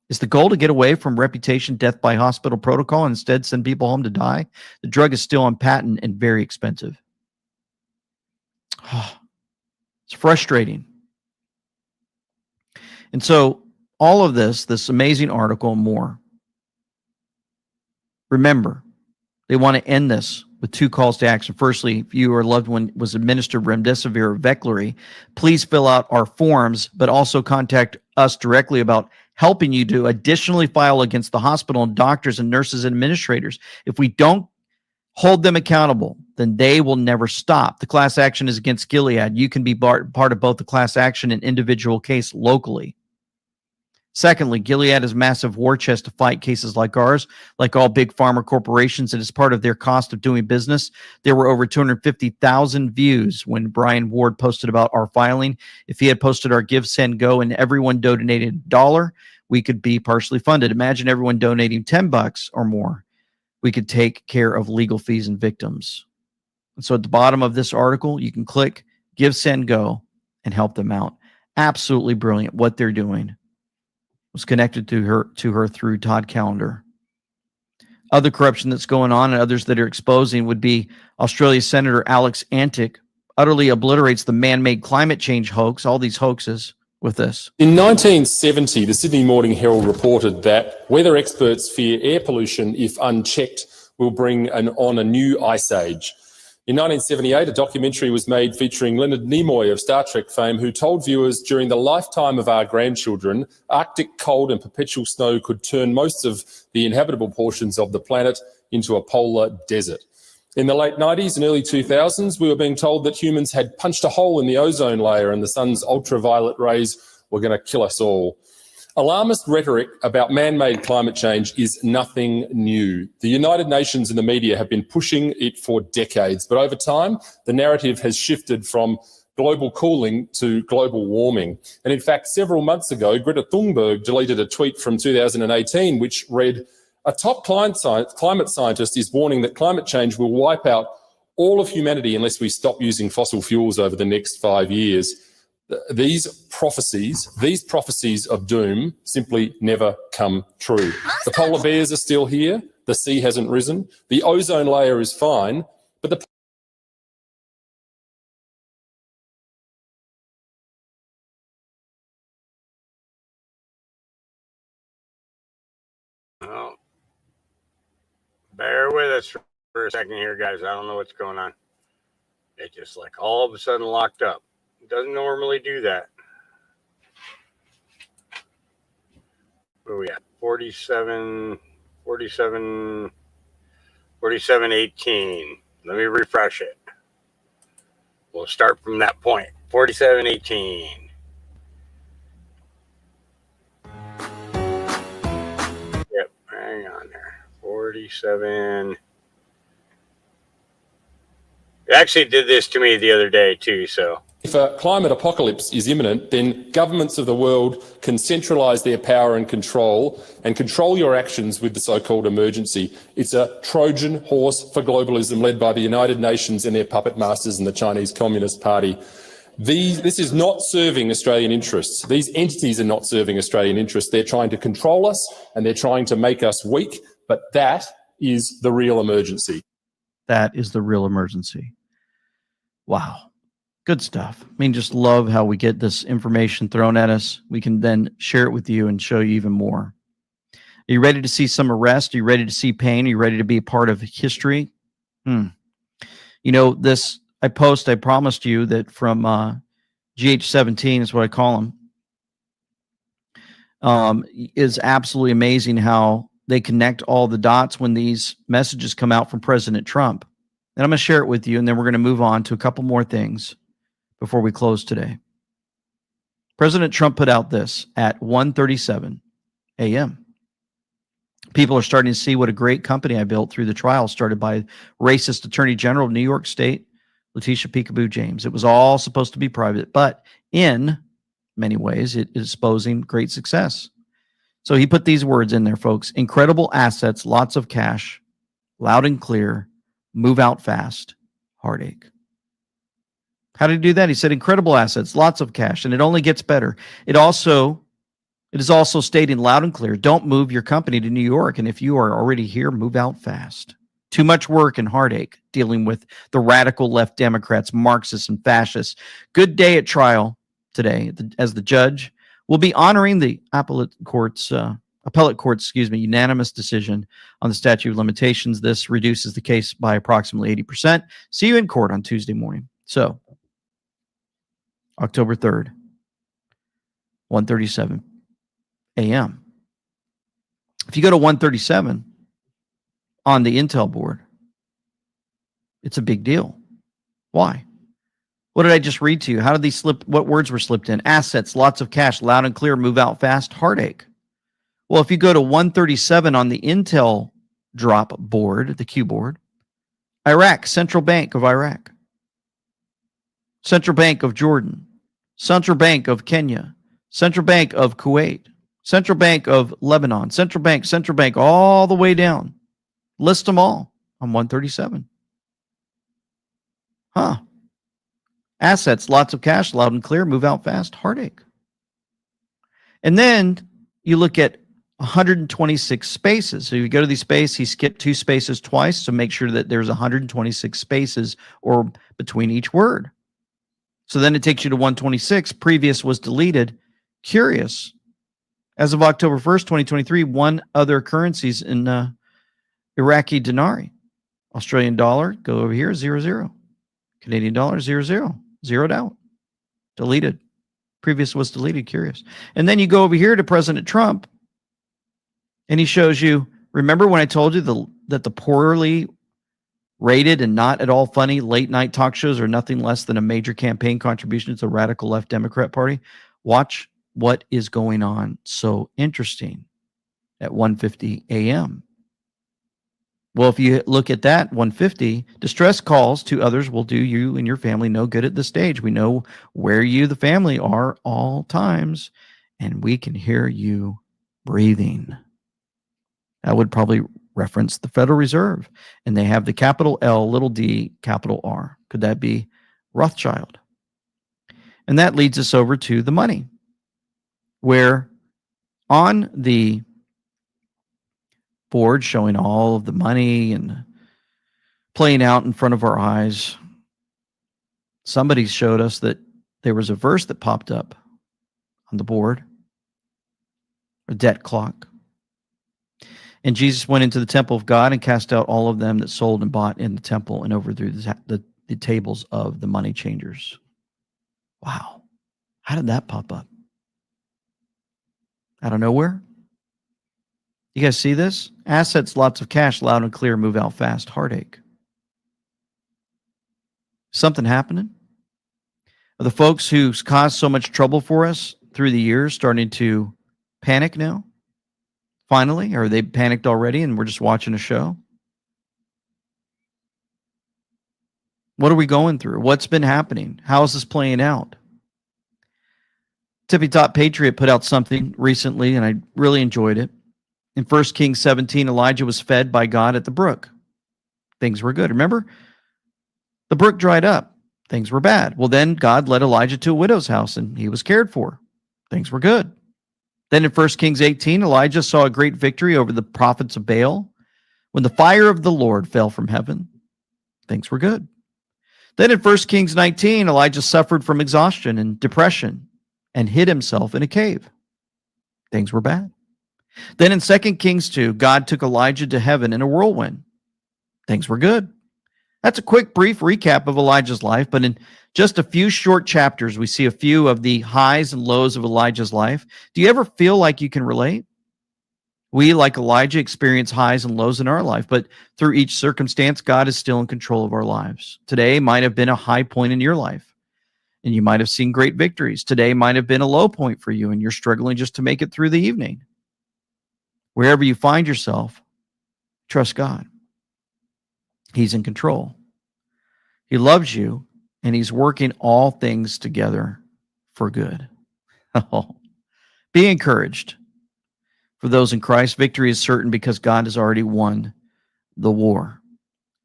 Is the goal to get away from reputation death by hospital protocol and instead send people home to die? The drug is still on patent and very expensive. It's frustrating. And so all of this amazing article and more Remember, they want to end this with 2 calls to action. Firstly, if you or a loved one was administered remdesivir or Veklury, please fill out our forms, but also contact us directly about helping you to additionally file against the hospital and doctors and nurses and administrators. If we don't hold them accountable, then they will never stop. The class action is against Gilead. You can be part of both the class action and individual case locally. Secondly, Gilead has massive war chest to fight cases like ours. Like all big pharma corporations, it is part of their cost of doing business. There were over 250,000 views when Brian Ward posted about our filing. If he had posted our Give, Send, Go and everyone donated $1, we could be partially funded. Imagine everyone donating $10 or more. We could take care of legal fees and victims. And so at the bottom of this article, you can click Give, Send, Go and help them out. Absolutely brilliant what they're doing. Was connected to her through Todd Callender. Other corruption that's going on and others that are exposing would be Australia's Senator Alex Antic utterly obliterates the man-made climate change hoax, all these hoaxes, with this. In 1970, the Sydney Morning Herald reported that weather experts fear air pollution, if unchecked, will bring on a new ice age. In 1978, a documentary was made featuring Leonard Nimoy of Star Trek fame, who told viewers during the lifetime of our grandchildren, Arctic cold and perpetual snow could turn most of the inhabitable portions of the planet into a polar desert. In the late 90s and early 2000s, we were being told that humans had punched a hole in the ozone layer and the sun's ultraviolet rays were going to kill us all. Alarmist rhetoric about man-made climate change is nothing new. The United Nations and the media have been pushing it for decades, but over time, the narrative has shifted from global cooling to global warming. And in fact, several months ago, Greta Thunberg deleted a tweet from 2018, which read, "A top climate scientist is warning that climate change will wipe out all of humanity unless we stop using fossil fuels over the next 5 years." These prophecies of doom simply never come true. The polar bears are still here. The sea hasn't risen. The ozone layer is fine, but the Oh. Bear with us for a second here, guys. I don't know what's going on. It just like all of a sudden locked up. It doesn't normally do that. Where are we at? 47:18. Let me refresh it. We'll start from that point. 47:18. Yep, hang on there. 47. They actually did this to me the other day too, so. If a climate apocalypse is imminent, then governments of the world can centralise their power and control your actions with the so-called emergency. It's a Trojan horse for globalism led by the United Nations and their puppet masters and the Chinese Communist Party. This is not serving Australian interests. These entities are not serving Australian interests. They're trying to control us and they're trying to make us weak, but that is the real emergency. That is the real emergency. Wow. Good stuff. I mean, just love how we get this information thrown at us. We can then share it with you and show you even more. Are you ready to see some arrest? Are you ready to see pain? Are you ready to be a part of history? You know, this, I promised you that from GH17 is what I call them, is absolutely amazing how they connect all the dots when these messages come out from President Trump. And I'm going to share it with you, and then we're going to move on to a couple more things before we close today. President Trump put out this at 1:37 a.m. People are starting to see what a great company I built through the trial started by racist Attorney General of New York State, Letitia Peekaboo James. It was all supposed to be private, but in many ways, it is exposing great success. So he put these words in there, folks. Incredible assets, lots of cash, loud and clear, move out fast, heartache. How did he do that? He said incredible assets, lots of cash, and it only gets better. It is also stating loud and clear, don't move your company to New York, and if you are already here, move out fast. Too much work and heartache dealing with the radical left Democrats, Marxists, and fascists. Good day at trial today, as the judge will be honoring the appellate court's appellate court's, unanimous decision on the statute of limitations. This reduces the case by approximately 80%. See you in court on Tuesday morning. So, October 3rd, 1:37 a.m. If you go to 137 on the Intel board, it's a big deal. Why? What did I just read to you? How did these slip? What words were slipped in? Assets, lots of cash, loud and clear, move out fast, heartache. Well, if you go to 137 on the Intel drop board, the Q board, Iraq, Central Bank of Iraq, Central Bank of Jordan, Central Bank of Kenya, Central Bank of Kuwait, Central Bank of Lebanon, Central Bank, all the way down. List them all on 137. Huh. Assets, lots of cash, loud and clear, move out fast, heartache. And then you look at 126 spaces. So you go to the space, he skipped 2 spaces twice, so make sure that there's 126 spaces or between each word. So then it takes you to 126. Previous was deleted. Curious. As of October 1st, 2023, one other currencies in Iraqi dinari. Australian dollar, go over here, 00. Canadian dollar, 00. Zeroed out. Deleted. Previous was deleted. Curious. And then you go over here to President Trump, and he shows you, remember when I told you that the poorly rated and not at all funny late night talk shows are nothing less than a major campaign contribution to the radical left Democrat Party? Watch what is going on. So interesting at 1:50 a.m. Well, if you look at that 1:50, distress calls to others will do you and your family no good at this stage. We know where you, the family, are all times, and we can hear you breathing. That would probably reference the Federal Reserve, and they have the capital L, little d, capital R. Could that be Rothschild? And that leads us over to the money, where on the board showing all of the money and playing out in front of our eyes, somebody showed us that there was a verse that popped up on the board, a debt clock. And Jesus went into the temple of God and cast out all of them that sold and bought in the temple and overthrew the tables of the money changers. Wow. How did that pop up? Out of nowhere? You guys see this? Assets, lots of cash, loud and clear, move out fast, heartache. Something happening? Are the folks who caused so much trouble for us through the years starting to panic now? Finally? Or are they panicked already and we're just watching a show? What are we going through? What's been happening? How is this playing out? Tippy Top Patriot put out something recently, and I really enjoyed it. In 1 Kings 17, Elijah was fed by God at the brook. Things were good. Remember? The brook dried up. Things were bad. Well, then God led Elijah to a widow's house, and he was cared for. Things were good. Then in 1 Kings 18, Elijah saw a great victory over the prophets of Baal. When the fire of the Lord fell from heaven, things were good. Then in 1 Kings 19, Elijah suffered from exhaustion and depression and hid himself in a cave. Things were bad. Then in 2 Kings 2, God took Elijah to heaven in a whirlwind. Things were good. That's a quick, brief recap of Elijah's life, but in just a few short chapters, we see a few of the highs and lows of Elijah's life. Do you ever feel like you can relate? We, like Elijah, experience highs and lows in our life, but through each circumstance, God is still in control of our lives. Today might have been a high point in your life, and you might have seen great victories. Today might have been a low point for you, and you're struggling just to make it through the evening. Wherever you find yourself, trust God. He's in control. He loves you, and he's working all things together for good. Be encouraged. For those in Christ, victory is certain because God has already won the war.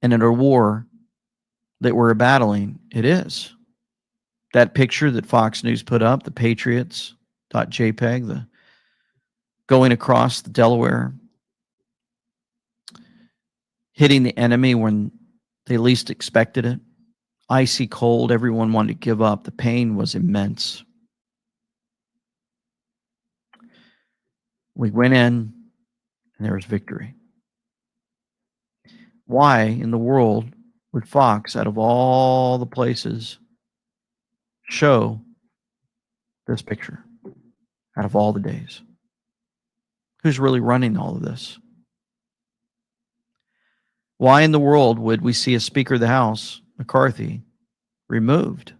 And in a war that we're battling, it is. That picture that Fox News put up, the Patriots.jpg, the going across the Delaware, hitting the enemy when they least expected it. Icy cold, everyone wanted to give up. The pain was immense. We went in and there was victory. Why in the world would Fox, out of all the places, show this picture out of all the days? Who's really running all of this? Why in the world would we see a Speaker of the House, McCarthy, removed?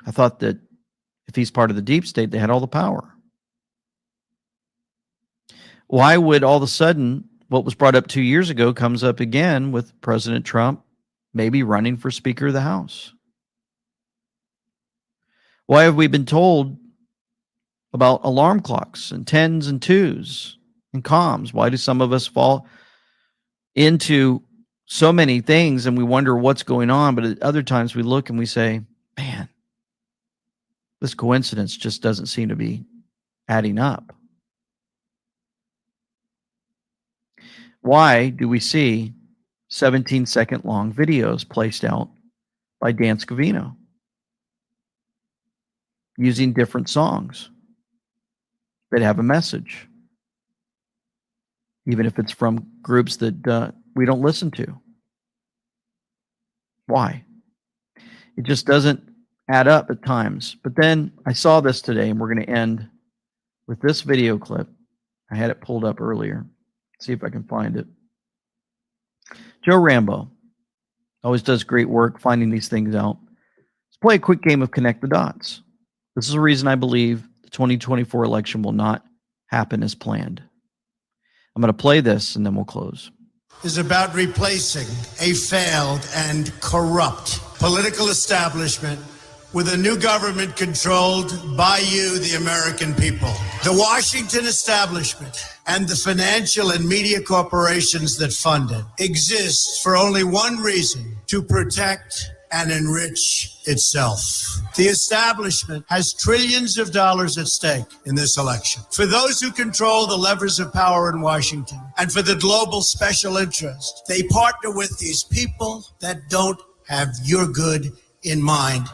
I thought that if he's part of the deep state, they had all the power. Why would all of a sudden what was brought up 2 years ago comes up again with President Trump maybe running for Speaker of the House? Why have we been told about alarm clocks and 10s and 2s and comms? Why do some of us fall into so many things and we wonder what's going on, but at other times we look and we say, man, this coincidence just doesn't seem to be adding up. Why do we see 17-second long videos placed out by Dan Scavino using different songs that have a message, even if it's from groups that we don't listen to? Why? It just doesn't add up at times. But then I saw this today, and we're going to end with this video clip. I had it pulled up earlier. See if I can find it. Joe Rambo always does great work finding these things out. Let's play a quick game of Connect the Dots. This is the reason I believe the 2024 election will not happen as planned. I'm going to play this and then we'll close. Is about replacing a failed and corrupt political establishment with a new government controlled by you, the American people. The Washington establishment and the financial and media corporations that fund it exist for only one reason: to protect and enrich itself. The establishment has trillions of dollars at stake in this election. For those who control the levers of power in Washington and for the global special interest, they partner with these people that don't have your good in mind.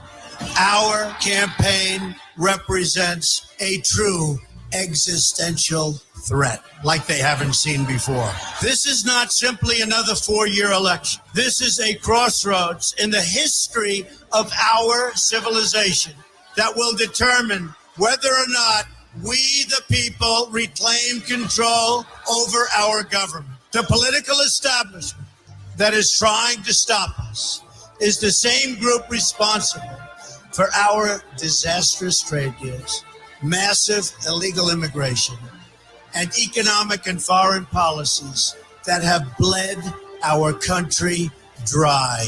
Our campaign represents a true existential threat like they haven't seen before. This is not simply another 4-year election. This is a crossroads in the history of our civilization that will determine whether or not we, the people, reclaim control over our government. The political establishment that is trying to stop us is the same group responsible for our disastrous trade deals, massive illegal immigration, and economic and foreign policies that have bled our country dry.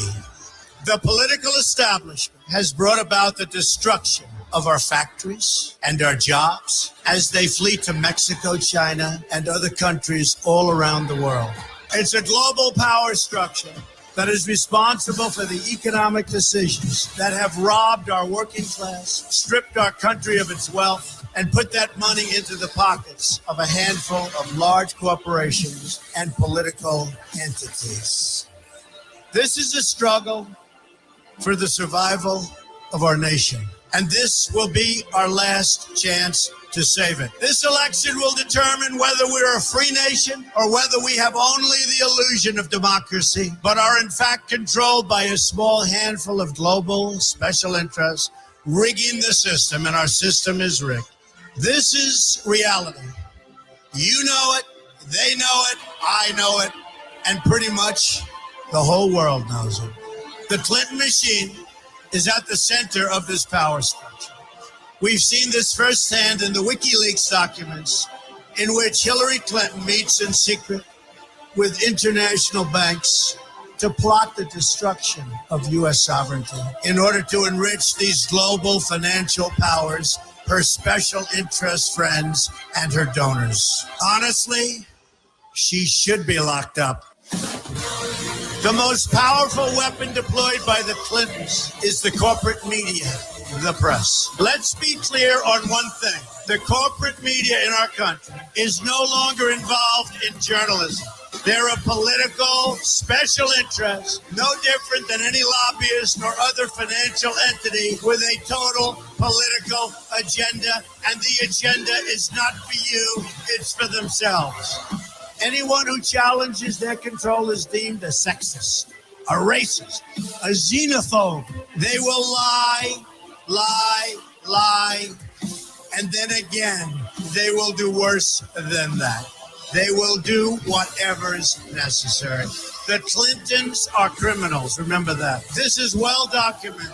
The political establishment has brought about the destruction of our factories and our jobs as they flee to Mexico, China, and other countries all around the world. It's a global power structure that is responsible for the economic decisions that have robbed our working class, stripped our country of its wealth, and put that money into the pockets of a handful of large corporations and political entities. This is a struggle for the survival of our nation, and this will be our last chance to save it. This election will determine whether we're a free nation or whether we have only the illusion of democracy, but are in fact controlled by a small handful of global special interests rigging the system, and our system is rigged. This is reality. You know it, they know it, I know it, and pretty much the whole world knows it. The Clinton machine is at the center of this power structure. We've seen this firsthand in the WikiLeaks documents, in which Hillary Clinton meets in secret with international banks to plot the destruction of U.S. sovereignty in order to enrich these global financial powers, her special interest friends, and her donors. Honestly, she should be locked up. The most powerful weapon deployed by the Clintons is the corporate media, the press. Let's be clear on one thing. The corporate media in our country is no longer involved in journalism. They're a political special interest, no different than any lobbyist or other financial entity with a total political agenda. And the agenda is not for you, it's for themselves. Anyone who challenges their control is deemed a sexist, a racist, a xenophobe. They will lie, and then again, they will do worse than that. They will do whatever is necessary. The Clintons are criminals, remember that. This is well documented.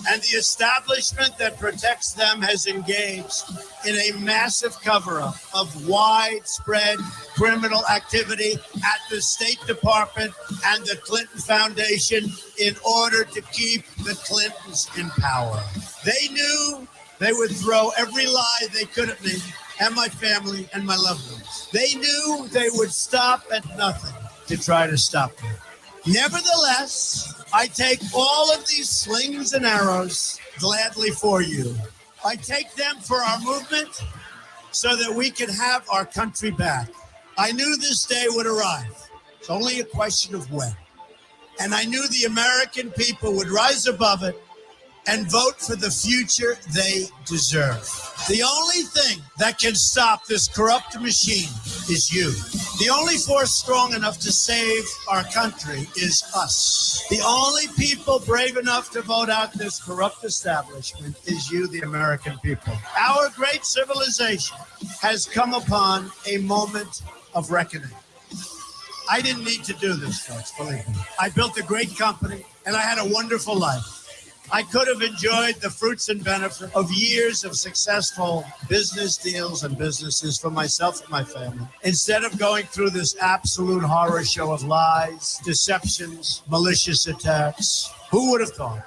And the establishment that protects them has engaged in a massive cover-up of widespread criminal activity at the State Department and the Clinton Foundation in order to keep the Clintons in power. They knew they would throw every lie they could at me and my family and my loved ones. They knew they would stop at nothing to try to stop me. Nevertheless, I take all of these slings and arrows gladly for you. I take them for our movement so that we can have our country back. I knew this day would arrive. It's only a question of when. And I knew the American people would rise above it and vote for the future they deserve. The only thing that can stop this corrupt machine is you. The only force strong enough to save our country is us. The only people brave enough to vote out this corrupt establishment is you, the American people. Our great civilization has come upon a moment of reckoning. I didn't need to do this, folks, believe me. I built a great company, and I had a wonderful life. I could have enjoyed the fruits and benefits of years of successful business deals and businesses for myself and my family, instead of going through this absolute horror show of lies, deceptions, malicious attacks. Who would have thought?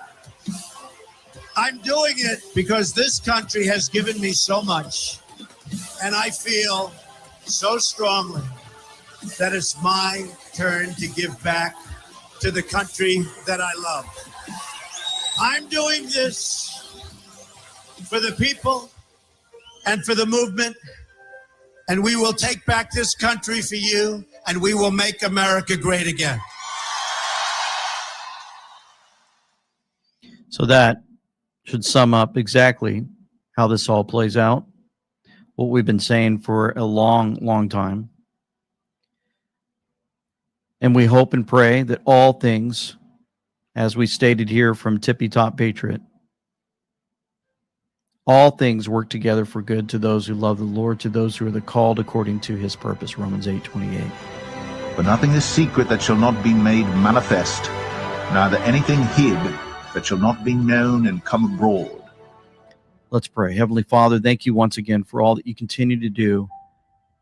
I'm doing it because this country has given me so much, and I feel so strongly that it's my turn to give back to the country that I love. I'm doing this for the people and for the movement, and we will take back this country for you, and we will make America great again. So that should sum up exactly how this all plays out, what we've been saying for a long, long time. And we hope and pray that all things, as we stated here from Tippy Top Patriot, all things work together for good to those who love the Lord, to those who are the called according to his purpose, Romans 8:28. For nothing is secret that shall not be made manifest, neither anything hid that shall not be known and come abroad. Let's pray. Heavenly Father, thank you once again for all that you continue to do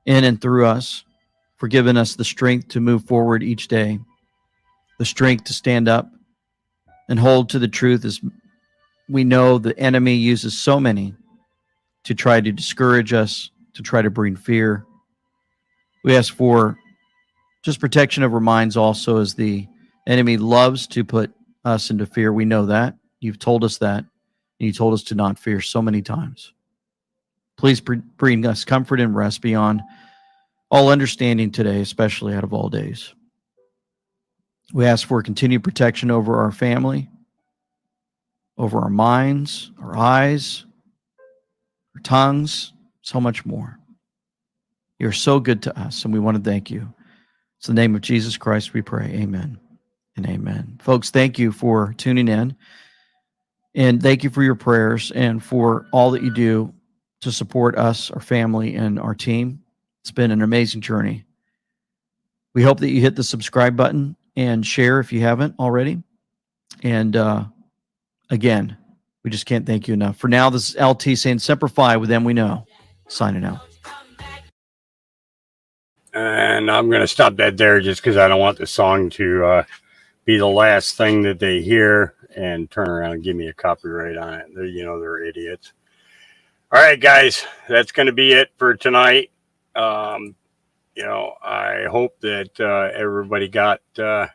in and through us, for giving us the strength to move forward each day, the strength to stand up and hold to the truth, as we know the enemy uses so many to try to discourage us, to try to bring fear. We ask for just protection of our minds also, as the enemy loves to put us into fear. We know that. You've told us that. And you told us to not fear so many times. Please bring us comfort and rest beyond all understanding today, especially out of all days. We ask for continued protection over our family, over our minds, our eyes, our tongues, so much more. You're so good to us, and we want to thank you. It's in the name of Jesus Christ we pray. Amen and amen. Folks, thank you for tuning in, and thank you for your prayers and for all that you do to support us, our family, and our team. It's been an amazing journey. We hope that you hit the subscribe button and share if you haven't already. And again, we just can't thank you enough. For now, this is LT saying Semper Fi, with them we know. Signing out. And I'm going to stop that there just because I don't want the song to be the last thing that they hear and turn around and give me a copyright on it. They're idiots. All right, guys, that's going to be it for tonight. I hope that everybody got a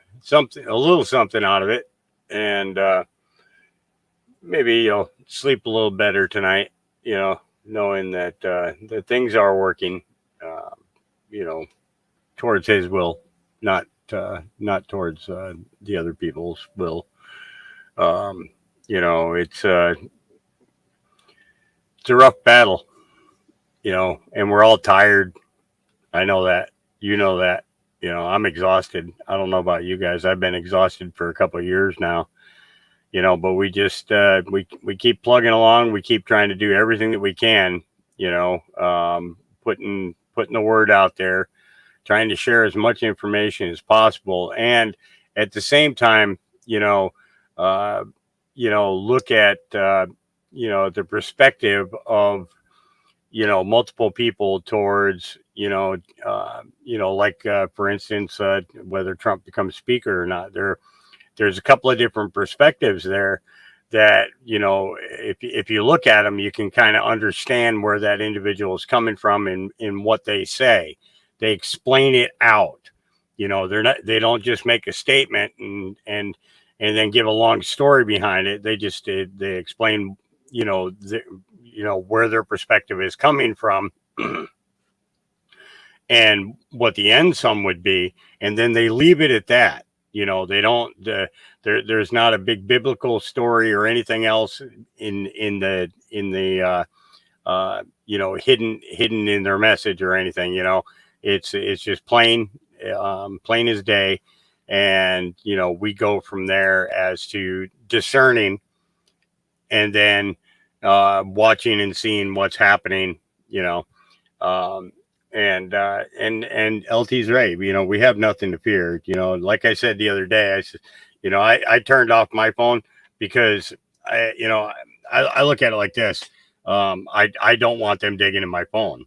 little something out of it, and maybe you'll sleep a little better tonight, knowing that things are working, towards his will, not towards the other people's will. You know, it's a rough battle, you know, and we're all tired. I know that. You know that. You know, I'm exhausted. I don't know about you guys. I've been exhausted for a couple of years now, you know, but we just we keep plugging along. We keep trying to do everything that we can, you know, putting the word out there, trying to share as much information as possible, and at the same time, look at the perspective of multiple people towards for instance, whether Trump becomes speaker or not. There's a couple of different perspectives there that, if you look at them, you can kind of understand where that individual is coming from in what they say. They explain it out. They don't just make a statement and then give a long story behind it. They explain, where their perspective is coming from and what the end sum would be. And then they leave it at that. They don't, there's not a big biblical story or anything else in the hidden in their message or anything. It's just plain as day. And, we go from there as to discerning and then watching and seeing what's happening, and LT's right. We have nothing to fear. Like I said the other day, I said, I turned off my phone because I look at it like this. I don't want them digging in my phone,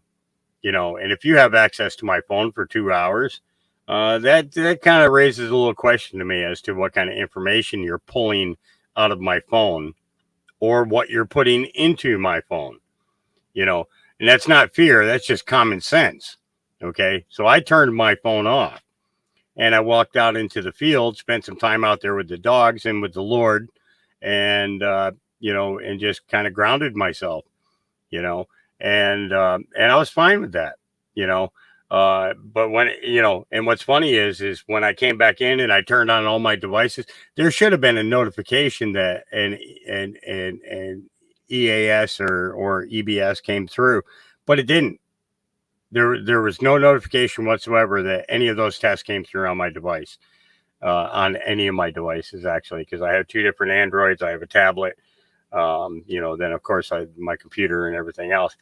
and if you have access to my phone for 2 hours, that kind of raises a little question to me as to what kind of information you're pulling out of my phone or what you're putting into my phone, and that's not fear. That's just common sense. Okay. So I turned my phone off and I walked out into the field, spent some time out there with the dogs and with the Lord and just kind of grounded myself, and I was fine with that, but when, and what's funny is when I came back in and I turned on all my devices, there should have been a notification that an EAS or EBS came through, but it didn't. There was no notification whatsoever that any of those tests came through on my device, on any of my devices, actually, because I have 2 different Androids. I have a tablet, then of course my computer and everything else.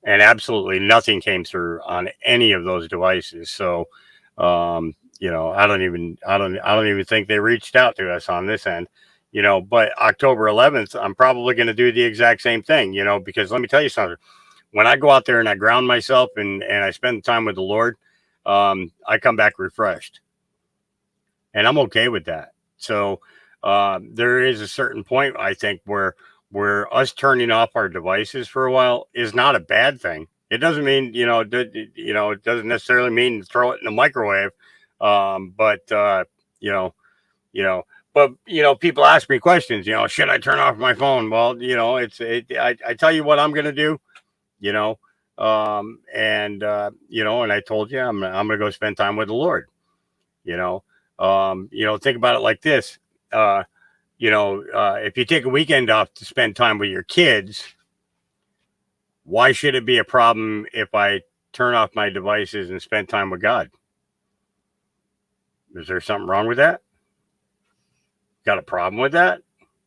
And absolutely nothing came through on any of those devices. So, I don't even think they reached out to us on this end, but October 11th, I'm probably going to do the exact same thing, because let me tell you something. When I go out there and I ground myself and I spend time with the Lord, I come back refreshed and I'm okay with that. So, there is a certain point, I think, where us turning off our devices for a while is not a bad thing. It doesn't mean, it doesn't necessarily mean throw it in the microwave. But people ask me questions, should I turn off my phone? Well, I tell you what I'm going to do, and I told you, I'm going to go spend time with the Lord, think about it like this. If you take a weekend off to spend time with your kids, why should it be a problem if I turn off my devices and spend time with God? Is there something wrong with that? Got a problem with that?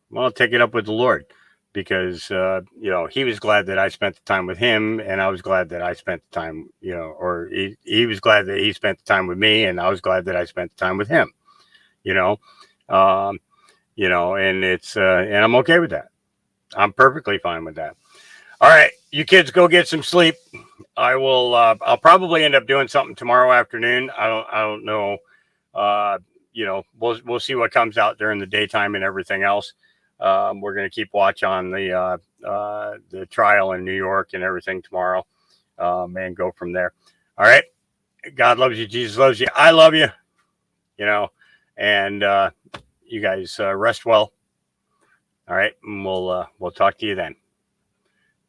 Well, I'll take it up with the Lord because, he was glad that I spent the time with him and I was glad that I spent the time, or he was glad that he spent the time with me and I was glad that I spent the time with him, and it's, and I'm okay with that. I'm perfectly fine with that. All right, you kids go get some sleep. I will, I'll probably end up doing something tomorrow afternoon. I don't know. We'll see what comes out during the daytime and everything else. We're going to keep watch on the trial in New York and everything tomorrow, and go from there. All right. God loves you. Jesus loves you. I love you, and, you guys rest well. All right. And we'll talk to you then.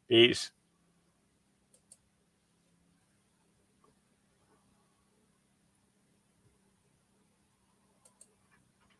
Peace.